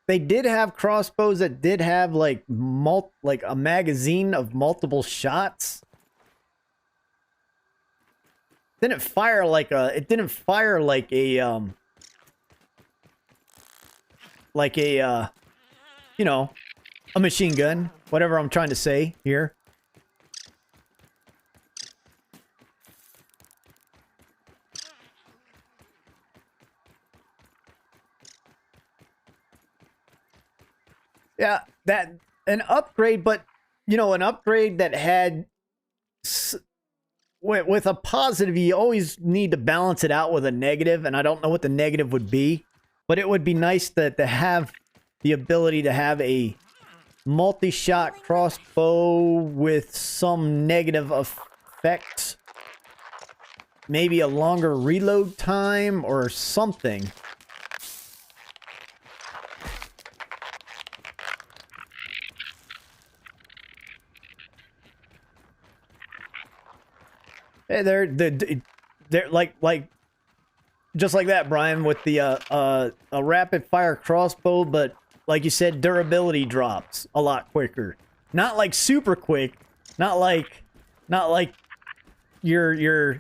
they did have crossbows that did have like a magazine of multiple shots. It didn't fire like a you know, a machine gun, whatever I'm trying to say here. Yeah, that an upgrade, but you know, an upgrade that had with a positive, you always need to balance it out with a negative, and I don't know what the negative would be, but it would be nice to have the ability to have a multi-shot crossbow with some negative effects, maybe a longer reload time or something. Hey, they're like just like that, Brian, with the a rapid fire crossbow, but like you said, durability drops a lot quicker. Not like super quick, not like you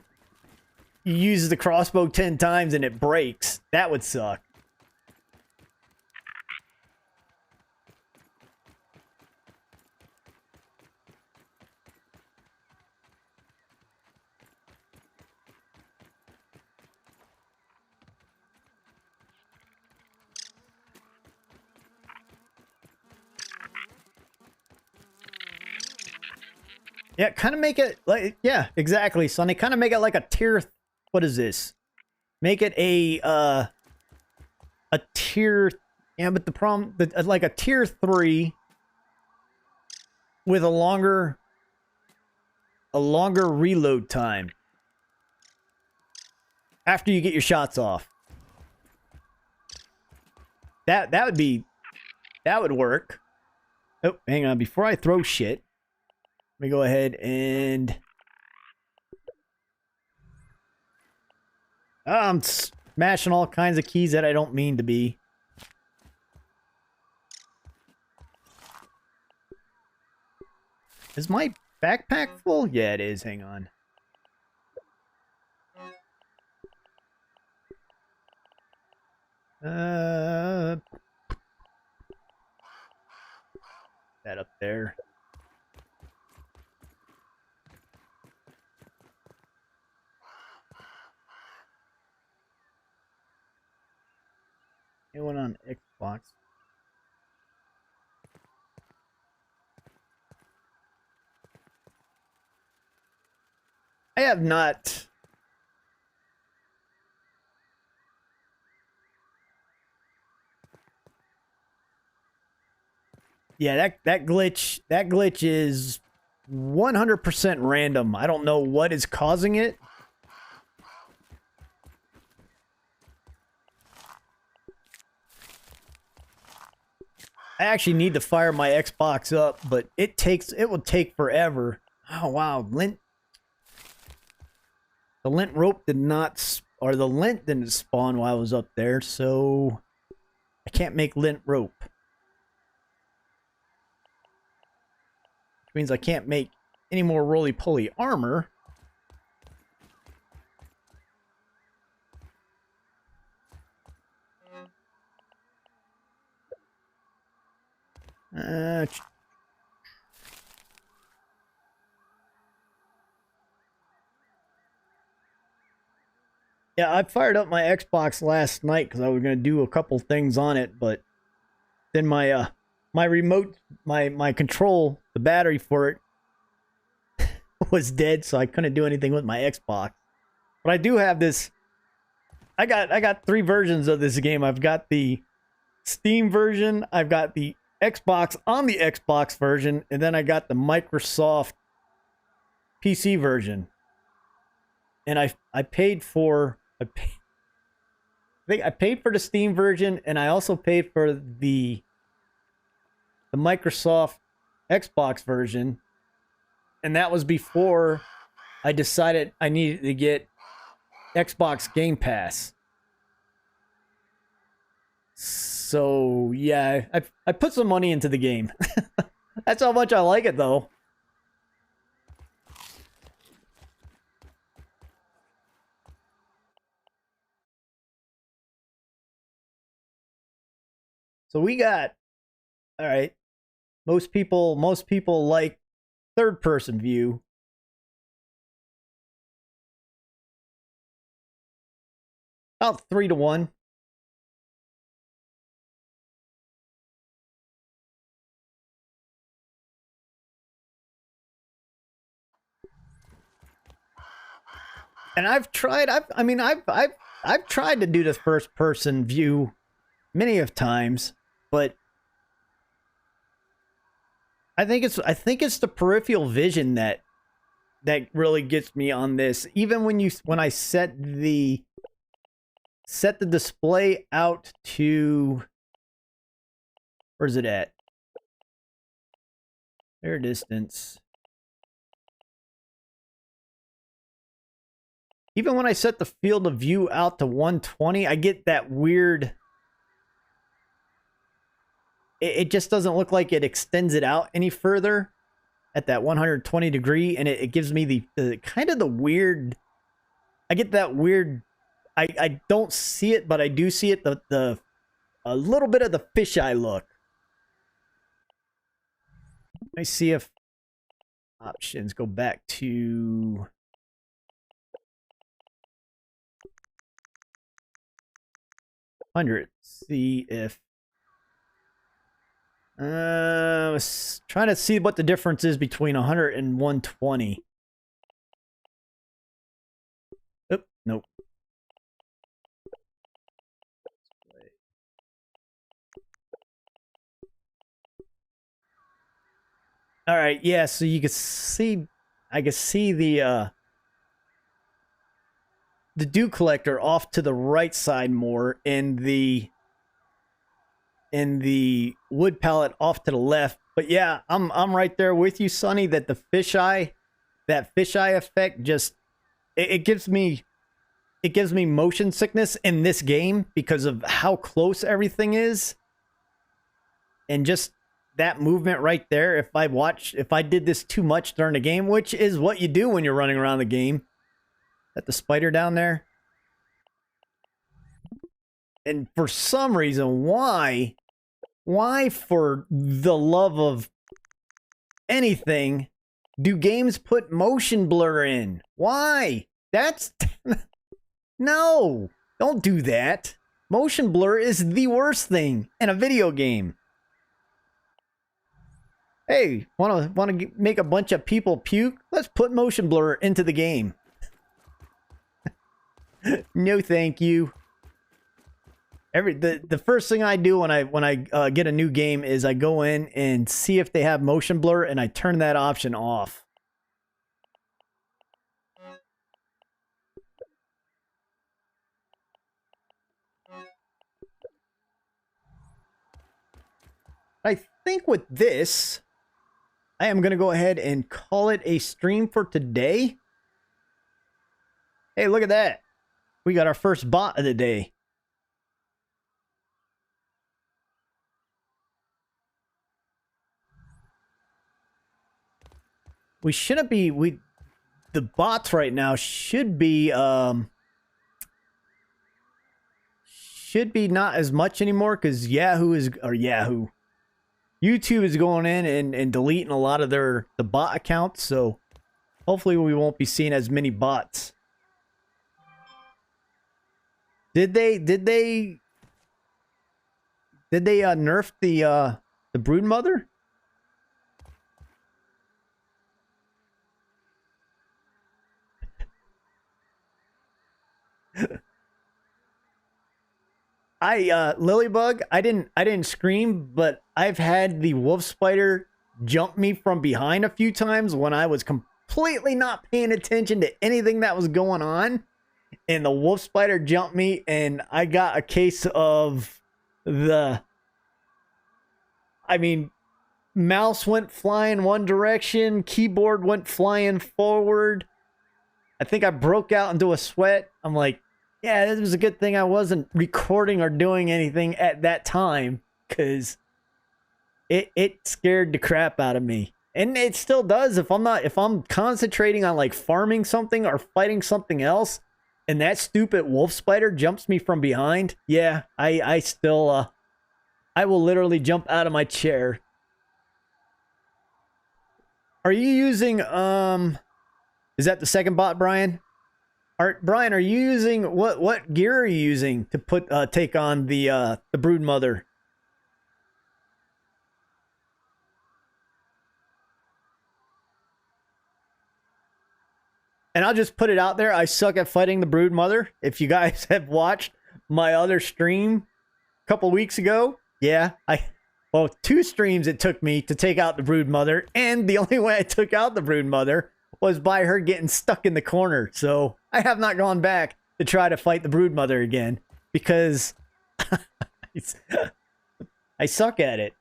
use the crossbow 10 times and it breaks. That would suck. Yeah, kind of make it like, yeah, exactly, Sonny. Kind of make it like a tier. What is this? Make it a tier. Yeah, but the problem, like a tier 3 with a longer reload time after you get your shots off. That would work. Oh, hang on. Before I throw shit, let me go ahead and I'm smashing all kinds of keys that I don't mean to be. Is my backpack full? Yeah, it is. Hang on. that up there. Anyone on Xbox? I have not. Yeah, that glitch is 100% random. I don't know what is causing it. I actually need to fire my Xbox up, but it will take forever. Oh wow, Lint. The Lint rope did not, or the Lint didn't spawn while I was up there, so I can't make Lint rope. Which means I can't make any more roly-poly armor. Yeah, I fired up my Xbox last night because I was going to do a couple things on it, but then my my remote, my control, the battery for it was dead, so I couldn't do anything with my Xbox. But I do have this. I got 3 versions of this game. I've got the Steam version, I've got the Xbox on the Xbox version, and then I got the Microsoft PC version. And I paid for I think I paid for the Steam version, and I also paid for the Microsoft Xbox version. And that was before I decided I needed to get Xbox Game Pass. So yeah, I put some money into the game. That's how much I like it, though. So we got, all right. Most people like third person view. About 3-1. And I've tried. I've tried to do the first person view many of times, but I think it's the peripheral vision that really gets me on this. Even when I set the display out to, where's it at? Air distance. Even when I set the field of view out to 120, I get that weird. It just doesn't look like it extends it out any further at that 120 degree, and it gives me the kind of the weird. I get that weird. I don't see it, but I do see it. A little bit of the fisheye look. Let me see if options go back to. See if I was trying to see what the difference is between 100 and 120. Oop, nope. All right, yeah, so you can see, I can see the dew collector off to the right side more, and the wood pallet off to the left. But yeah, I'm right there with you, Sonny, that the fisheye, that fisheye effect just it gives me motion sickness in this game because of how close everything is. And just that movement right there, if I did this too much during the game, which is what you do when you're running around the game. That the spider down there. And for some reason, why for the love of anything, do games put motion blur in? Why? That's... No! Don't do that. Motion blur is the worst thing in a video game. Hey, wanna make a bunch of people puke? Let's put motion blur into the game. No, thank you. The first thing I do when I get a new game is I go in and see if they have motion blur, and I turn that option off. I think with this, I am going to go ahead and call it a stream for today. Hey, look at that. We got our first bot of the day. We shouldn't be... The bots right now should be not as much anymore, because YouTube is going in and deleting a lot of the bot accounts, so hopefully we won't be seeing as many bots. Did they nerf the broodmother? Lilybug, I didn't scream, but I've had the wolf spider jump me from behind a few times when I was completely not paying attention to anything that was going on, and the wolf spider jumped me, and I got a case of mouse went flying one direction, keyboard went flying forward. I think I broke out into a sweat. I'm like, yeah, this was a good thing I wasn't recording or doing anything at that time, because it scared the crap out of me. And it still does if I'm concentrating on like farming something or fighting something else, and that stupid wolf spider jumps me from behind. Yeah, I still I will literally jump out of my chair. Are you using is that the second bot, Brian? Brian, are you using what gear are you using to take on the broodmother? And I'll just put it out there, I suck at fighting the broodmother. If you guys have watched my other stream a couple weeks ago, yeah, well, 2 streams it took me to take out the broodmother, and the only way I took out the broodmother was by her getting stuck in the corner. So I have not gone back to try to fight the broodmother again, because I suck at it.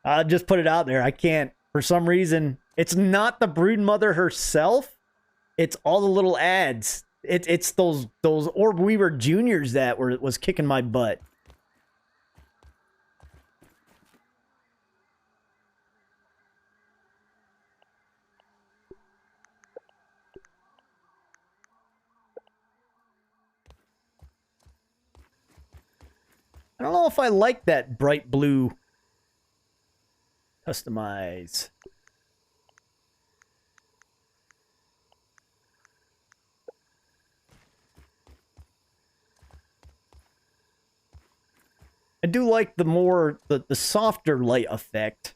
I'll just put it out there. I can't, for some reason. It's not the broodmother herself. It's all the little ads. It's those Orb Weaver Juniors that was kicking my butt. I don't know if I like that bright blue. Customize. I do like the softer light effect.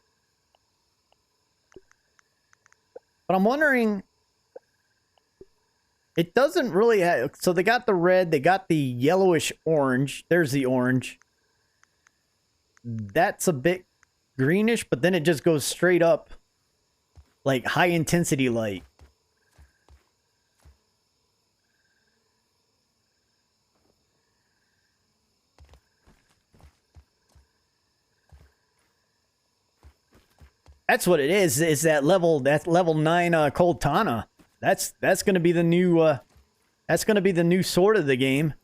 But I'm wondering, it doesn't really have, so they got the red, they got the yellowish orange. There's the orange. That's a bit greenish, but then it just goes straight up like high intensity light. That's what it is that level 9 Cold Tana. That's going to be the new sword of the game.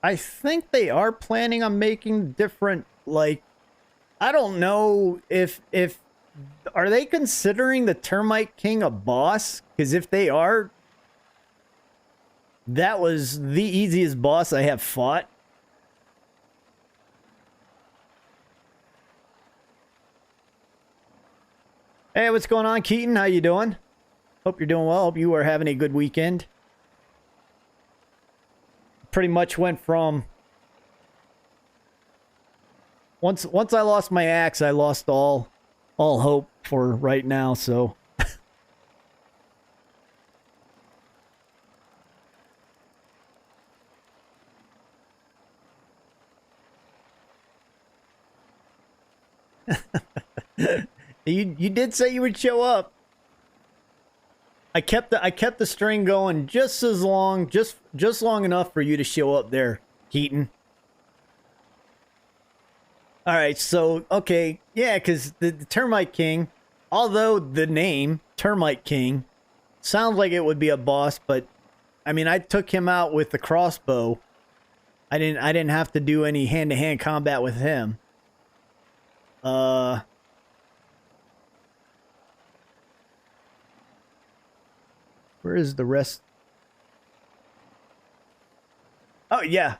I think they are planning on making different, like, I don't know if are they considering the Termite King a boss? Because if they are, that was the easiest boss I have fought. Hey, what's going on, Keaton? How you doing? Hope you're doing well. Hope you are having a good weekend. Pretty much went from once I lost my axe, I lost all hope for right now, so you did say you would show up. I kept the string going just as long, just long enough for you to show up there, Keaton. All right, so okay, yeah, because the Termite King, although the name Termite King sounds like it would be a boss, but I mean, I took him out with the crossbow. I didn't have to do any hand-to-hand combat with him. Where is the rest? Oh yeah,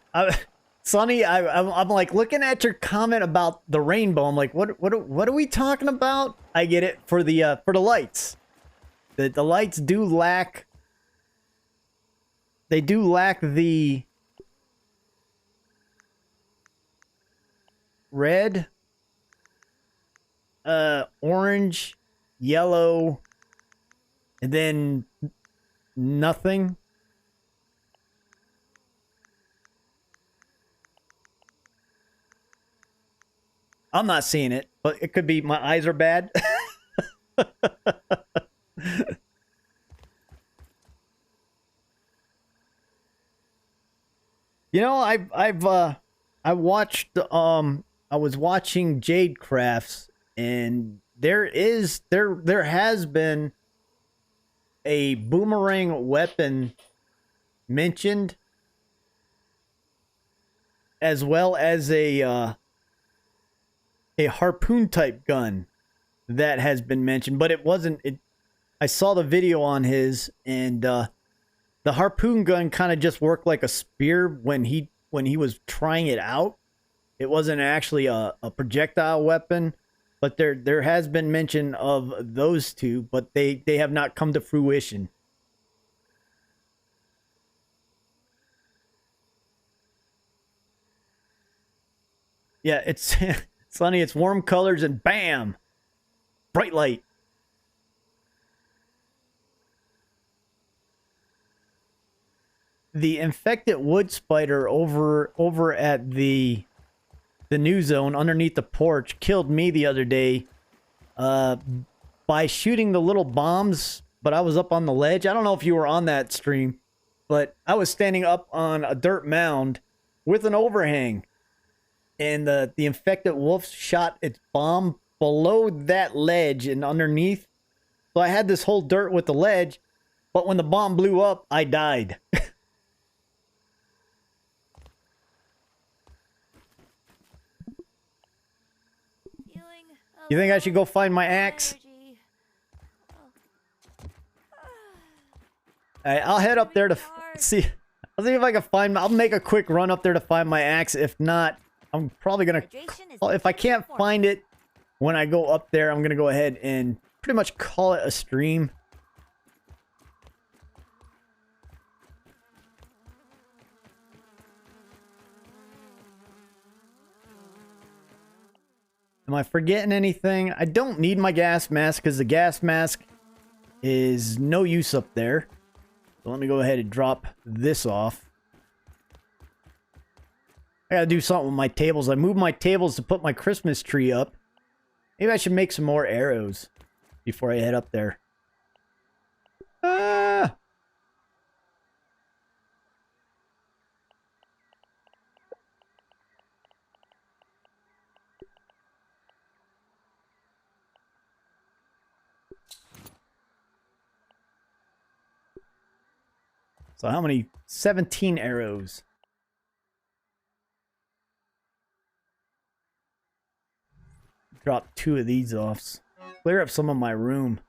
Sonny, I'm like looking at your comment about the rainbow. I'm like, what are we talking about? I get it for the lights. The lights do lack. They do lack the red, orange, yellow, and then nothing. I'm not seeing it, but it could be my eyes are bad. You know, I watched I was watching Jade Crafts, and there has been a boomerang weapon mentioned, as well as a harpoon type gun that has been mentioned, but it wasn't. I saw the video on his, and the harpoon gun kind of just worked like a spear when he was trying it out. It wasn't actually a projectile weapon, but there has been mention of those two, but they have not come to fruition. Yeah, it's sunny. It's warm colors and bam, bright light. The infected wood spider over at the new zone underneath the porch killed me the other day by shooting the little bombs, but I was up on the ledge. I don't know if you were on that stream, but I was standing up on a dirt mound with an overhang, and the infected wolf shot its bomb below that ledge and underneath. So I had this whole dirt with the ledge, but when the bomb blew up, I died. You think I should go find my axe? Alright, I'll head up there to see. I'll see if I can find. I'll make a quick run up there to find my axe. If not, I'm probably gonna. If I can't find it when I go up there, I'm gonna go ahead and pretty much call it a stream. Am I forgetting anything? I don't need my gas mask because the gas mask is no use up there. So let me go ahead and drop this off. I gotta do something with my tables. I moved my tables to put my Christmas tree up. Maybe I should make some more arrows before I head up there. Ah! So how many? 17 arrows. drop 2 of these off. Clear up some of my room.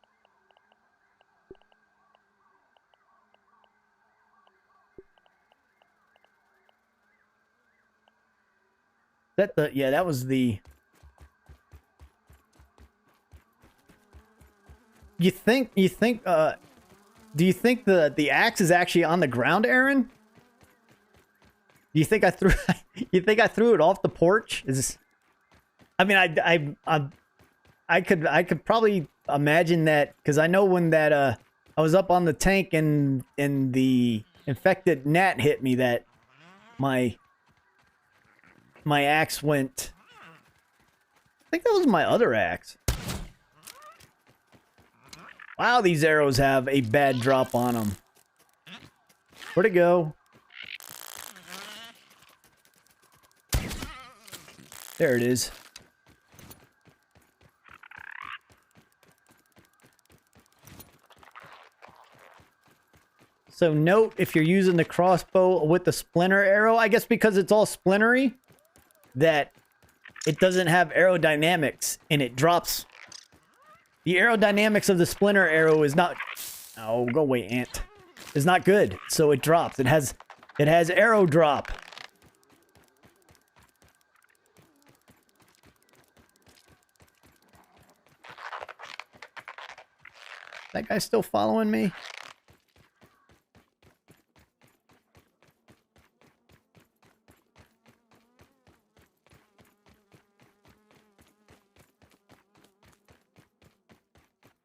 That was the... do you think the axe is actually on the ground, Aaron? Do you think I threw it off the porch? I mean, I could probably imagine that, because I know when that I was up on the tank and the infected gnat hit me, that my axe went. I think that was my other axe. Wow, these arrows have a bad drop on them. Where'd it go? There it is. So note, if you're using the crossbow with the splinter arrow, I guess because it's all splintery, that it doesn't have aerodynamics and it drops. The aerodynamics of the splinter arrow is not... oh, go away, ant. Is not good, so it drops. It has arrow drop. That guy's still following me?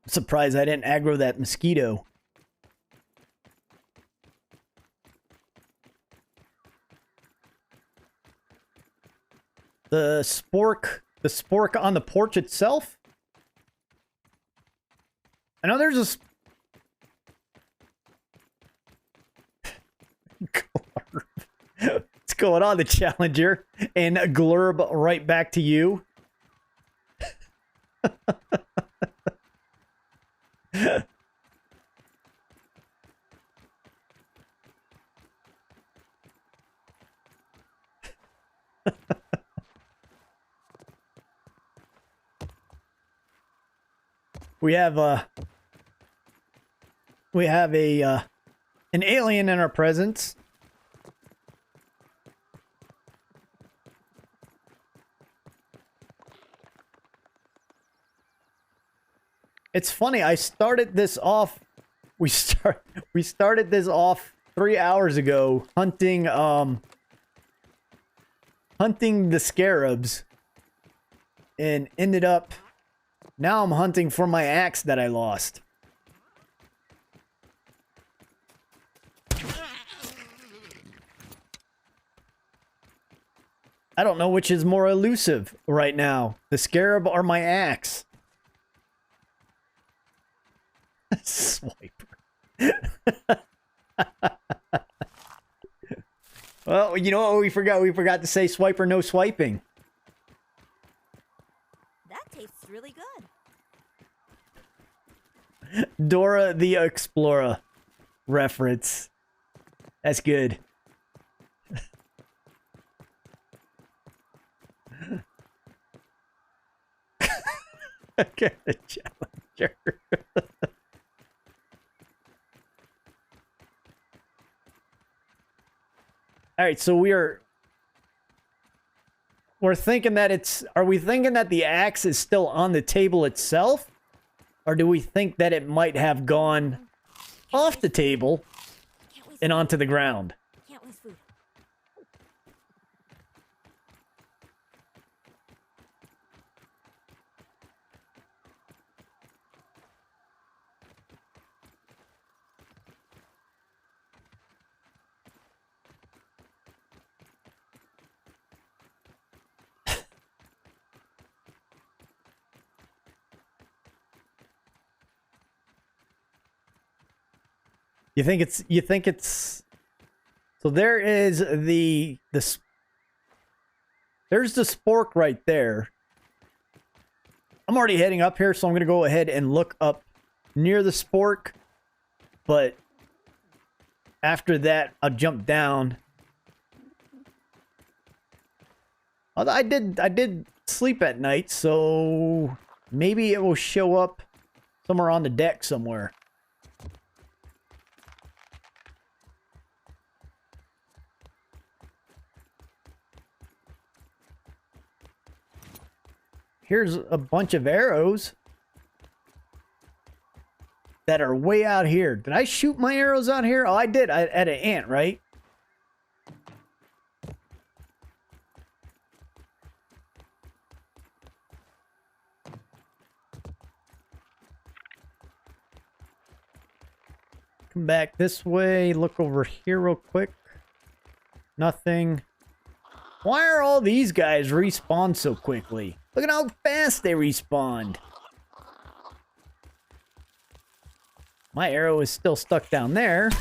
I'm surprised I didn't aggro that mosquito. The spork on the porch itself? I know there's What's going on, the Challenger? And a glurb right back to you. We have an alien in our presence. It's funny, I started this off. We started this off 3 hours ago, hunting the Scarabs, and ended up. Now I'm hunting for my axe that I lost. I don't know which is more elusive right now, the Scarab or my axe. Swiper. Well, you know what we forgot? We forgot to say swiper, no swiping. That tastes really good. Dora the Explorer reference. That's good. Okay, the Challenger. All right, so we're thinking that it's... are we thinking that the axe is still on the table itself? Or do we think that it might have gone off the table and onto the ground? Can't waste food. You think it's so there is there's the spork right there. I'm already heading up here, so I'm gonna go ahead and look up near the spork, but after that I'll jump down. I did sleep at night, so maybe it will show up somewhere on the deck somewhere. Here's a bunch of arrows that are way out here. Did I shoot my arrows out here? Oh, I did. At an ant, right? Come back this way. Look over here real quick. Nothing. Why are all these guys respawn so quickly? Look at how fast they respawned. My arrow is still stuck down there.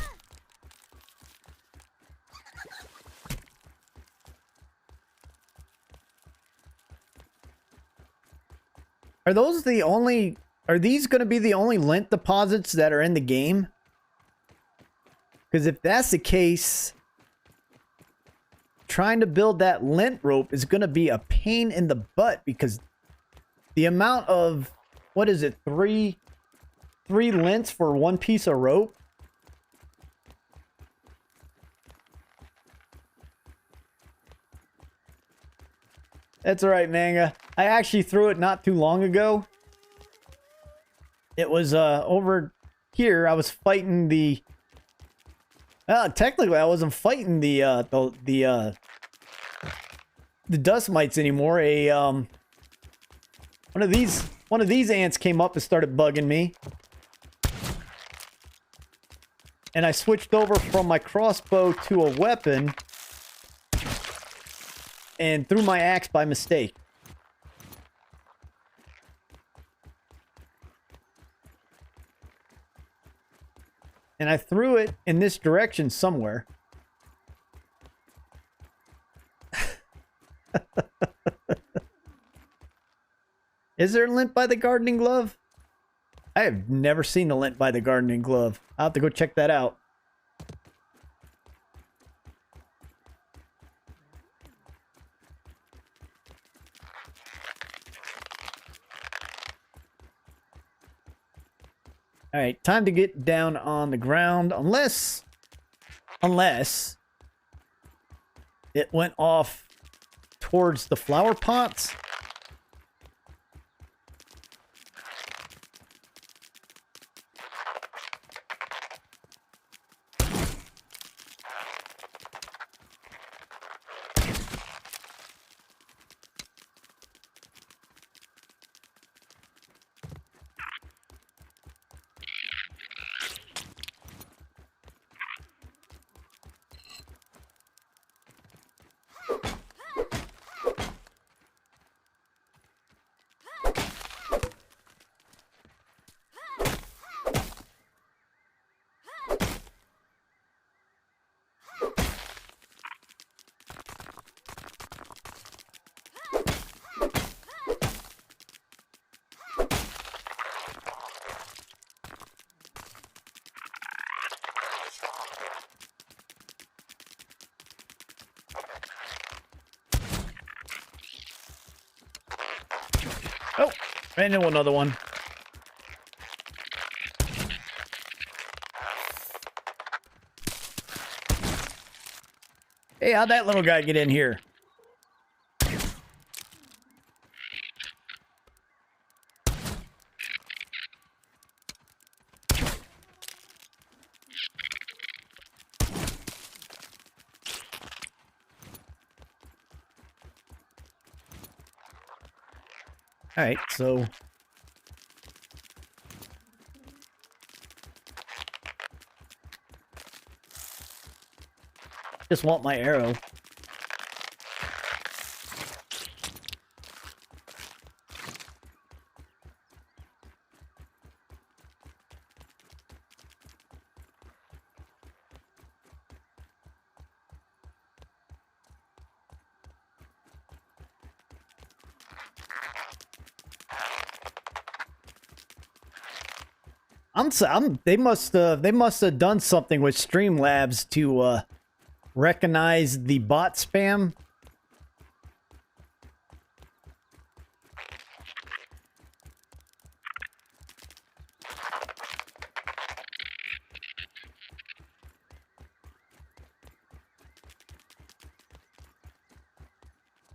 Are those the only... Are these going to be the only lint deposits that are in the game? Because if that's the case, trying to build that lint rope is going to be a pain in the butt, because the amount of, what is it, three lints for one piece of rope? That's alright, Manga. I actually threw it not too long ago. It was over here. I was fighting the... technically, I wasn't fighting the dust mites anymore. One of these ants came up and started bugging me, and I switched over from my crossbow to a weapon and threw my axe by mistake. And I threw it in this direction somewhere. Is there lint by the gardening glove? I have never seen the lint by the gardening glove. I'll have to go check that out. All right, time to get down on the ground, unless it went off towards the flower pots. Oh, ran into another one. Hey, how'd that little guy get in here? All right, so just want my arrow. They must have done something with Streamlabs to recognize the bot spam.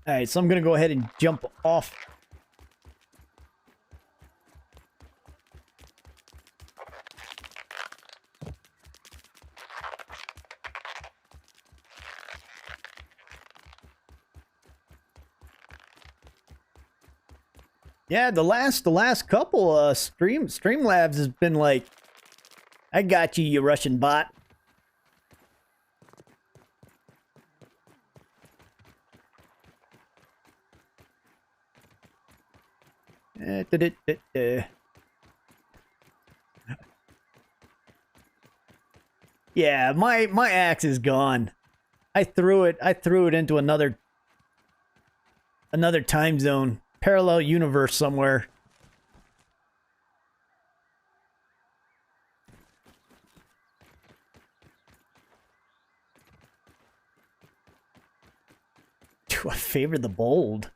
Alright, so I'm gonna go ahead and jump off. Yeah, the last couple Streamlabs has been like, I got you, you Russian bot. Yeah, my axe is gone. I threw it into another time zone, parallel universe somewhere. Do I favor the bold?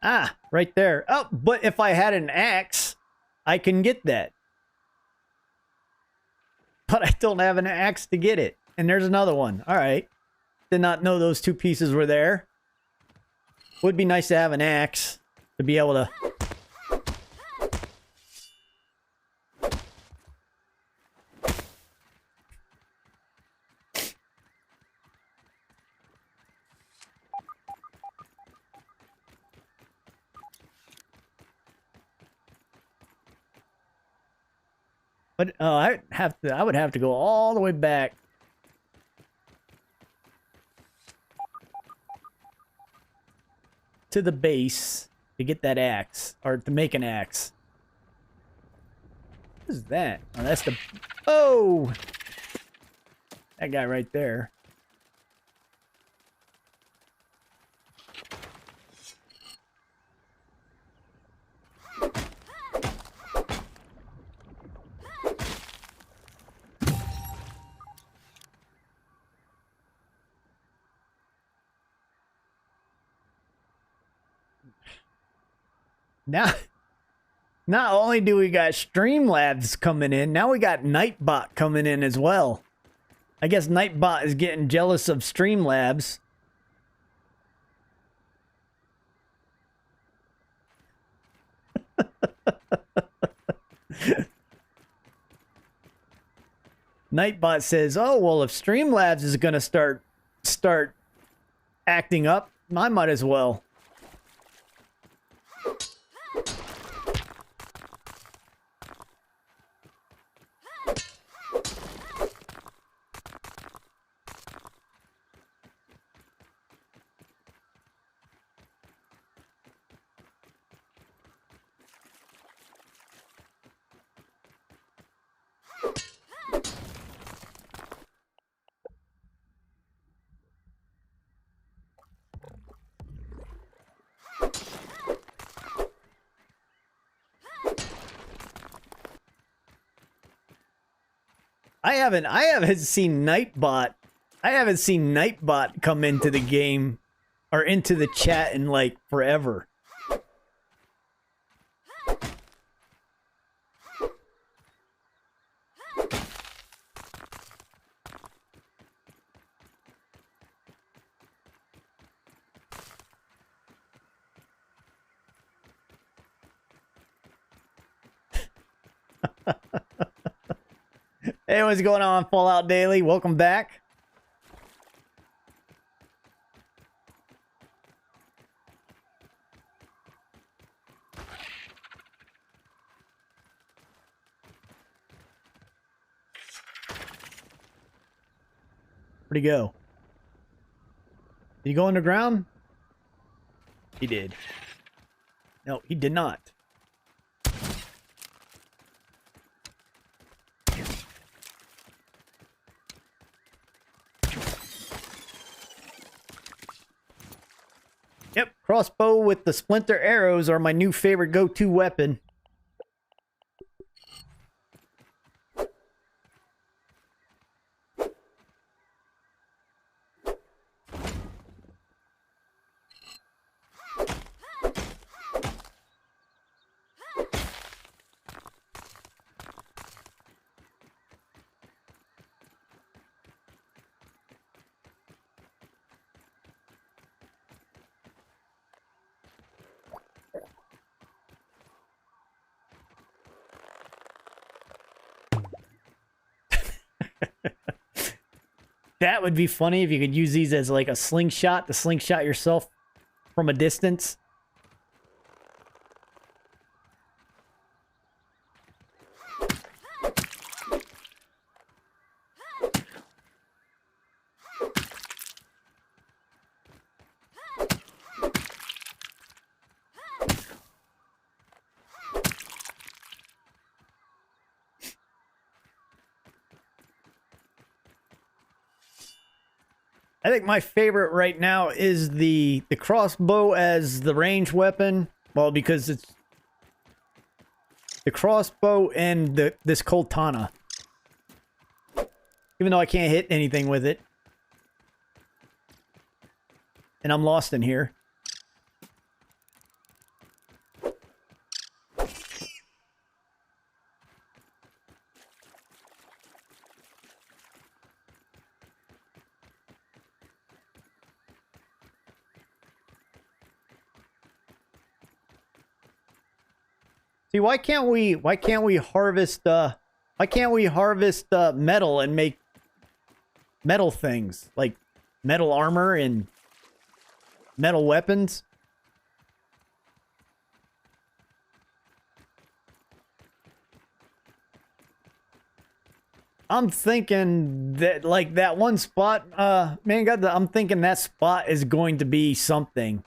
Ah, right there. Oh, but if I had an axe, I can get that. But I don't have an axe to get it. And there's another one. All right. Did not know those two pieces were there. Would be nice to have an axe to be able to... But I would have to go all the way back. To the base to get that axe, or to make an axe. What is that? Oh, that's the... Oh! That guy right there. Now, not only do we got Streamlabs coming in, now we got Nightbot coming in as well. I guess Nightbot is getting jealous of Streamlabs. Nightbot says, "Oh well, if Streamlabs is gonna start acting up, I might as well." I haven't seen Nightbot. I haven't seen Nightbot come into the game or into the chat in like forever. Hey, what's going on, Fallout Daily? Welcome back. Where'd he go? Did he go underground? He did. No, he did not. Yep, crossbow with the splinter arrows are my new favorite go-to weapon. That would be funny if you could use these as like a slingshot to slingshot yourself from a distance. I think my favorite right now is the crossbow as the range weapon. Well, because it's the crossbow and this Coltana. Even though I can't hit anything with it. And I'm lost in here. See, why can't we harvest metal and make metal things like metal armor and metal weapons? I'm thinking that like that one spot, man, I'm thinking that spot is going to be something.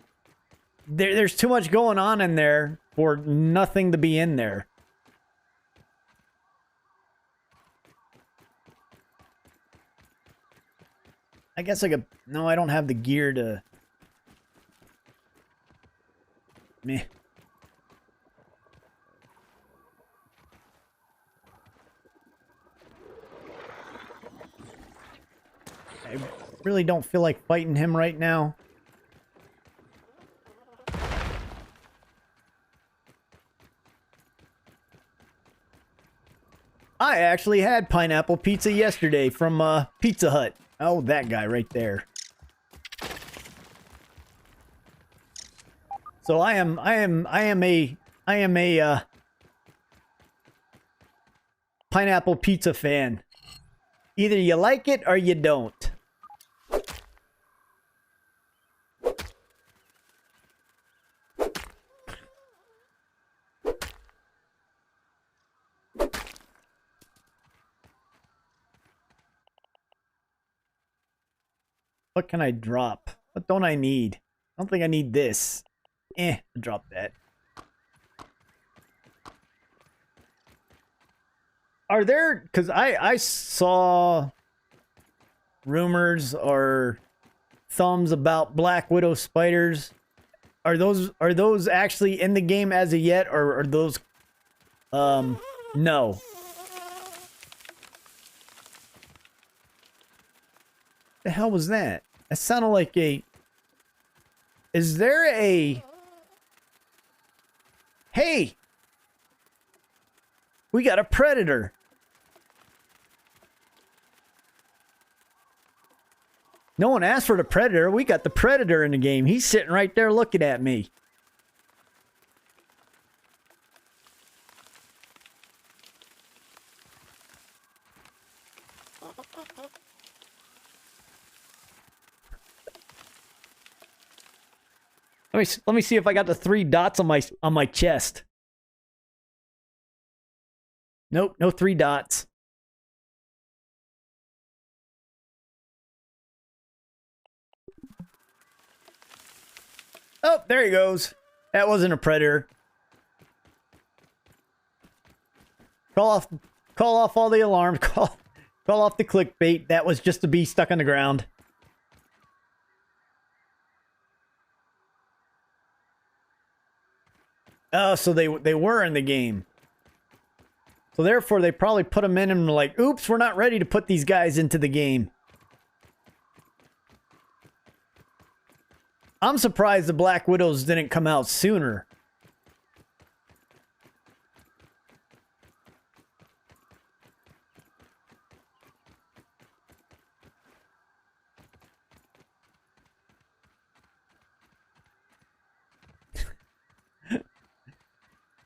There's too much going on in there for nothing to be in there. I guess I could... No, I don't have the gear to... Meh. I really don't feel like fighting him right now. I actually had pineapple pizza yesterday from Pizza Hut. Oh, that guy right there. So I am a pineapple pizza fan. Either you like it or you don't. What can I drop? What don't I need? I don't think I need this. Drop that. Are there... Because I saw rumors or thumbs about Black Widow spiders. Are those actually in the game as of yet, or are those... no. The hell was that? That sounded like a... Is there a... Hey! We got a predator. No one asked for the predator. We got the predator in the game. He's sitting right there looking at me. Let me see if I got the 3 dots on my chest. Nope, no 3 dots. Oh, there he goes. That wasn't a predator. Call off all the alarms. Call off the clickbait. That was just a bee stuck on the ground. Oh, so they were in the game. So therefore, they probably put them in and were like, oops, we're not ready to put these guys into the game. I'm surprised the Black Widows didn't come out sooner.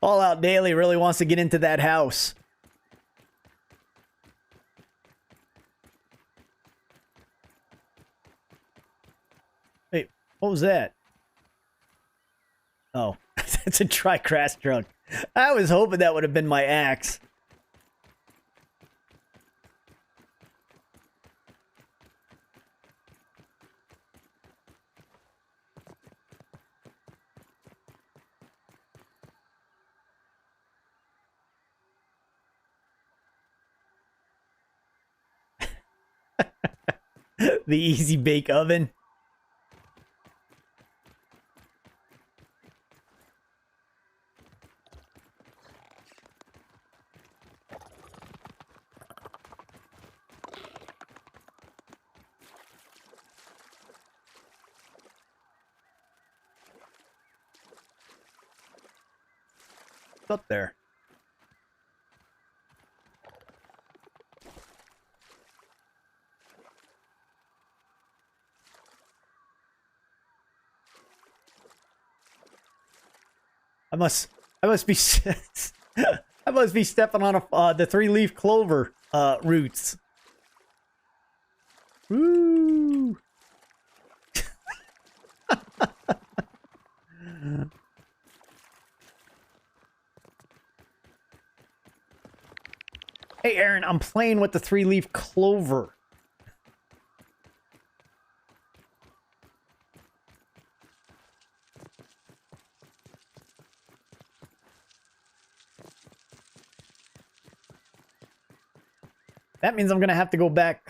All Out Daily really wants to get into that house. What was that? Oh, it's a tri-crass truck. I was hoping that would have been my axe. The easy bake oven. Up there. I must be I must be stepping on the 3-leaf clover roots. Woo! Hey, Aaron, I'm playing with the 3-leaf clover. That means I'm gonna have to go back.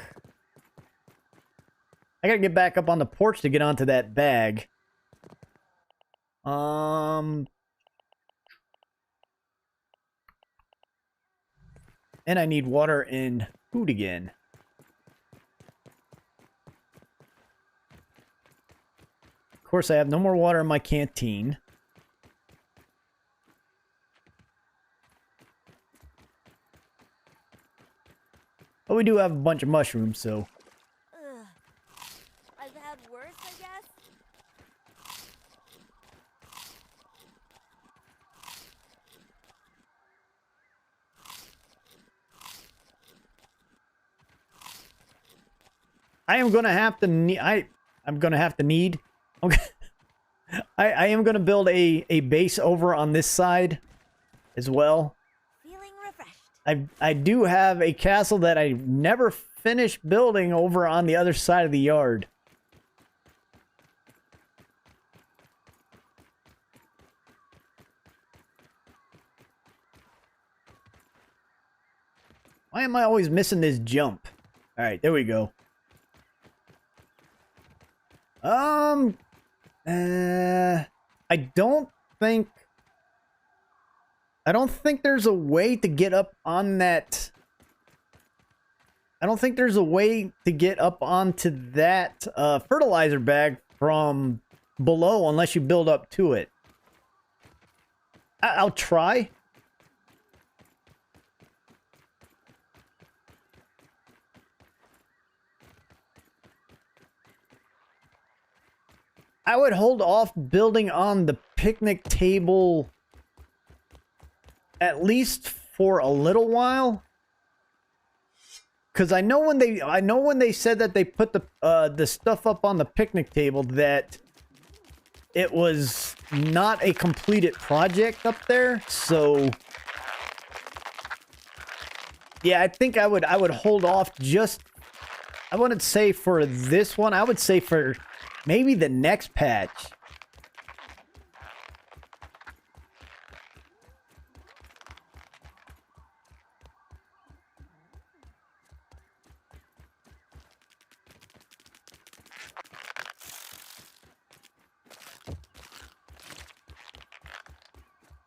I gotta get back up on the porch to get onto that bag. And I need water and food again. Of course, I have no more water in my canteen. But we do have a bunch of mushrooms, so... Ugh. I've had worse, I guess. I am gonna have to need. I'm gonna have to need. Okay. I am gonna build a base over on this side, as well. Feeling refreshed. I do have a castle that I never finished building over on the other side of the yard. Why am I always missing this jump? All right, there we go. I don't think there's a way to get up on that. I don't think there's a way to get up onto that fertilizer bag from below unless you build up to it. I'll try. I would hold off building on the picnic table at least for a little while, because I know when they said that they put the stuff up on the picnic table that it was not a completed project up there. So yeah, I think I would hold off. Just I wouldn't say for this one. I would say for maybe the next patch.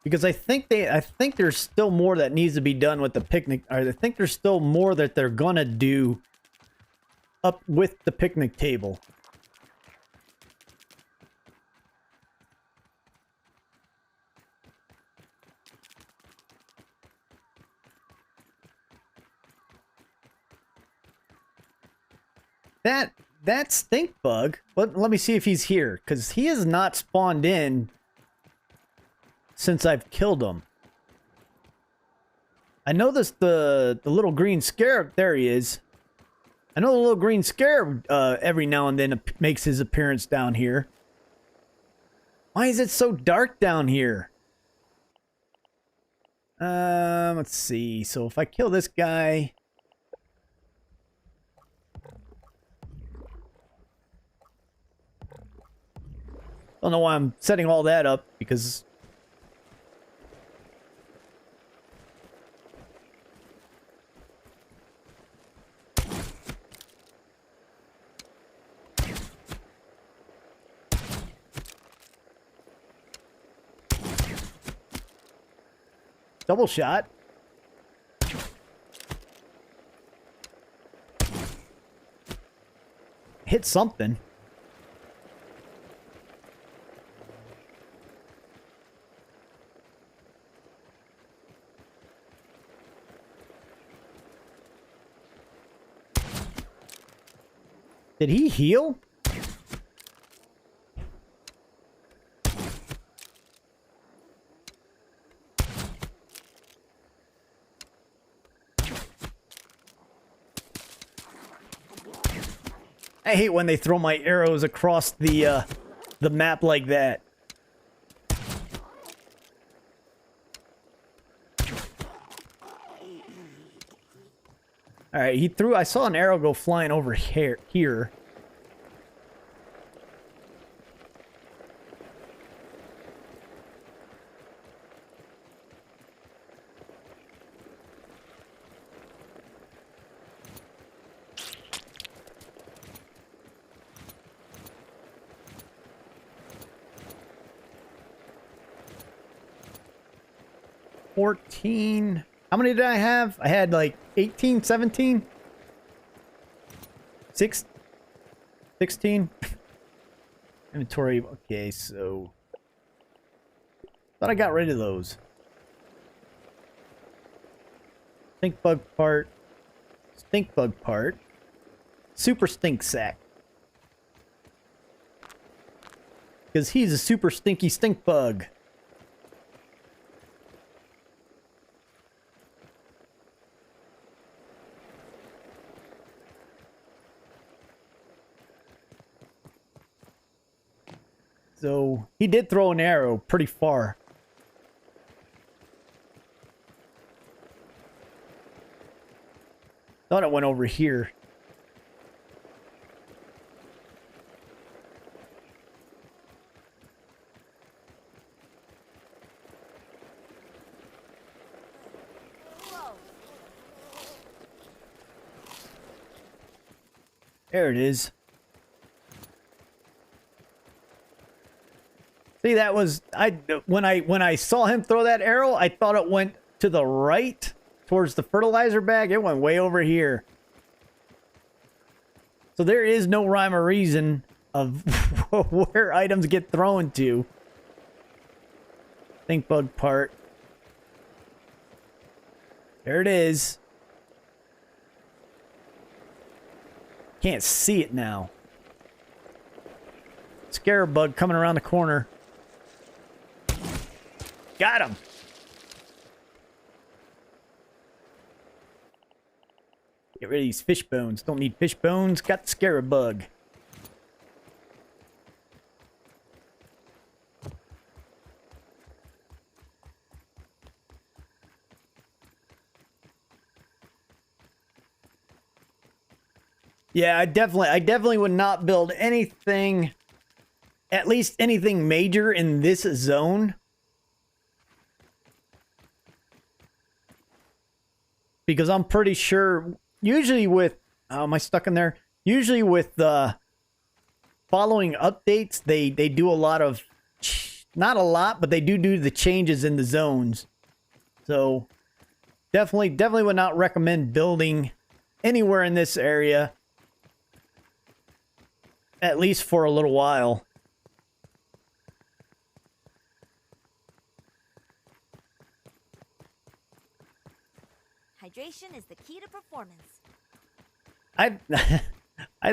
Because I think there's still more that needs to be done with the picnic. Or I think there's still more that they're gonna do up with the picnic table. That stink bug. Let me see if he's here, because he has not spawned in since I've killed him. I know the little green scarab. There he is. I know the little green scarab every now and then makes his appearance down here. Why is it so dark down here? Let's see. So if I kill this guy... Don't know why I'm setting all that up, because... Double shot. Hit something. Did he heal? I hate when they throw my arrows across the map like that. All right, he threw. I saw an arrow go flying over here. $14. How many did I have? I had like 18, 17? 16? Inventory. Okay, so... Thought I got rid of those. Stink bug part. Stink bug part. Super stink sack. Because he's a super stinky stink bug. So, he did throw an arrow pretty far. Thought it went over here. There it is. See, that was when I saw him throw that arrow, I thought it went to the right towards the fertilizer bag. It went way over here. So there is no rhyme or reason of where items get thrown to. Stink bug part. There it is. Can't see it now. Scarab bug coming around the corner. Got him. Get rid of these fish bones. Don't need fish bones. Got the scarab bug. Yeah, I definitely would not build anything, at least anything major in this zone. Because I'm pretty sure, usually with, am I stuck in there? Usually with following updates, they do a lot of, not a lot, but they do the changes in the zones. So, definitely would not recommend building anywhere in this area. At least for a little while. Hydration is the key to performance. I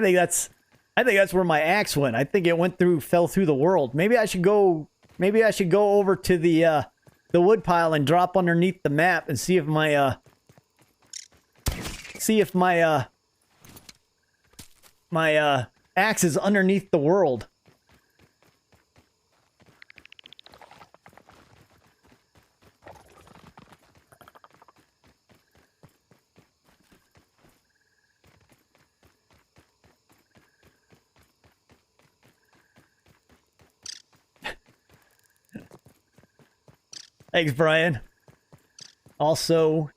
think that's where my axe went. I think it fell through the world. Maybe I should go over to the wood pile and drop underneath the map and see if my axe is underneath the world. Thanks, Brian. Also,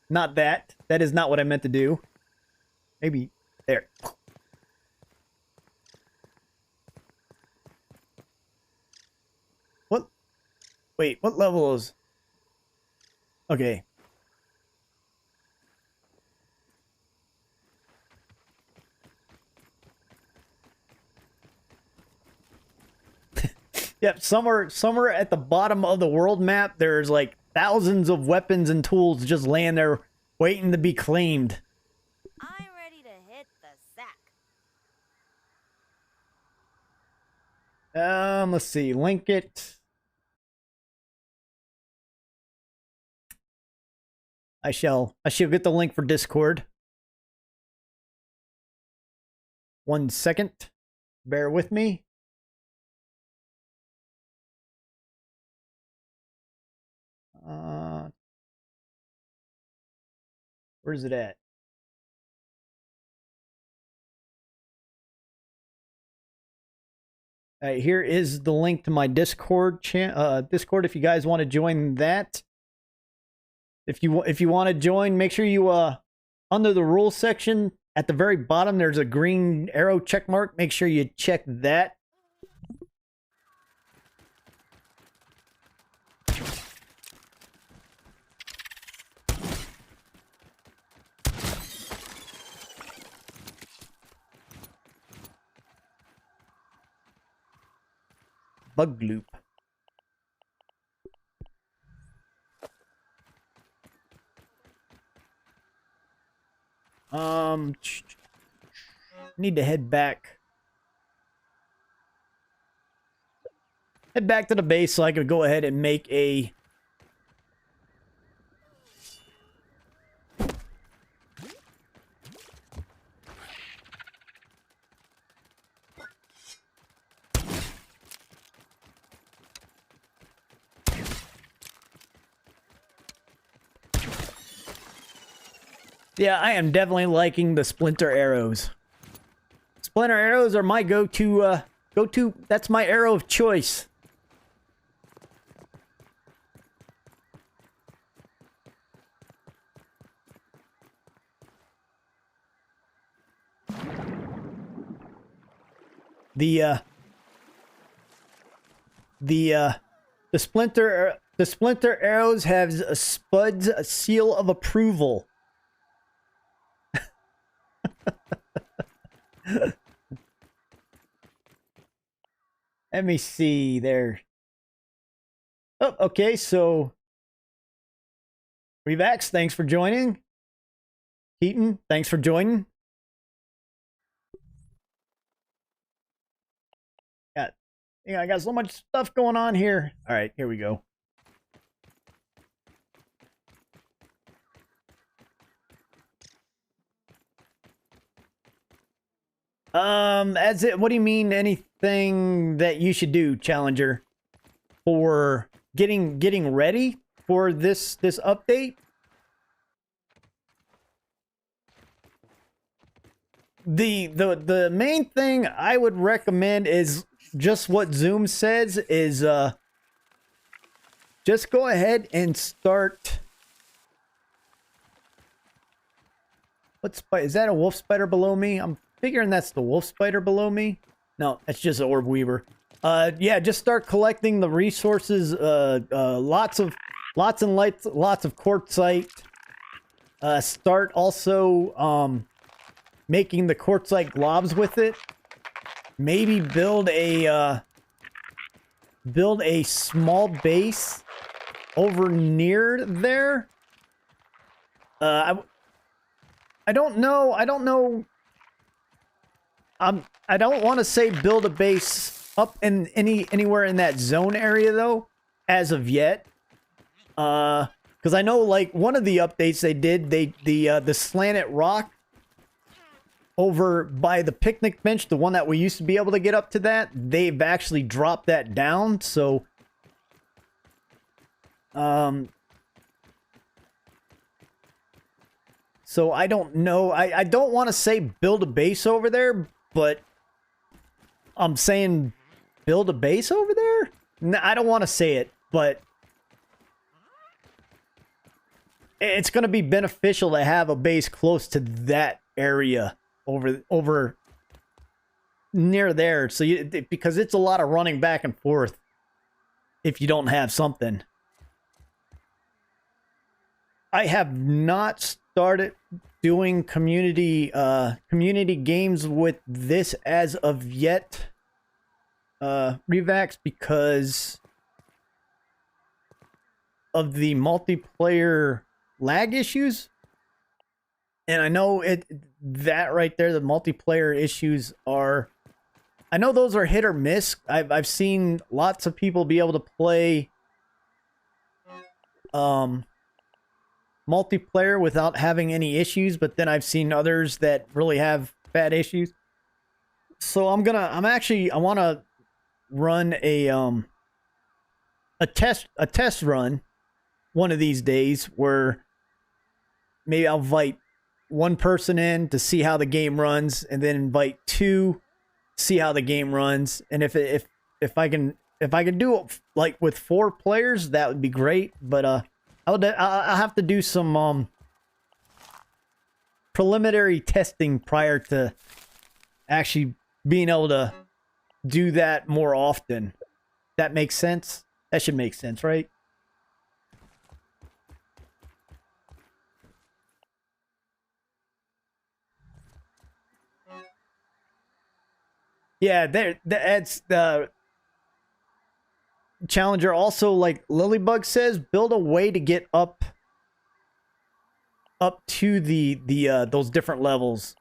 not that. That is not what I meant to do. Maybe there. What? Wait, what level is... Okay. Yep, somewhere at the bottom of the world map, there's like thousands of weapons and tools just laying there waiting to be claimed. I'm ready to hit the sack. Let's see, link it. I shall get the link for Discord. 1 second. Bear with me. Where's it at? Here is the link to my Discord Discord if you guys want to join that. If you want to join, make sure you under the rules section at the very bottom there's a green arrow check mark. Make sure you check that. Bug loop. Need to head back. Head back to the base so I could go ahead and make a... Yeah, I am definitely liking the splinter arrows. Splinter arrows are my go-to, that's my arrow of choice. The splinter arrows have Spud's seal of approval. Let me see there. Oh, okay, so Revax, thanks for joining. Keaton, thanks for joining. I got so much stuff going on here. All right, here we go. What do you mean anything that you should do, Challenger, for getting ready for this update? The main thing I would recommend is just what Zoom says is just go ahead and start. Is that a wolf spider below me? I'm figuring that's the wolf spider below me. No, that's just an orb weaver. Yeah, just start collecting the resources. Lots of quartzite. Start also making the quartzite globs with it. Maybe build a small base over near there. I don't know. I don't want to say build a base up in anywhere in that zone area though, as of yet. Because I know like one of the updates they did, the slanted rock over by the picnic bench, the one that we used to be able to get up to that, they've actually dropped that down. So, so I don't know. I don't want to say build a base over there, but I'm saying build a base over there? No, I don't want to say it, but it's going to be beneficial to have a base close to that area over near there. So because it's a lot of running back and forth if you don't have something. I have not started doing community games with this as of yet, Revax, because of the multiplayer lag issues. And I know that right there, the multiplayer issues are, I know those are hit or miss. I've seen lots of people be able to play multiplayer without having any issues, but then I've seen others that really have bad issues. So I want to run a test run one of these days where maybe I'll invite one person in to see how the game runs, and then invite two, see how the game runs. And if I can do it like with 4 players, that would be great. But I'll have to do some preliminary testing prior to actually being able to do that more often. That makes sense? That should make sense, right? Yeah, that's the Challenger. Also, like Lilybug says, build a way to get up to the those different levels.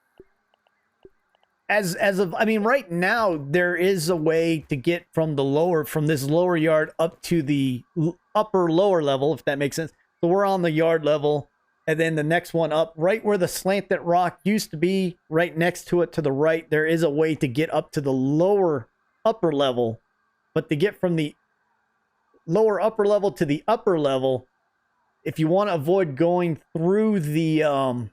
As of, I mean, right now there is a way to get from this lower yard up to the upper lower level, if that makes sense. So we're on the yard level, and then the next one up, right where the slanted rock used to be, right next to it to the right, there is a way to get up to the upper level. But to get from the lower upper level to the upper level, if you want to avoid going through the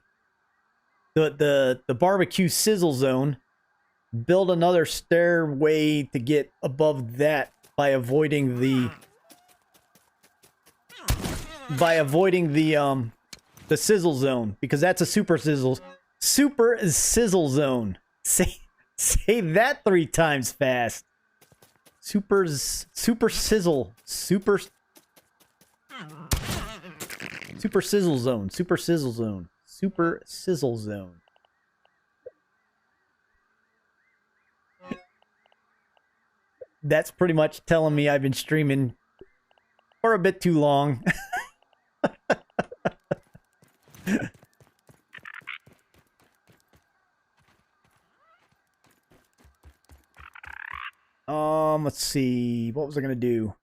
barbecue sizzle zone, build another stairway to get above that by avoiding the sizzle zone, because that's a super sizzle zone. Say that 3 times fast. Super sizzle zone. That's pretty much telling me I've been streaming for a bit too long. Let's see. What was I gonna do?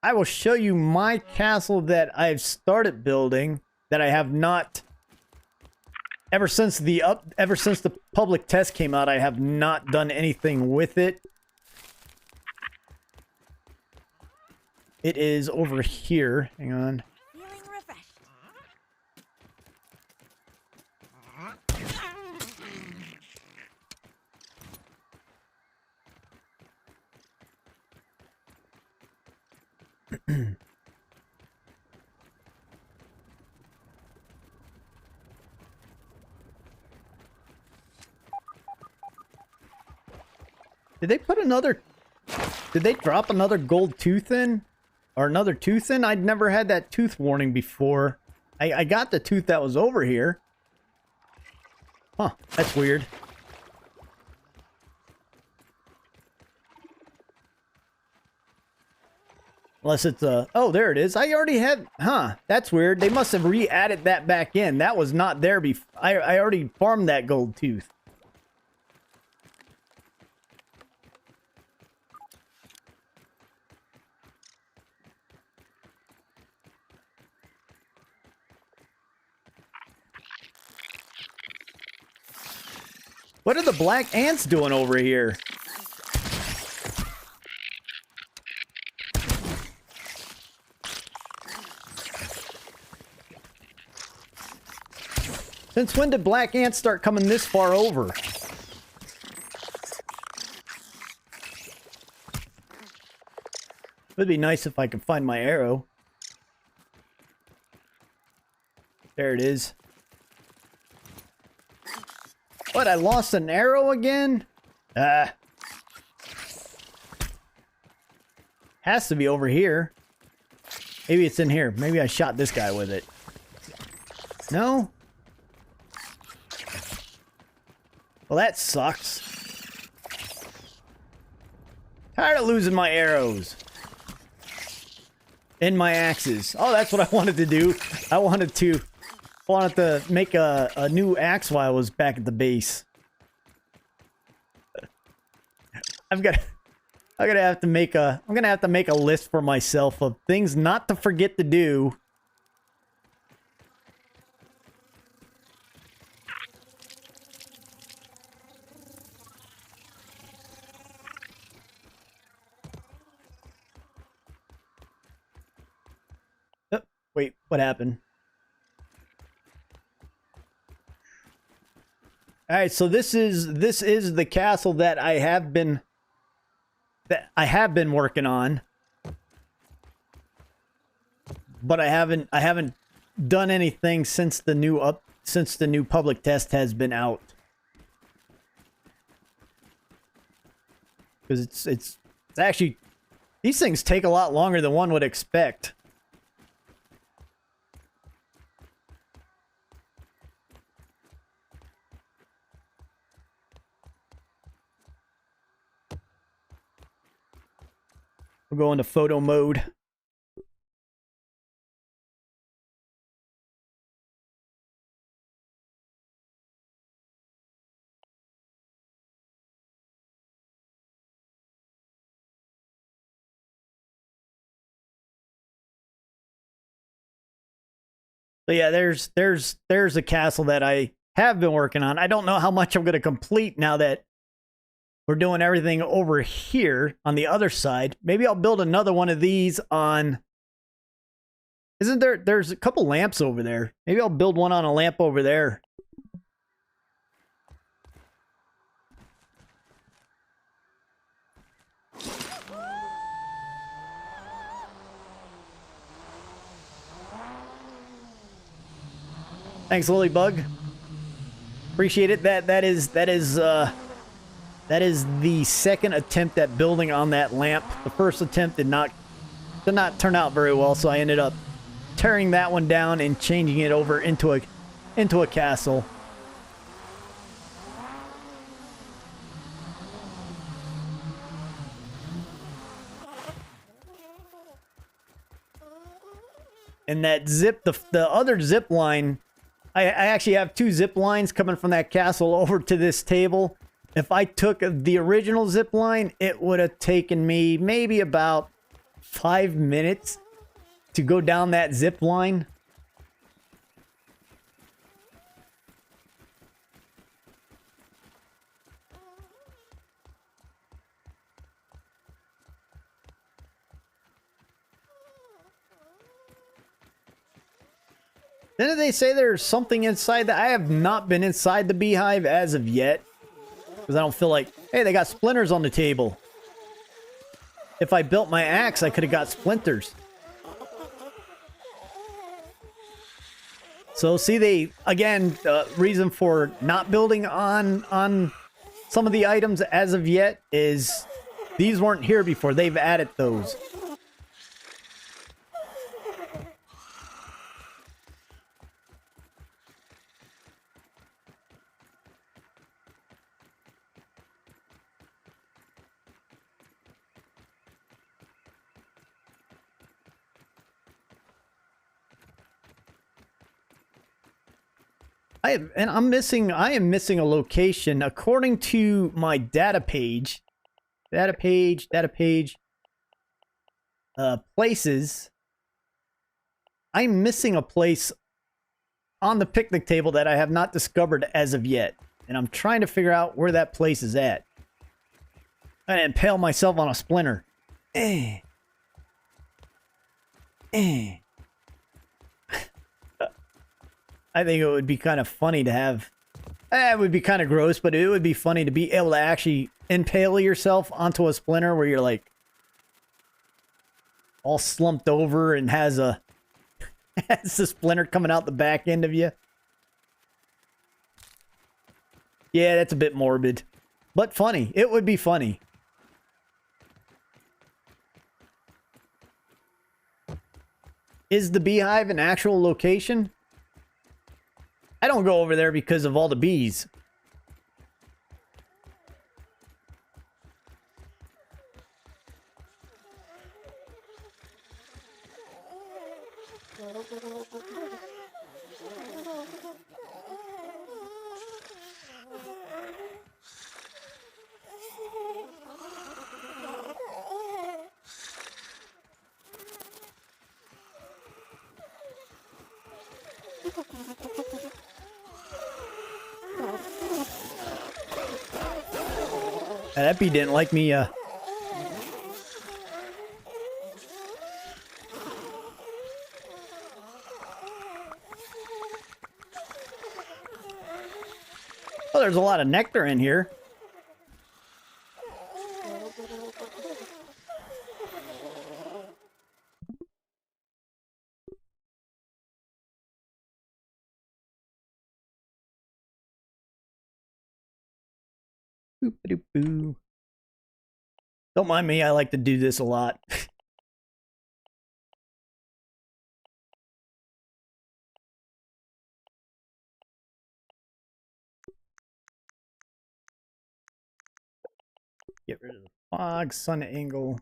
I will show you my castle that I've started building that I have not. Ever since the public test came out, I have not done anything with it. It is over here. Hang on. Feeling refreshed. Did they drop another gold tooth in? Or another tooth in? I'd never had that tooth warning before. I got the tooth that was over here. Huh, that's weird. Unless it's oh, there it is. I already had, that's weird. They must have re-added that back in. That was not there before. I already farmed that gold tooth. What are the black ants doing over here? Since when did black ants start coming this far over? It'd be nice if I could find my arrow. There it is. What, I lost an arrow again? Has to be over here. Maybe it's in here. Maybe I shot this guy with it. No? Well, that sucks. Tired of losing my arrows. And my axes. Oh, that's what I wanted to do. I wanted to make a new axe while I was back at the base. I'm gonna have to make a list for myself of things not to forget to do. Oh, wait, what happened? All right, so this is the castle that I have been working on, but I haven't done anything since the new public test has been out. Because it's actually, these things take a lot longer than one would expect. We'll go into photo mode. So yeah, there's a castle that I have been working on. I don't know how much I'm going to complete now that we're doing everything over here on the other side. Maybe I'll build another one of these on... Isn't there... There's a couple lamps over there. Maybe I'll build one on a lamp over there. Thanks, Lilybug. Appreciate it. That is the second attempt at building on that lamp. The first attempt did not turn out very well, so I ended up tearing that one down and changing it over into a castle. And that the other zip line, I actually have two zip lines coming from that castle over to this table. If I took the original zip line, it would have taken me maybe about 5 minutes to go down that zip line. Didn't they say there's something inside that? I have not been inside the beehive as of yet. Because I don't feel like... Hey, they got splinters on the table. If I built my axe, I could have got splinters. So, see, they... Again, reason for not building on some of the items as of yet is... These weren't here before. They've added those. I am missing a location according to my data page. Places. I'm missing a place on the picnic table that I have not discovered as of yet. And I'm trying to figure out where that place is at. I impale myself on a splinter. I think it would be kind of funny to have... it would be kind of gross, but it would be funny to be able to actually impale yourself onto a splinter where you're like... all slumped over and has a It's the splinter coming out the back end of you. Yeah, that's a bit morbid. But funny. It would be funny. Is the beehive an actual location? I don't go over there because of all the bees. That bee didn't like me, Oh, there's a lot of nectar in here. Boop-a-doop-boo. Don't mind me, I like to do this a lot. Get rid of the fog, sun angle.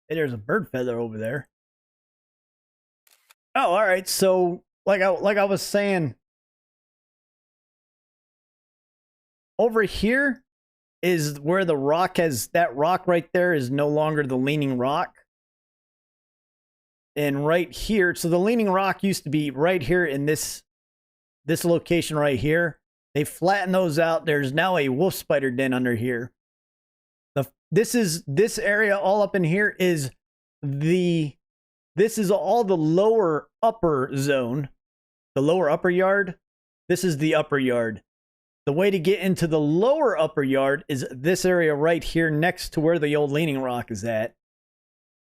Hey, there's a bird feather over there. Oh, all right. So, like I was saying, over here is where the rock has, that rock right there is no longer the leaning rock. And right here, so the leaning rock used to be right here in this location right here. They flattened those out. There's now a wolf spider den under here. This area all up in here is this is all the lower upper zone, the lower upper yard. This is the upper yard. The way to get into the lower upper yard is this area right here next to where the old leaning rock is at.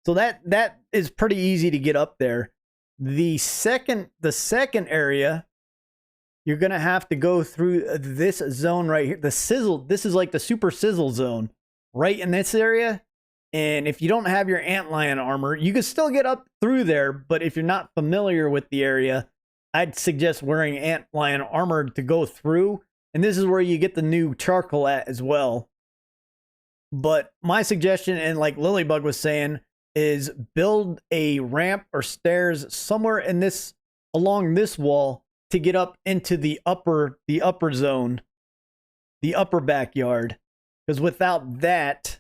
So that is pretty easy to get up there. The second area, you're going to have to go through this zone right here. The sizzle, this is like the super sizzle zone right in this area. And if you don't have your antlion armor, you can still get up through there. But if you're not familiar with the area, I'd suggest wearing antlion armor to go through. And this is where you get the new charcoal at as well. But my suggestion, and like Lilybug was saying, is build a ramp or stairs somewhere in this, along this wall, to get up into the upper zone, the upper backyard. Because without that,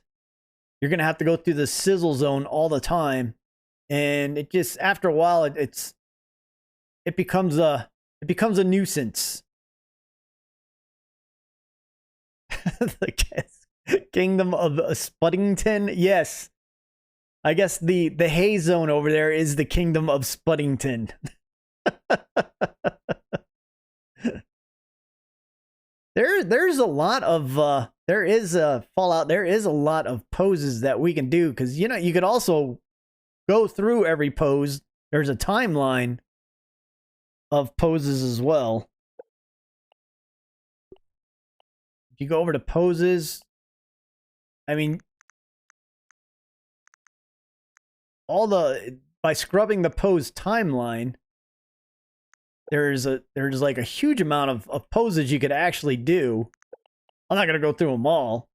you're gonna have to go through the sizzle zone all the time, and it just, after a while, it becomes a nuisance. The Kingdom of Spuddington, yes. I guess the hay zone over there is the Kingdom of Spuddington. There's a lot of there is a Fallout. There is a lot of poses that we can do, because you know you could also go through every pose. There's a timeline of poses as well. If you go over to poses, I mean, by scrubbing the pose timeline, there's like a huge amount of poses you could actually do. I'm not gonna go through them all.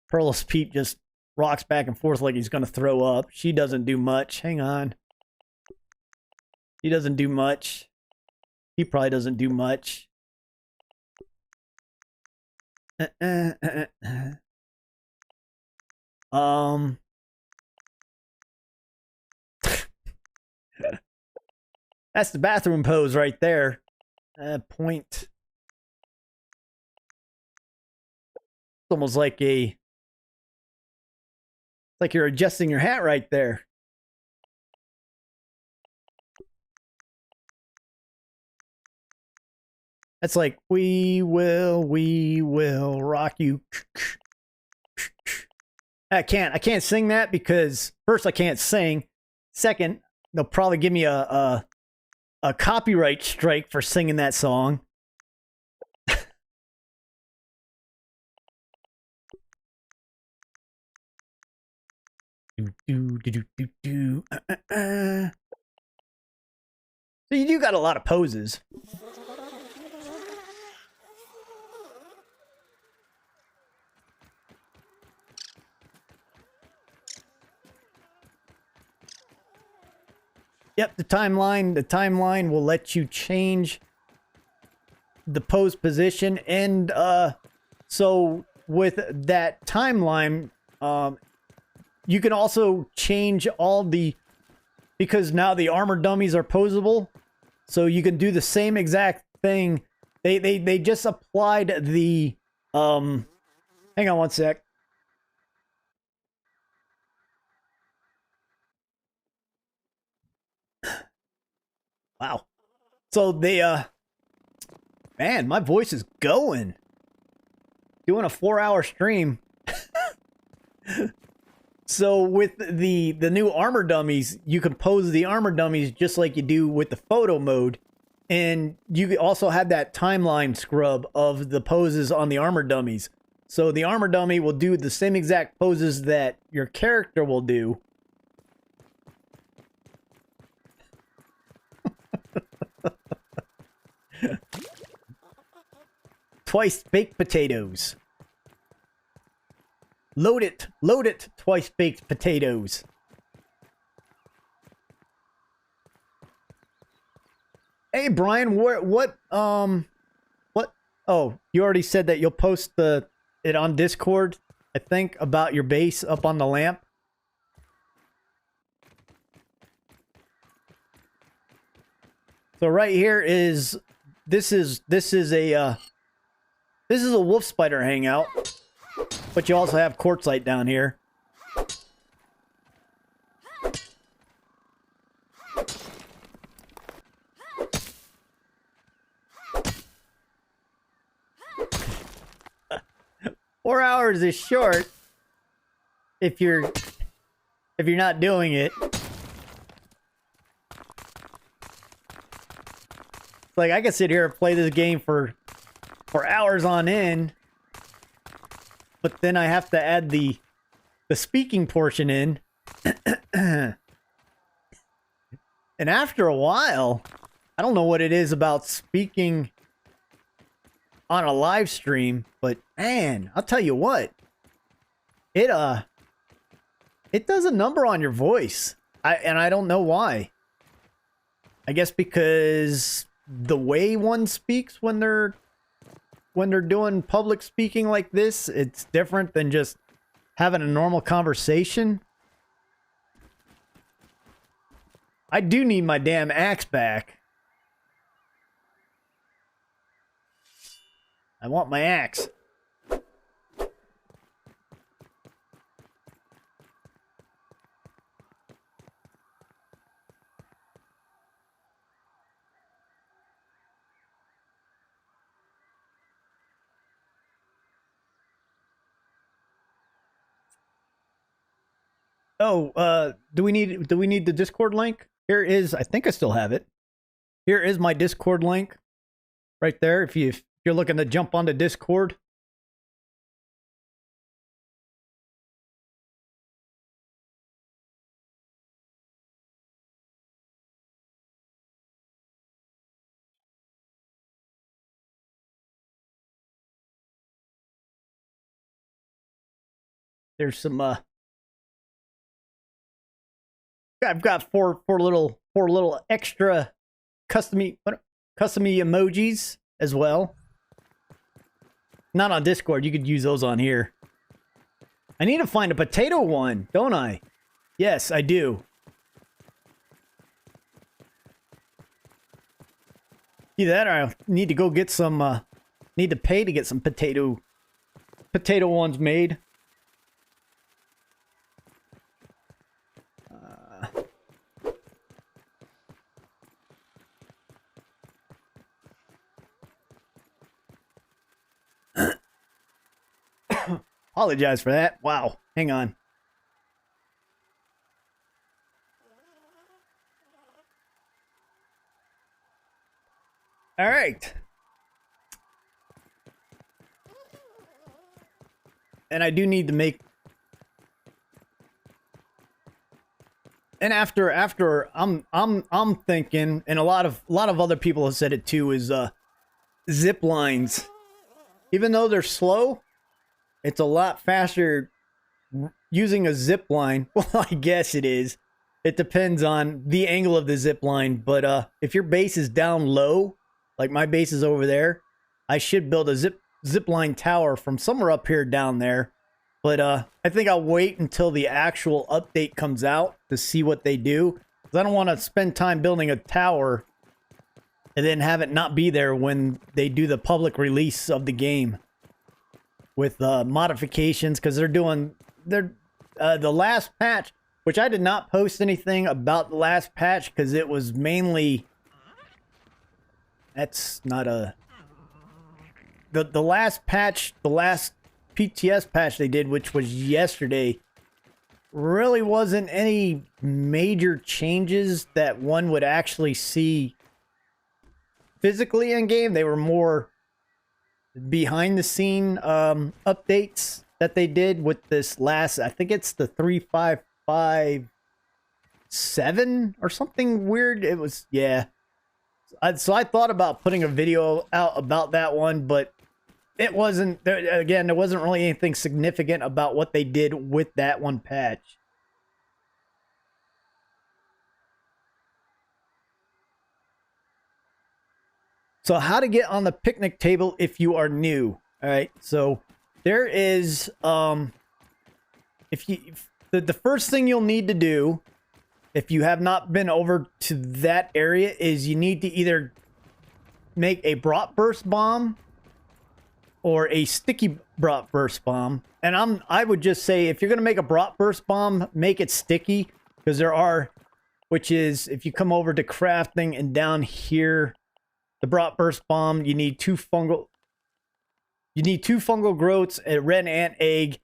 Pearl's Peep just rocks back and forth like he's gonna throw up. She doesn't do much. Hang on. He doesn't do much. He probably doesn't do much. That's the bathroom pose right there. Point. It's almost like like you're adjusting your hat right there. That's like, we will rock you. I can't sing that because first I can't sing. Second, they'll probably give me a copyright strike for singing that song. So you do got a lot of poses. Yep, the timeline will let you change the pose position, and so with that timeline, you can also change all the, because now the armor dummies are posable, so you can do the same exact thing. They just applied the hang on one sec. Wow. So they man, my voice is going. Doing a 4-hour stream. So with the new armor dummies, you can pose the armor dummies just like you do with the photo mode. And you also have that timeline scrub of the poses on the armor dummies. So the armor dummy will do the same exact poses that your character will do. Twice baked potatoes. Load it, twice baked potatoes. Hey Brian, what? Oh, you already said that you'll post it on Discord, I think, about your base up on the lamp. So right here is this is a wolf spider hangout, but you also have quartzite down here. Four hours is short if you're not doing it. Like, I could sit here and play this game for hours on end, but then I have to add the speaking portion in. And after a while, I don't know what it is about speaking on a live stream, but man, I'll tell you what, it does a number on your voice. I don't know why. I guess because the way one speaks when they're doing public speaking like this, it's different than just having a normal conversation. I do need my damn axe back. I want my axe. Oh, do we need the Discord link? Here is, I think I still have it. Here is my Discord link right there if you're looking to jump onto Discord. There's some I've got four little extra custom emojis as well. Not on Discord. You could use those on here. I need to find a potato one, don't I? Yes, I do. Either that or I need to go get some, need to pay to get some potato ones made. Apologize for that. Wow. Hang on. All right. And I do need to make... And after I'm thinking, and a lot of other people have said it too, is zip lines. Even though they're slow, it's a lot faster using a zip line. Well, I guess it is. It depends on the angle of the zip line, but if your base is down low, like my base is over there, I should build a zip line tower from somewhere up here down there. But I think I'll wait until the actual update comes out to see what they do. Because I don't want to spend time building a tower and then have it not be there when they do the public release of the game. With modifications, because the last patch, which I did not post anything about the last patch because it was mainly... That's not a... The last patch, the last PTS patch they did, which was yesterday, really wasn't any major changes that one would actually see physically in game. They were more behind the scene updates that they did with this last, I think it's the 3.5.5.7 or something weird. It was, yeah. So I thought about putting a video out about that one, but it wasn't, again, there wasn't really anything significant about what they did with that one patch. So how to get on the picnic table if you are new. All right. So there is, the first thing you'll need to do if you have not been over to that area is you need to either make a bratwurst bomb or a sticky bratwurst bomb. And I would just say, if you're going to make a bratwurst bomb, make it sticky, because there are, which is, if you come over to crafting and down here, the bratwurst bomb, you need two fungal growths, a red ant egg,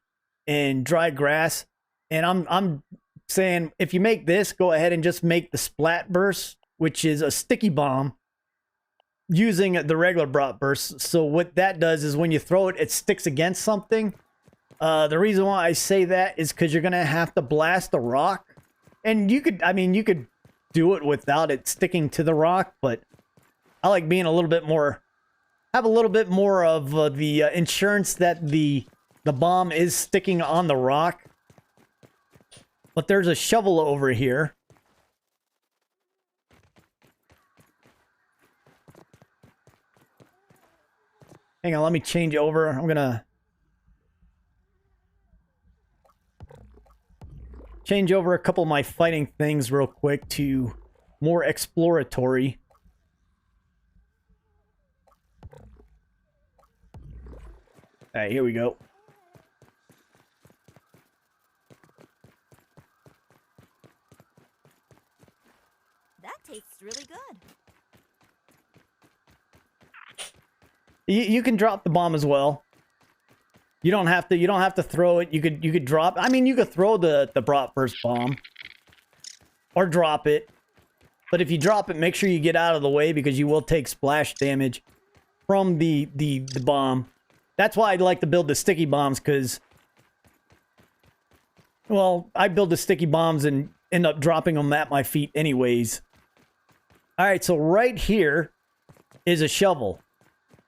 and dry grass. And I'm saying, if you make this, go ahead and just make the splatburst, which is a sticky bomb, using the regular bratwurst. So what that does is when you throw it, it sticks against something. The reason why I say that is because you're gonna have to blast the rock, and you could do it without it sticking to the rock, but I like being a little bit more, have a little bit more of the insurance that the bomb is sticking on the rock. But there's a shovel over here. Hang on, let me change over. I'm gonna change over a couple of my fighting things real quick to more exploratory. All right, here we go. That tastes really good. You can drop the bomb as well. You don't have to throw it. You could drop. I mean, you could throw the bratwurst bomb or drop it. But if you drop it, make sure you get out of the way, because you will take splash damage from the bomb. That's why I'd like to build the sticky bombs, because, well, I build the sticky bombs and end up dropping them at my feet anyways. All right, so right here is a shovel.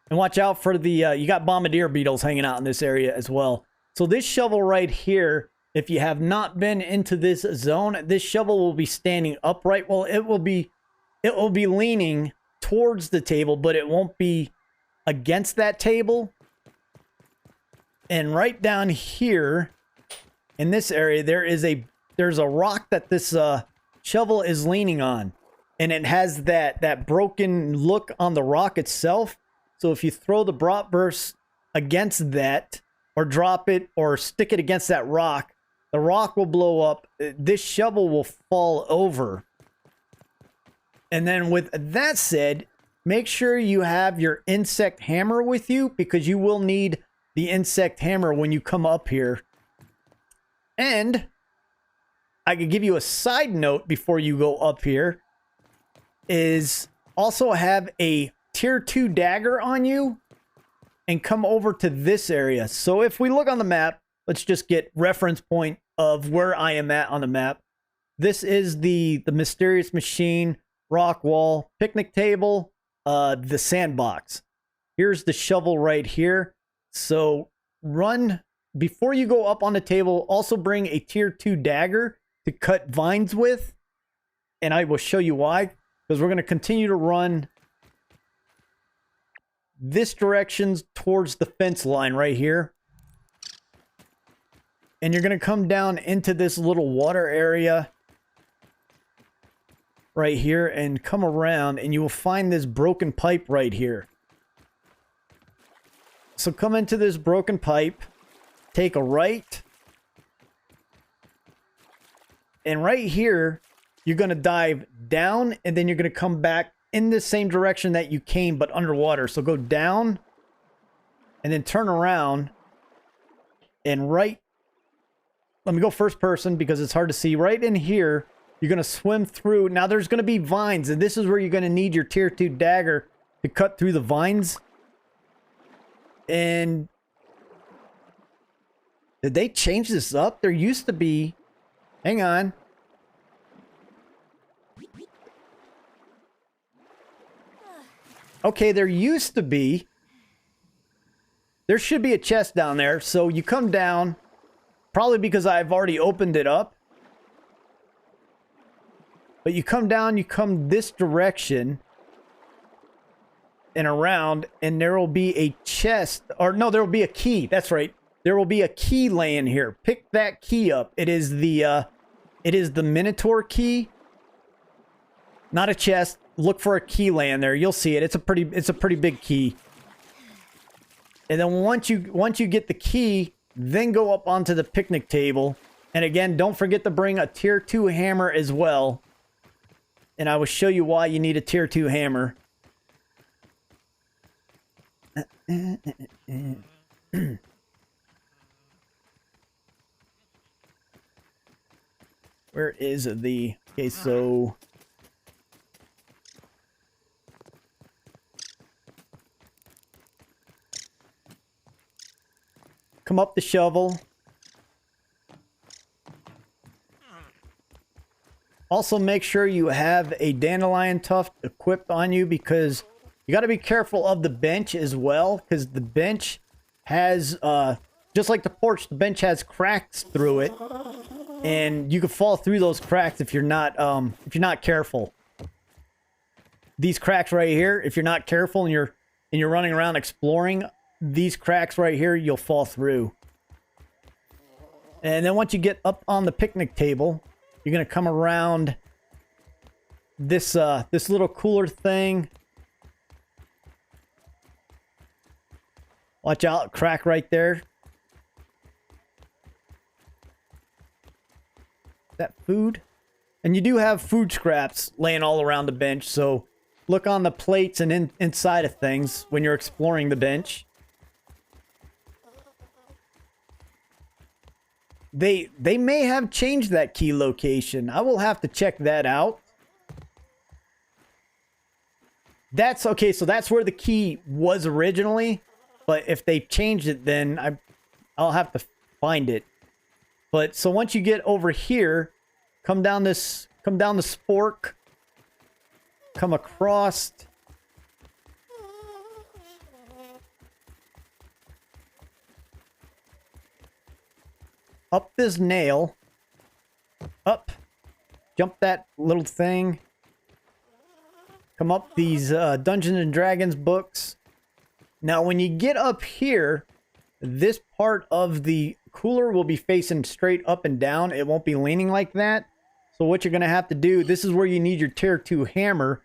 And watch out for the, you got bombardier beetles hanging out in this area as well. So this shovel right here, if you have not been into this zone, this shovel will be standing upright. Well, it will be leaning towards the table, but it won't be against that table. And right down here in this area, there's a rock that this shovel is leaning on. And it has that broken look on the rock itself. So if you throw the bratwurst against that, or drop it, or stick it against that rock, the rock will blow up. This shovel will fall over. And then with that said, make sure you have your insect hammer with you, because you will need the insect hammer when you come up here. And I could give you a side note before you go up here, is also have a tier 2 dagger on you and come over to this area. So if we look on the map, let's just get reference point of where I am at on the map. This is the mysterious machine, rock wall, picnic table, the sandbox. Here's the shovel right here. So run before you go up on the table. Also bring a tier 2 dagger to cut vines with, and I will show you why, because we're going to continue to run this direction towards the fence line right here. And you're going to come down into this little water area right here and come around, and you will find this broken pipe right here. So come into this broken pipe, take a right, and right here, you're going to dive down, and then you're going to come back in the same direction that you came, but underwater. So go down, and then turn around, and right, let me go first person because it's hard to see. Right in here, you're going to swim through. Now there's going to be vines, and this is where you're going to need your tier 2 dagger to cut through the vines. And did they change this up? There used to be, hang on. Okay, there used to be, there should be a chest down there. So you come down, probably because I've already opened it up. But you come down, you come this direction and around, and there will be a chest, or no, there will be a key. That's right. There will be a key laying here. Pick that key up. It is the Minotaur key. Not a chest. Look for a key laying there. You'll see it. It's a pretty big key. And then once you get the key, then go up onto the picnic table. And again, don't forget to bring a tier 2 hammer as well. And I will show you why you need a tier 2 hammer. Where is the... Okay, so... Come up the shovel. Also, make sure you have a Dandelion Tuft equipped on you, because you got to be careful of the bench as well, because the bench has, just like the porch, the bench has cracks through it, and you can fall through those cracks if you're not careful. These cracks right here, if you're not careful and you're running around exploring, these cracks right here, you'll fall through. And then once you get up on the picnic table, you're going to come around this this little cooler thing. Watch out, crack right there. That food? And you do have food scraps laying all around the bench, so look on the plates and inside of things when you're exploring the bench. They may have changed that key location. I will have to check that out. That's okay, so that's where the key was originally. But if they changed it, then I'll have to find it. But so once you get over here, come down the spork, come across. Up this nail. Up. Jump that little thing. Come up these Dungeons and Dragons books. Now, when you get up here, this part of the cooler will be facing straight up and down. It won't be leaning like that. So what you're going to have to do, this is where you need your tier 2 hammer.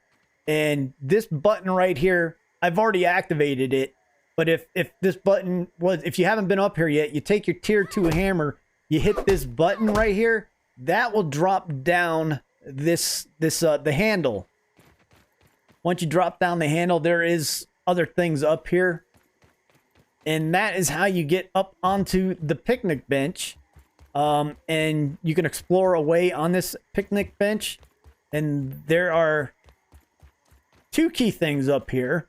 And this button right here, I've already activated it. But if this button was, if you haven't been up here yet, you take your tier 2 hammer, you hit this button right here, that will drop down the handle. Once you drop down the handle, there is other things up here. And that is how you get up onto the picnic bench. And you can explore away on this picnic bench. And there are 2 key things up here.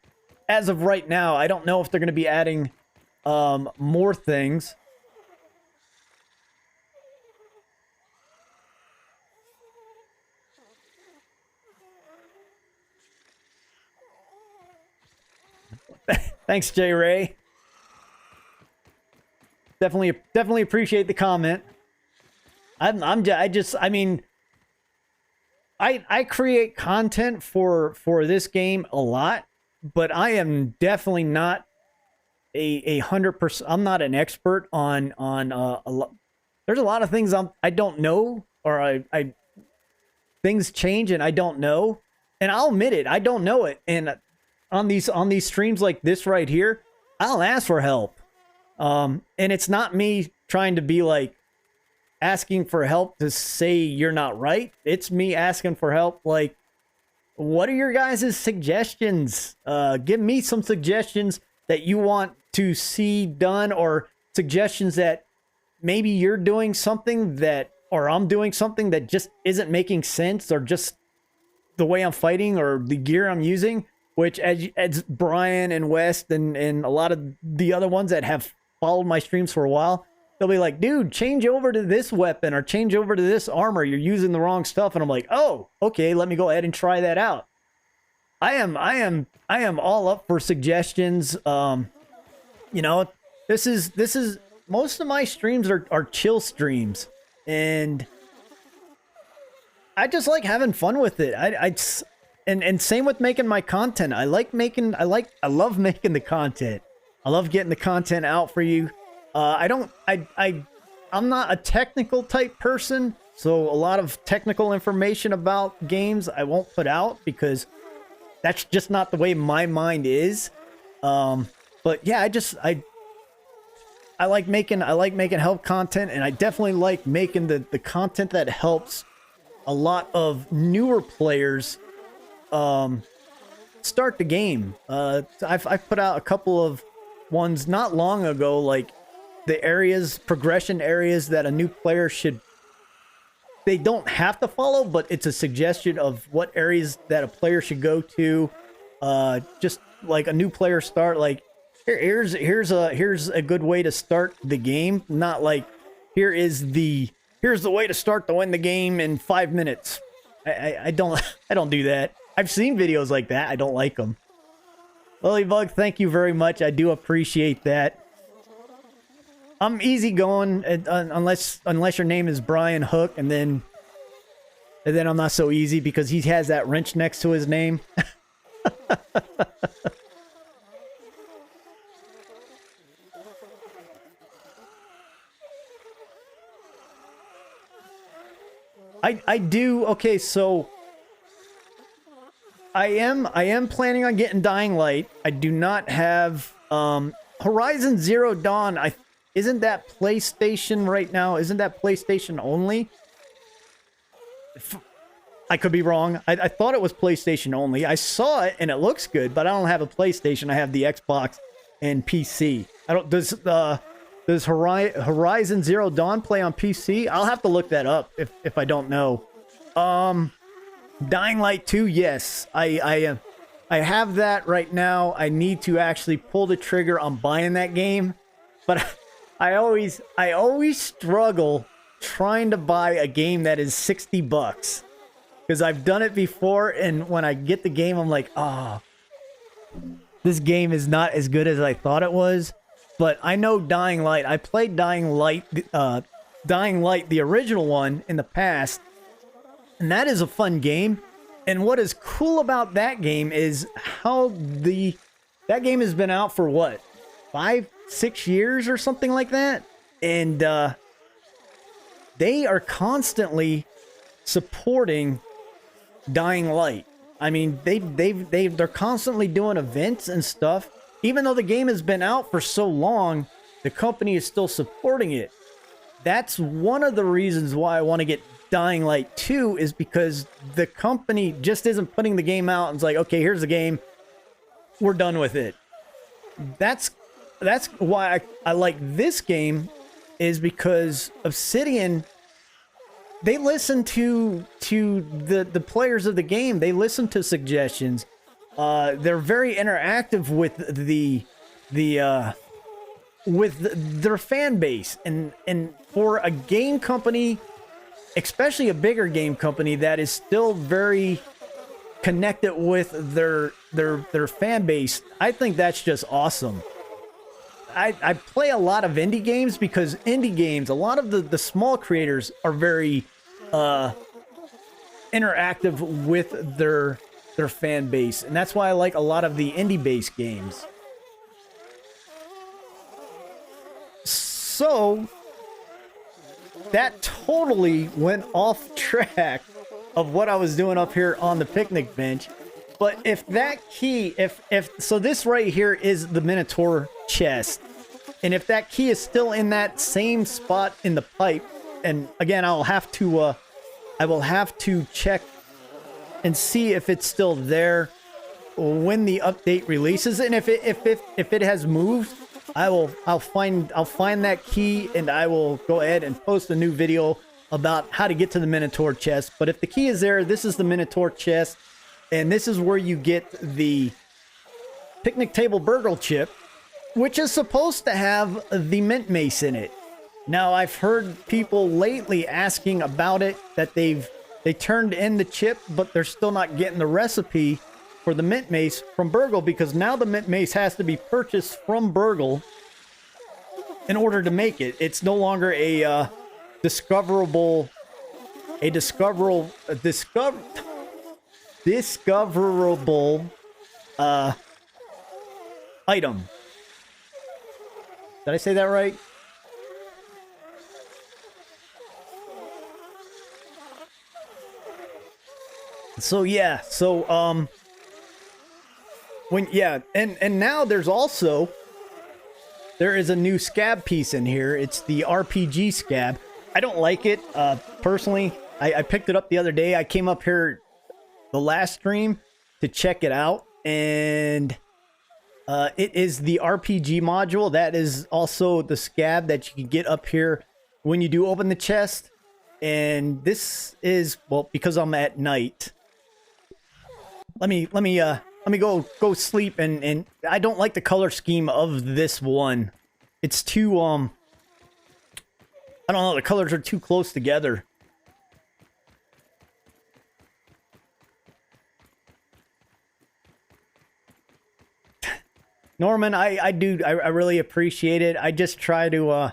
As of right now, I don't know if they're going to be adding more things. Thanks, J Ray. Definitely appreciate the comment. I mean, I create content for this game a lot, but I am definitely not a 100%. I'm not an expert on a lot. There's a lot of things I don't know, or I things change and I don't know, and I'll admit it, I don't know it. And on these streams like this right here, I'll ask for help. And it's not me trying to be like asking for help to say you're not right. It's me asking for help. Like, what are your guys' suggestions? Give me some suggestions that you want to see done, or suggestions that maybe you're doing something that, or I'm doing something that just isn't making sense, or just the way I'm fighting or the gear I'm using. Which, as Brian and West and a lot of the other ones that have followed my streams for a while, they'll be like, dude, change over to this weapon or change over to this armor. You're using the wrong stuff. And I'm like, oh, okay, let me go ahead and try that out. I am all up for suggestions. You know, this is most of my streams are chill streams, and I just like having fun with it. And same with making my content. I love making the content. I love getting the content out for you. I'm not a technical type person, so a lot of technical information about games I won't put out because that's just not the way my mind is. But yeah, I like making help content, and I definitely like making the content that helps a lot of newer players start the game. I've put out a couple of ones not long ago, like the progression areas that a new player they don't have to follow, but it's a suggestion of what areas that a player should go to. Just like a new player start, like here's a good way to start the game. Not like here's the way to start to win the game in 5 minutes. I don't do that. I've seen videos like that. I don't like them. Lilybug, thank you very much. I do appreciate that. I'm easygoing unless your name is Brian Hook, and then I'm not so easy because he has that wrench next to his name. I do. Okay, so I am planning on getting Dying Light. I do not have Horizon Zero Dawn. Isn't that PlayStation right now? Isn't that PlayStation only? I could be wrong. I thought it was PlayStation only. I saw it and it looks good, but I don't have a PlayStation. I have the Xbox and PC. Does Horizon Zero Dawn play on PC? I'll have to look that up if I don't know. Dying Light 2, yes. I have that right now. I need to actually pull the trigger on buying that game. But I always struggle trying to buy a game that is $60. Because I've done it before, and when I get the game, I'm like, oh, this game is not as good as I thought it was. But I know Dying Light. I played Dying Light, the original one, in the past. And that is a fun game. And what is cool about that game is how that game has been out for what? 5-6 years or something like that? And they are constantly supporting Dying Light. I mean, they're constantly doing events and stuff. Even though the game has been out for so long, the company is still supporting it. That's one of the reasons why I want to get Dying Light 2, is because the company just isn't putting the game out and it's like, okay, here's the game, we're done with it. That's that's why I like this game, is because Obsidian, they listen to the players of the game. They listen to suggestions. They're very interactive with their fan base, and for a game company, especially a bigger game company that is still very connected with their fan base, I think that's just awesome. I play a lot of indie games because indie games, a lot of the small creators are very interactive with their fan base, and that's why I like a lot of the indie based games. So that totally went off track of what I was doing up here on the picnic bench. But if that key, if so, this right here is the Minotaur chest, and if that key is still in that same spot in the pipe, and again, I will have to check and see if it's still there when the update releases, and if it has moved, I'll find that key, and I will go ahead and post a new video about how to get to the Minotaur chest. But if the key is there, this is the Minotaur chest, and this is where you get the picnic table burgle chip, which is supposed to have the mint mace in it. Now, I've heard people lately asking about it, that they turned in the chip, but they're still not getting the recipe for the mint mace from Burgle, because now the mint mace has to be purchased from Burgle in order to make it. It's no longer a discoverable item. Did I say that right? So yeah, and now there is a new scab piece in here. It's the RPG scab. I don't like it personally. I picked it up the other day. I came up here the last stream to check it out, and it is the RPG module. That is also the scab that you can get up here when you do open the chest. And this is, well, because I'm at night. Let me go sleep, and I don't like the color scheme of this one. It's too I don't know, the colors are too close together. Norman, I really appreciate it. I just try to oh,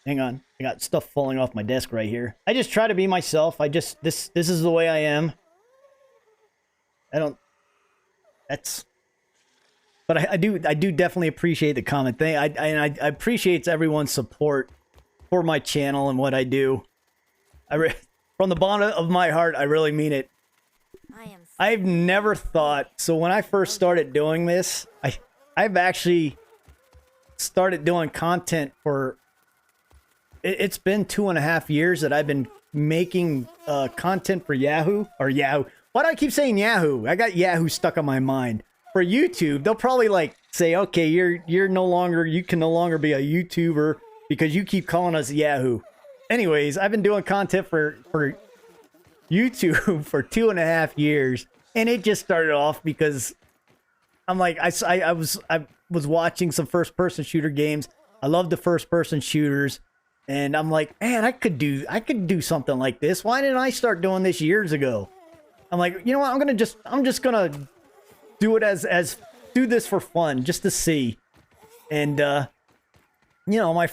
hang on. I got stuff falling off my desk right here. I just try to be myself. This is the way I am. But I do definitely appreciate the comment thing. I appreciate everyone's support for my channel and what I do. From the bottom of my heart, I really mean it. I've never thought, so when I first started doing this, I've actually started doing content for, it's been 2.5 years that I've been making content for Yahoo. Why do I keep saying Yahoo? I got Yahoo stuck on my mind. For YouTube, they'll probably like say, okay, you can no longer be a YouTuber because you keep calling us Yahoo. Anyways, I've been doing content for YouTube for 2.5 years, and it just started off because I'm like, I was watching some first person shooter games. I love the first person shooters, and I'm like, man, I could do something like this. Why didn't I start doing this years ago? I'm like, you know what? I'm just gonna do it as do this for fun, just to see. And you know,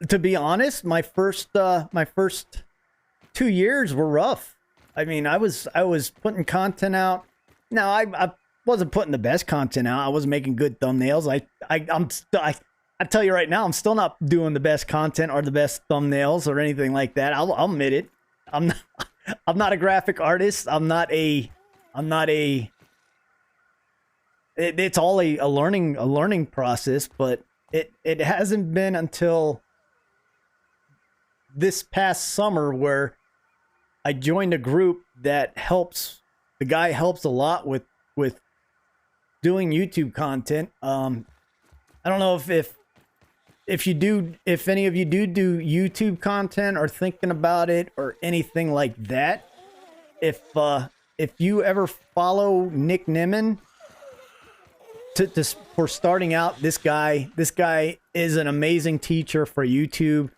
to be honest, my first 2 years were rough. I mean, I was putting content out. Now, I wasn't putting the best content out. I wasn't making good thumbnails. I tell you right now, I'm still not doing the best content or the best thumbnails or anything like that. I'll admit it. I'm not a graphic artist. It's all a learning process, but it hasn't been until this past summer where I joined a group that helps. The guy helps a lot with doing YouTube content. I don't know if you do, if any of you do YouTube content or thinking about it or anything like that. If you ever follow Nick Nimmin, for starting out, this guy is an amazing teacher for YouTube.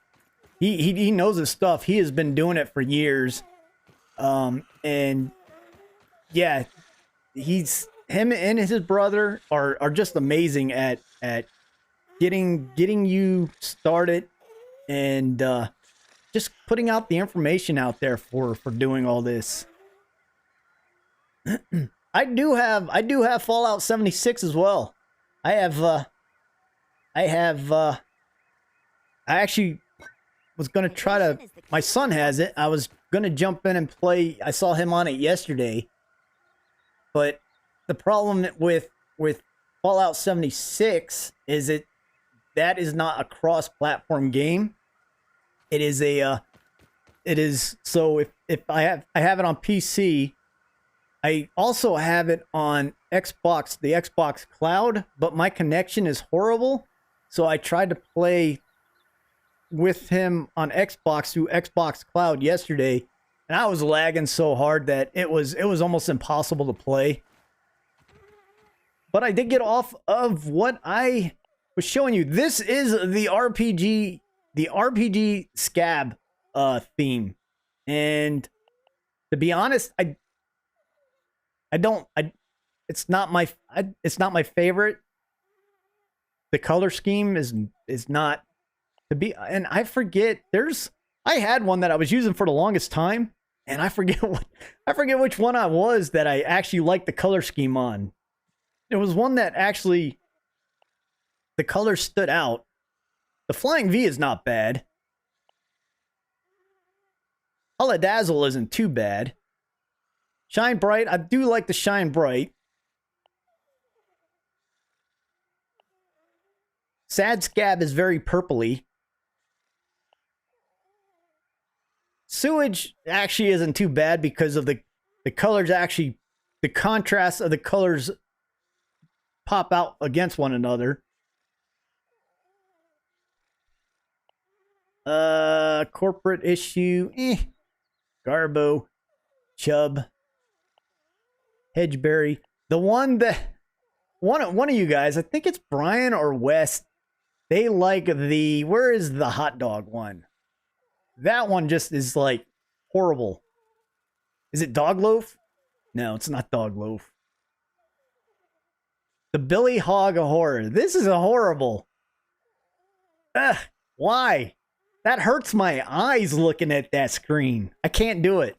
He knows his stuff. He has been doing it for years. And yeah, him and his brother are just amazing at getting you started and just putting out the information out there for doing all this. I do have Fallout 76 as well. I actually was gonna try to. My son has it. I was gonna jump in and play. I saw him on it yesterday, but the problem with Fallout 76 is that is not a cross-platform game. It is so if I have it on PC. I also have it on Xbox, the Xbox Cloud, but my connection is horrible. So I tried to play with him on Xbox through Xbox Cloud yesterday, and I was lagging so hard that it was almost impossible to play. But I did get off of what I was showing you. This is the RPG Scab theme. And to be honest, it's not my favorite. The color scheme is not to be, and I forget I had one that I was using for the longest time, and I forget which one I was that I actually liked the color scheme on. It was one that actually the color stood out. The Flying V is not bad. Dazzle isn't too bad. Shine Bright, I do like the Shine Bright. Sad Scab is very purpley. Sewage actually isn't too bad because of the colors actually, the contrast of the colors pop out against one another. Corporate Issue, Garbo, Chub, Hedgeberry. The one of you guys, I think it's Brian or West, they like where is the hot dog one? That one just is like horrible. Is it Dog Loaf? No, it's not Dog Loaf. The Billy Hog of Horror. This is a horrible. Ugh, why? That hurts my eyes looking at that screen. I can't do it.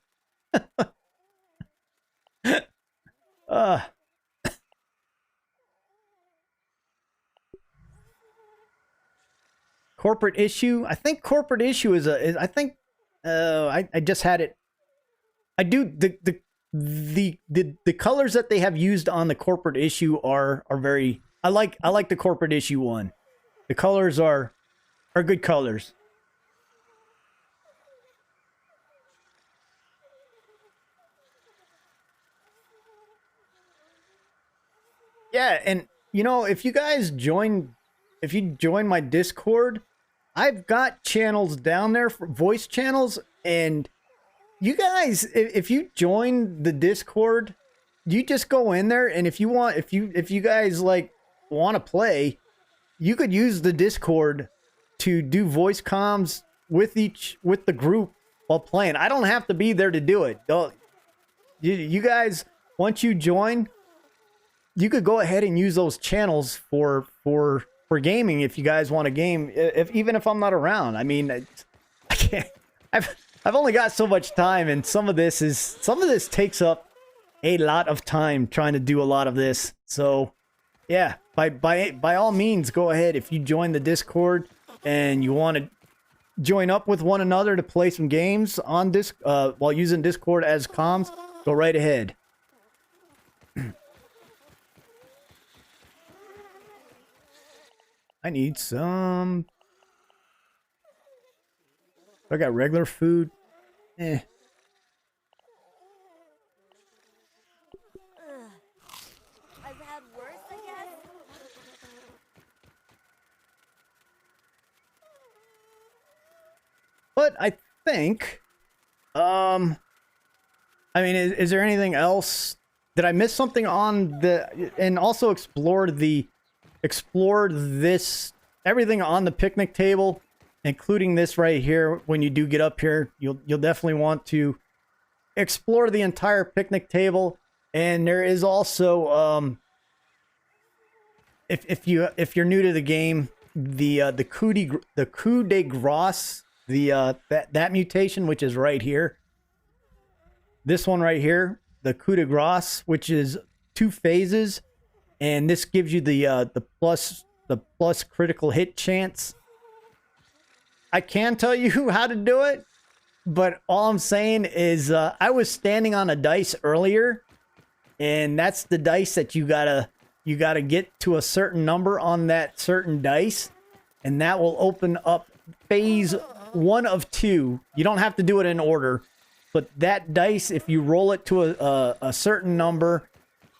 Corporate Issue. I think Corporate Issue is I think I just had it. I do the colors that they have used on the Corporate Issue are very. I like the Corporate Issue one. The colors are good colors. Yeah, and you know, if you join my Discord, I've got channels down there for voice channels, and you guys, if you join the Discord, you just go in there, and if you guys like want to play, you could use the Discord to do voice comms with the group while playing. I don't have to be there to do it. You guys, once you join, you could go ahead and use those channels for gaming if you guys want to game. Even if I'm not around, I mean, I can't. I've only got so much time, and some of this takes up a lot of time trying to do a lot of this. So, yeah, by all means, go ahead if you join the Discord and you want to join up with one another to play some games on while using Discord as comms. Go right ahead. I need some. I got regular food. I've had worse But I think, I mean, is there anything else? Did I miss something on the, and also explore this, everything on the picnic table, including this right here. When you do get up here, you'll definitely want to explore the entire picnic table. And there is also, if you're new to the game, the coup de grace, that mutation, which is right here. This one right here, the coup de grace, which is 2 phases, and this gives you the plus critical hit chance. I can tell you how to do it, but all I'm saying is I was standing on a dice earlier, and that's the dice that you gotta get to a certain number on that certain dice, and that will open up phase 1 of 2. You don't have to do it in order. But that dice, if you roll it to a certain number,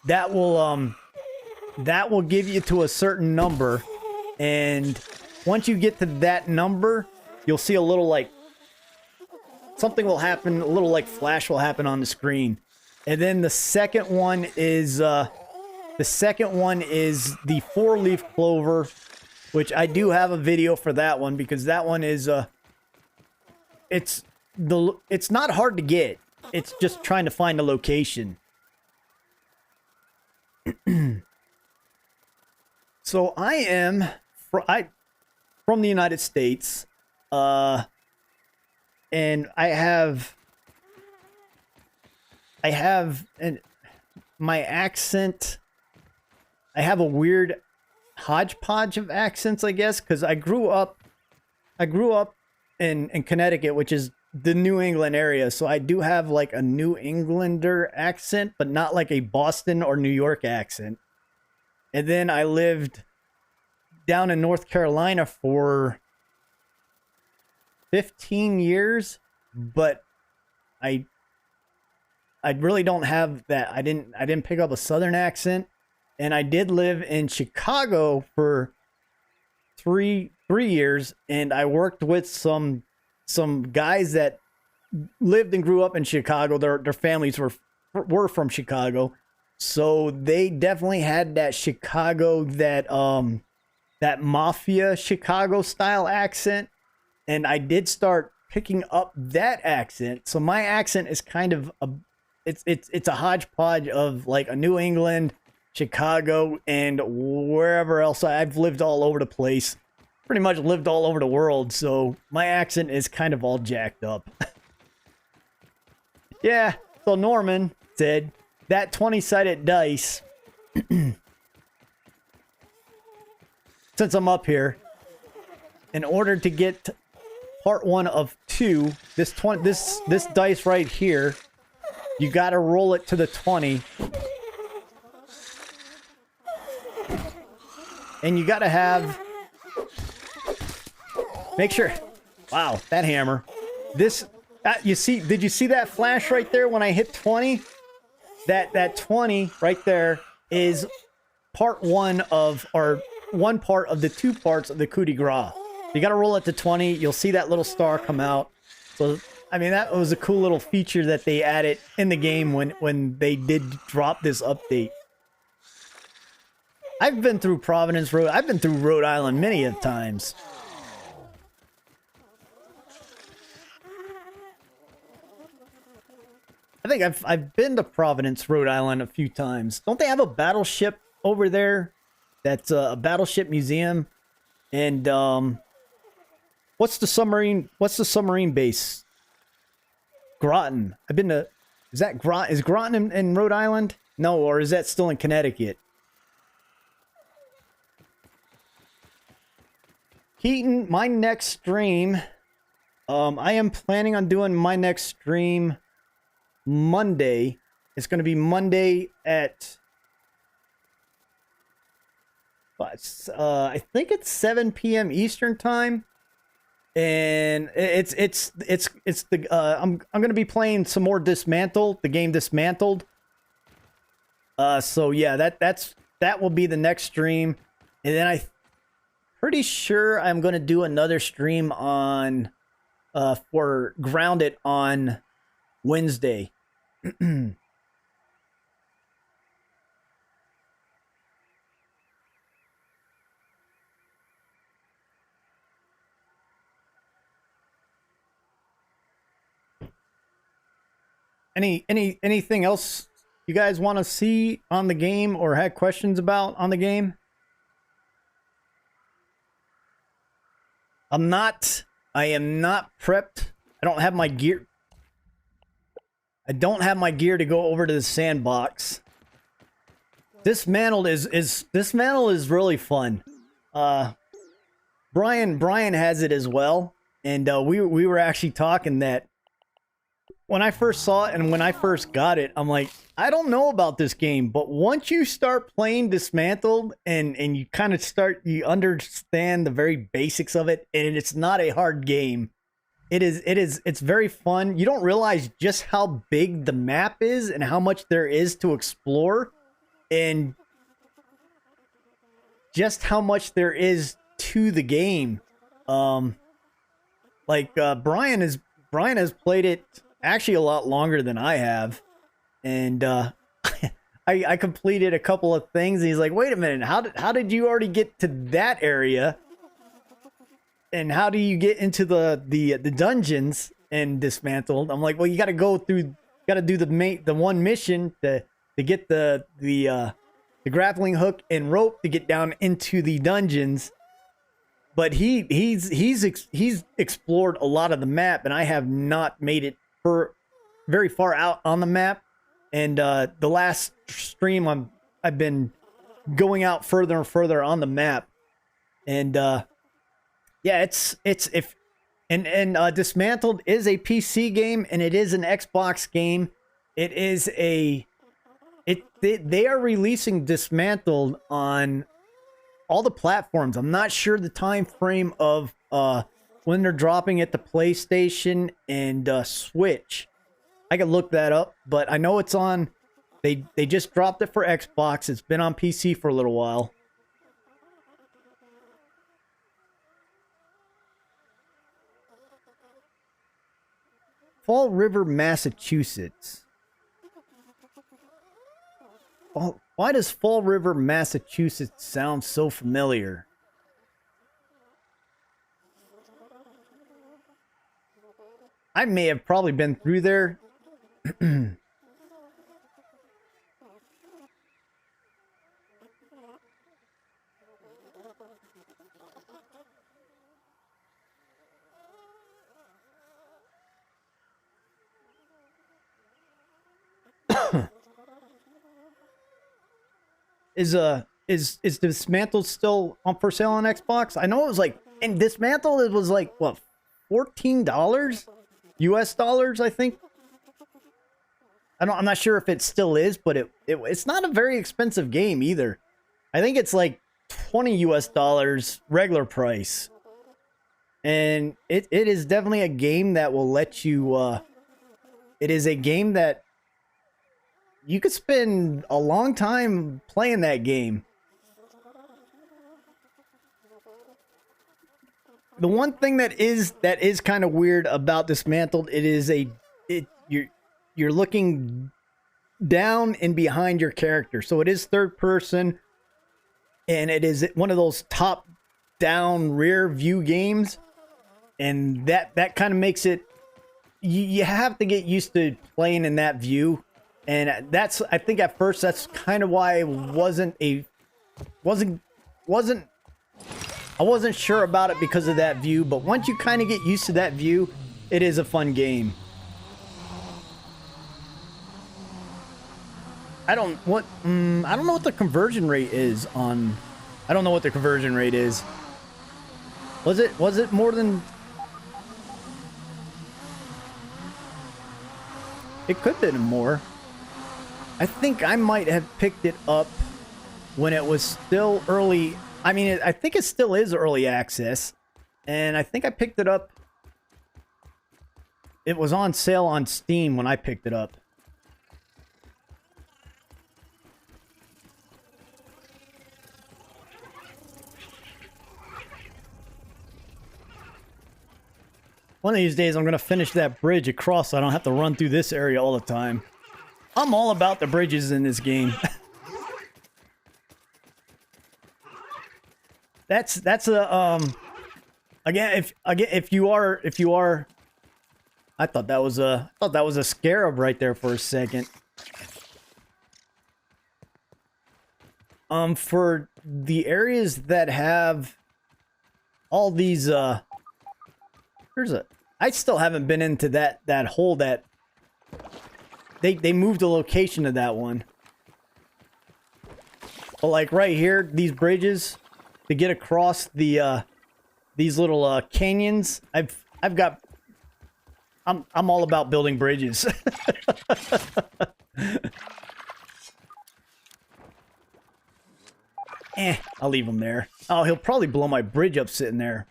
that will give you to a certain number, and once you get to that number, you'll see a little like something will happen, a little like flash will happen on the screen, and then the second one is the 4-leaf clover, which I do have a video for that one because that one is it's not hard to get. It's just trying to find a location. So I am from the United States, and I have my accent. I have a weird hodgepodge of accents, I guess, because I grew up in Connecticut, which is the New England area, so I do have like a New Englander accent, but not like a Boston or New York accent. And then I lived down in North Carolina for 15 years, but I really don't have that. I didn't pick up a Southern accent, and I did live in Chicago for three years, and I worked with some guys that lived and grew up in Chicago. Their families were from Chicago, so they definitely had that Chicago, that mafia Chicago style accent, and I did start picking up that accent. So my accent is kind of it's a hodgepodge of like a New England, Chicago, and wherever else. I've lived all over the place. Pretty much lived all over the world, so my accent is kind of all jacked up. Yeah, so Norman said that 20-sided dice, since I'm up here, in order to get part 1 of 2, this dice right here, you got to roll it to the 20. And you got to have, make sure. Wow, that hammer. This, did you see that flash right there when I hit 20? That 20 right there is part 1 of, or one part of the 2 parts of the coup de grace. You got to roll it to 20. You'll see that little star come out. So, I mean, that was a cool little feature that they added in the game when they did drop this update. I've been through I've been through Rhode Island many a times. I think I've been to Providence, Rhode Island a few times. Don't they have a battleship over there? That's a battleship museum. And what's the submarine base? Groton. I've been to. Is Groton in Rhode Island? No, or is that still in Connecticut? Keaton, my next stream, I am planning on doing my next stream Monday. It's going to be Monday at I think it's 7 p.m. Eastern time, and it's the I'm going to be playing some more Dismantled, the game Dismantled. So yeah, that will be the next stream, and then pretty sure I'm going to do another stream on for Grounded on Wednesday. Anything else you guys want to see on the game or had questions about on the game? I am not prepped. I don't have my gear. I don't have my gear to go over to the sandbox. Dismantled is really fun. Brian has it as well, and we were actually talking that when I first saw it and when I first got it, I'm like, I don't know about this game, but once you start playing Dismantled and you kind of you understand the very basics of it, and it's not a hard game. It's very fun. You don't realize just how big the map is and how much there is to explore, and just how much there is to the game. Brian has played it actually a lot longer than I have, and I completed a couple of things, and he's like, wait a minute, how did you already get to that area, and how do you get into the dungeons and Dismantled? I'm like, well, you got to do the one mission to get the grappling hook and rope to get down into the dungeons. But he's explored a lot of the map, and I have not made it very far out on the map. And the last stream I've been going out further and further on the map. And yeah, Dismantled is a PC game, and it is an Xbox game. They are releasing Dismantled on all the platforms. I'm not sure the time frame of when they're dropping it to PlayStation and Switch. I could look that up, but I know it's on. They just dropped it for Xbox. It's been on PC for a little while. Fall River, Massachusetts. Why does Fall River, Massachusetts sound so familiar? I may have probably been through there. Is Dismantled still on for sale on Xbox? I know it was like, and Dismantled, it was like what, $14 US dollars, I think. I'm not sure if it still is, but it's not a very expensive game either. I think it's like 20 US dollars regular price. And it is definitely a game that will let you it is a game that you could spend a long time playing that game. The one thing that is kind of weird about Dismantled, you're looking down and behind your character. So it is third person, and it is one of those top down rear view games. And that kind of makes it, you have to get used to playing in that view. And I think at first that's kind of why I wasn't sure about it, because of that view. But once you kind of get used to that view, it is a fun game. I don't know what the conversion rate is on. I don't know what the conversion rate is. Was it more than? It could have been more. I think I might have picked it up when it was still early. I mean, I think it still is early access. And I think I picked it up. It was on sale on Steam when I picked it up. One of these days I'm gonna finish that bridge across so I don't have to run through this area all the time. I'm all about the bridges in this game. That's a again if you are I thought that was a scarab right there for a second. For the areas that have all these I still haven't been into that hole that they moved the location of that one. But like right here, these bridges to get across the these little canyons, I'm all about building bridges. I'll leave him there. Oh, he'll probably blow my bridge up sitting there.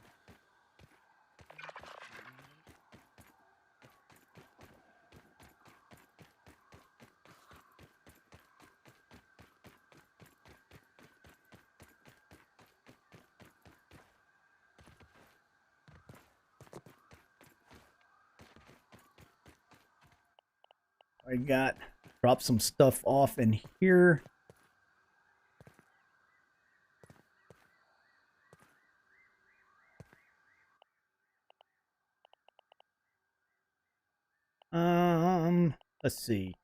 Drop some stuff off in here. Let's see.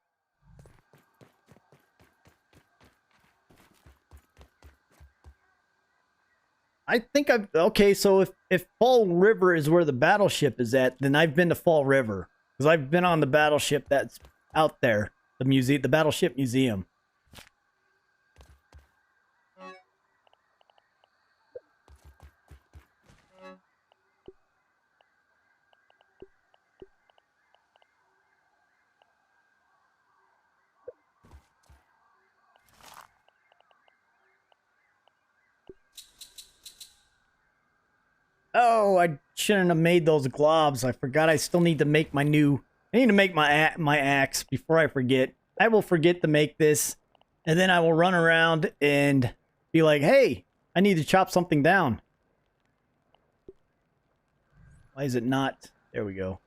I think okay, so if Fall River is where the battleship is at, then I've been to Fall River. Because I've been on the battleship that's out there. The Battleship Museum. Oh, I shouldn't have made those globs. I forgot I still need to make my new... I need to make my axe before I forget. I will forget to make this, and then I will run around and be like, hey, I need to chop something down. Why is it not? There we go.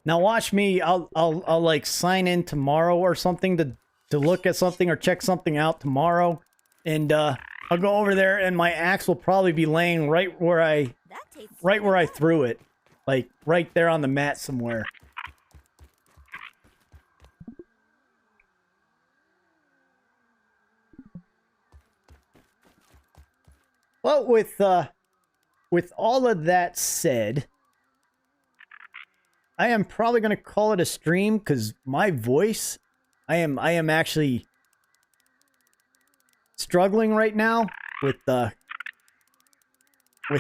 Now watch me. I'll like sign in tomorrow or something to look at something or check something out tomorrow, and I'll go over there and my axe will probably be laying right where I threw it, like right there on the mat somewhere. Well, with all of that said, I am probably going to call it a stream because my voice, I am actually struggling right now with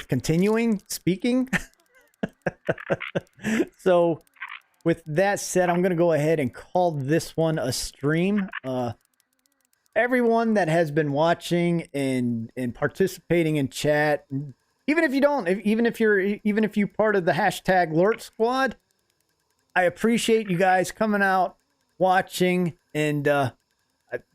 continuing speaking. So with that said, I'm going to go ahead and call this one a stream. Everyone that has been watching and participating in chat, even if you don't, even if you're part of the hashtag Lort Squad, I appreciate you guys coming out, watching, and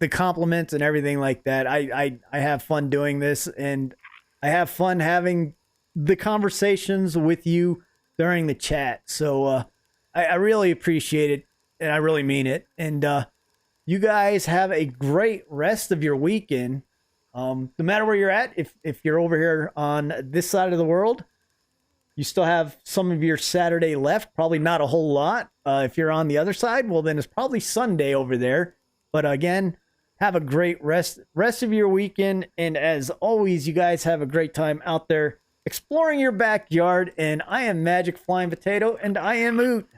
the compliments and everything like that. I have fun doing this, and I have fun having the conversations with you during the chat. So I really appreciate it, and I really mean it. And you guys have a great rest of your weekend. No matter where you're at, if you're over here on this side of the world, you still have some of your Saturday left. Probably not a whole lot. If you're on the other side, well, then it's probably Sunday over there. But again, have a great rest of your weekend. And as always, you guys have a great time out there exploring your backyard. And I am Magic Flying Potato, and I am Oot.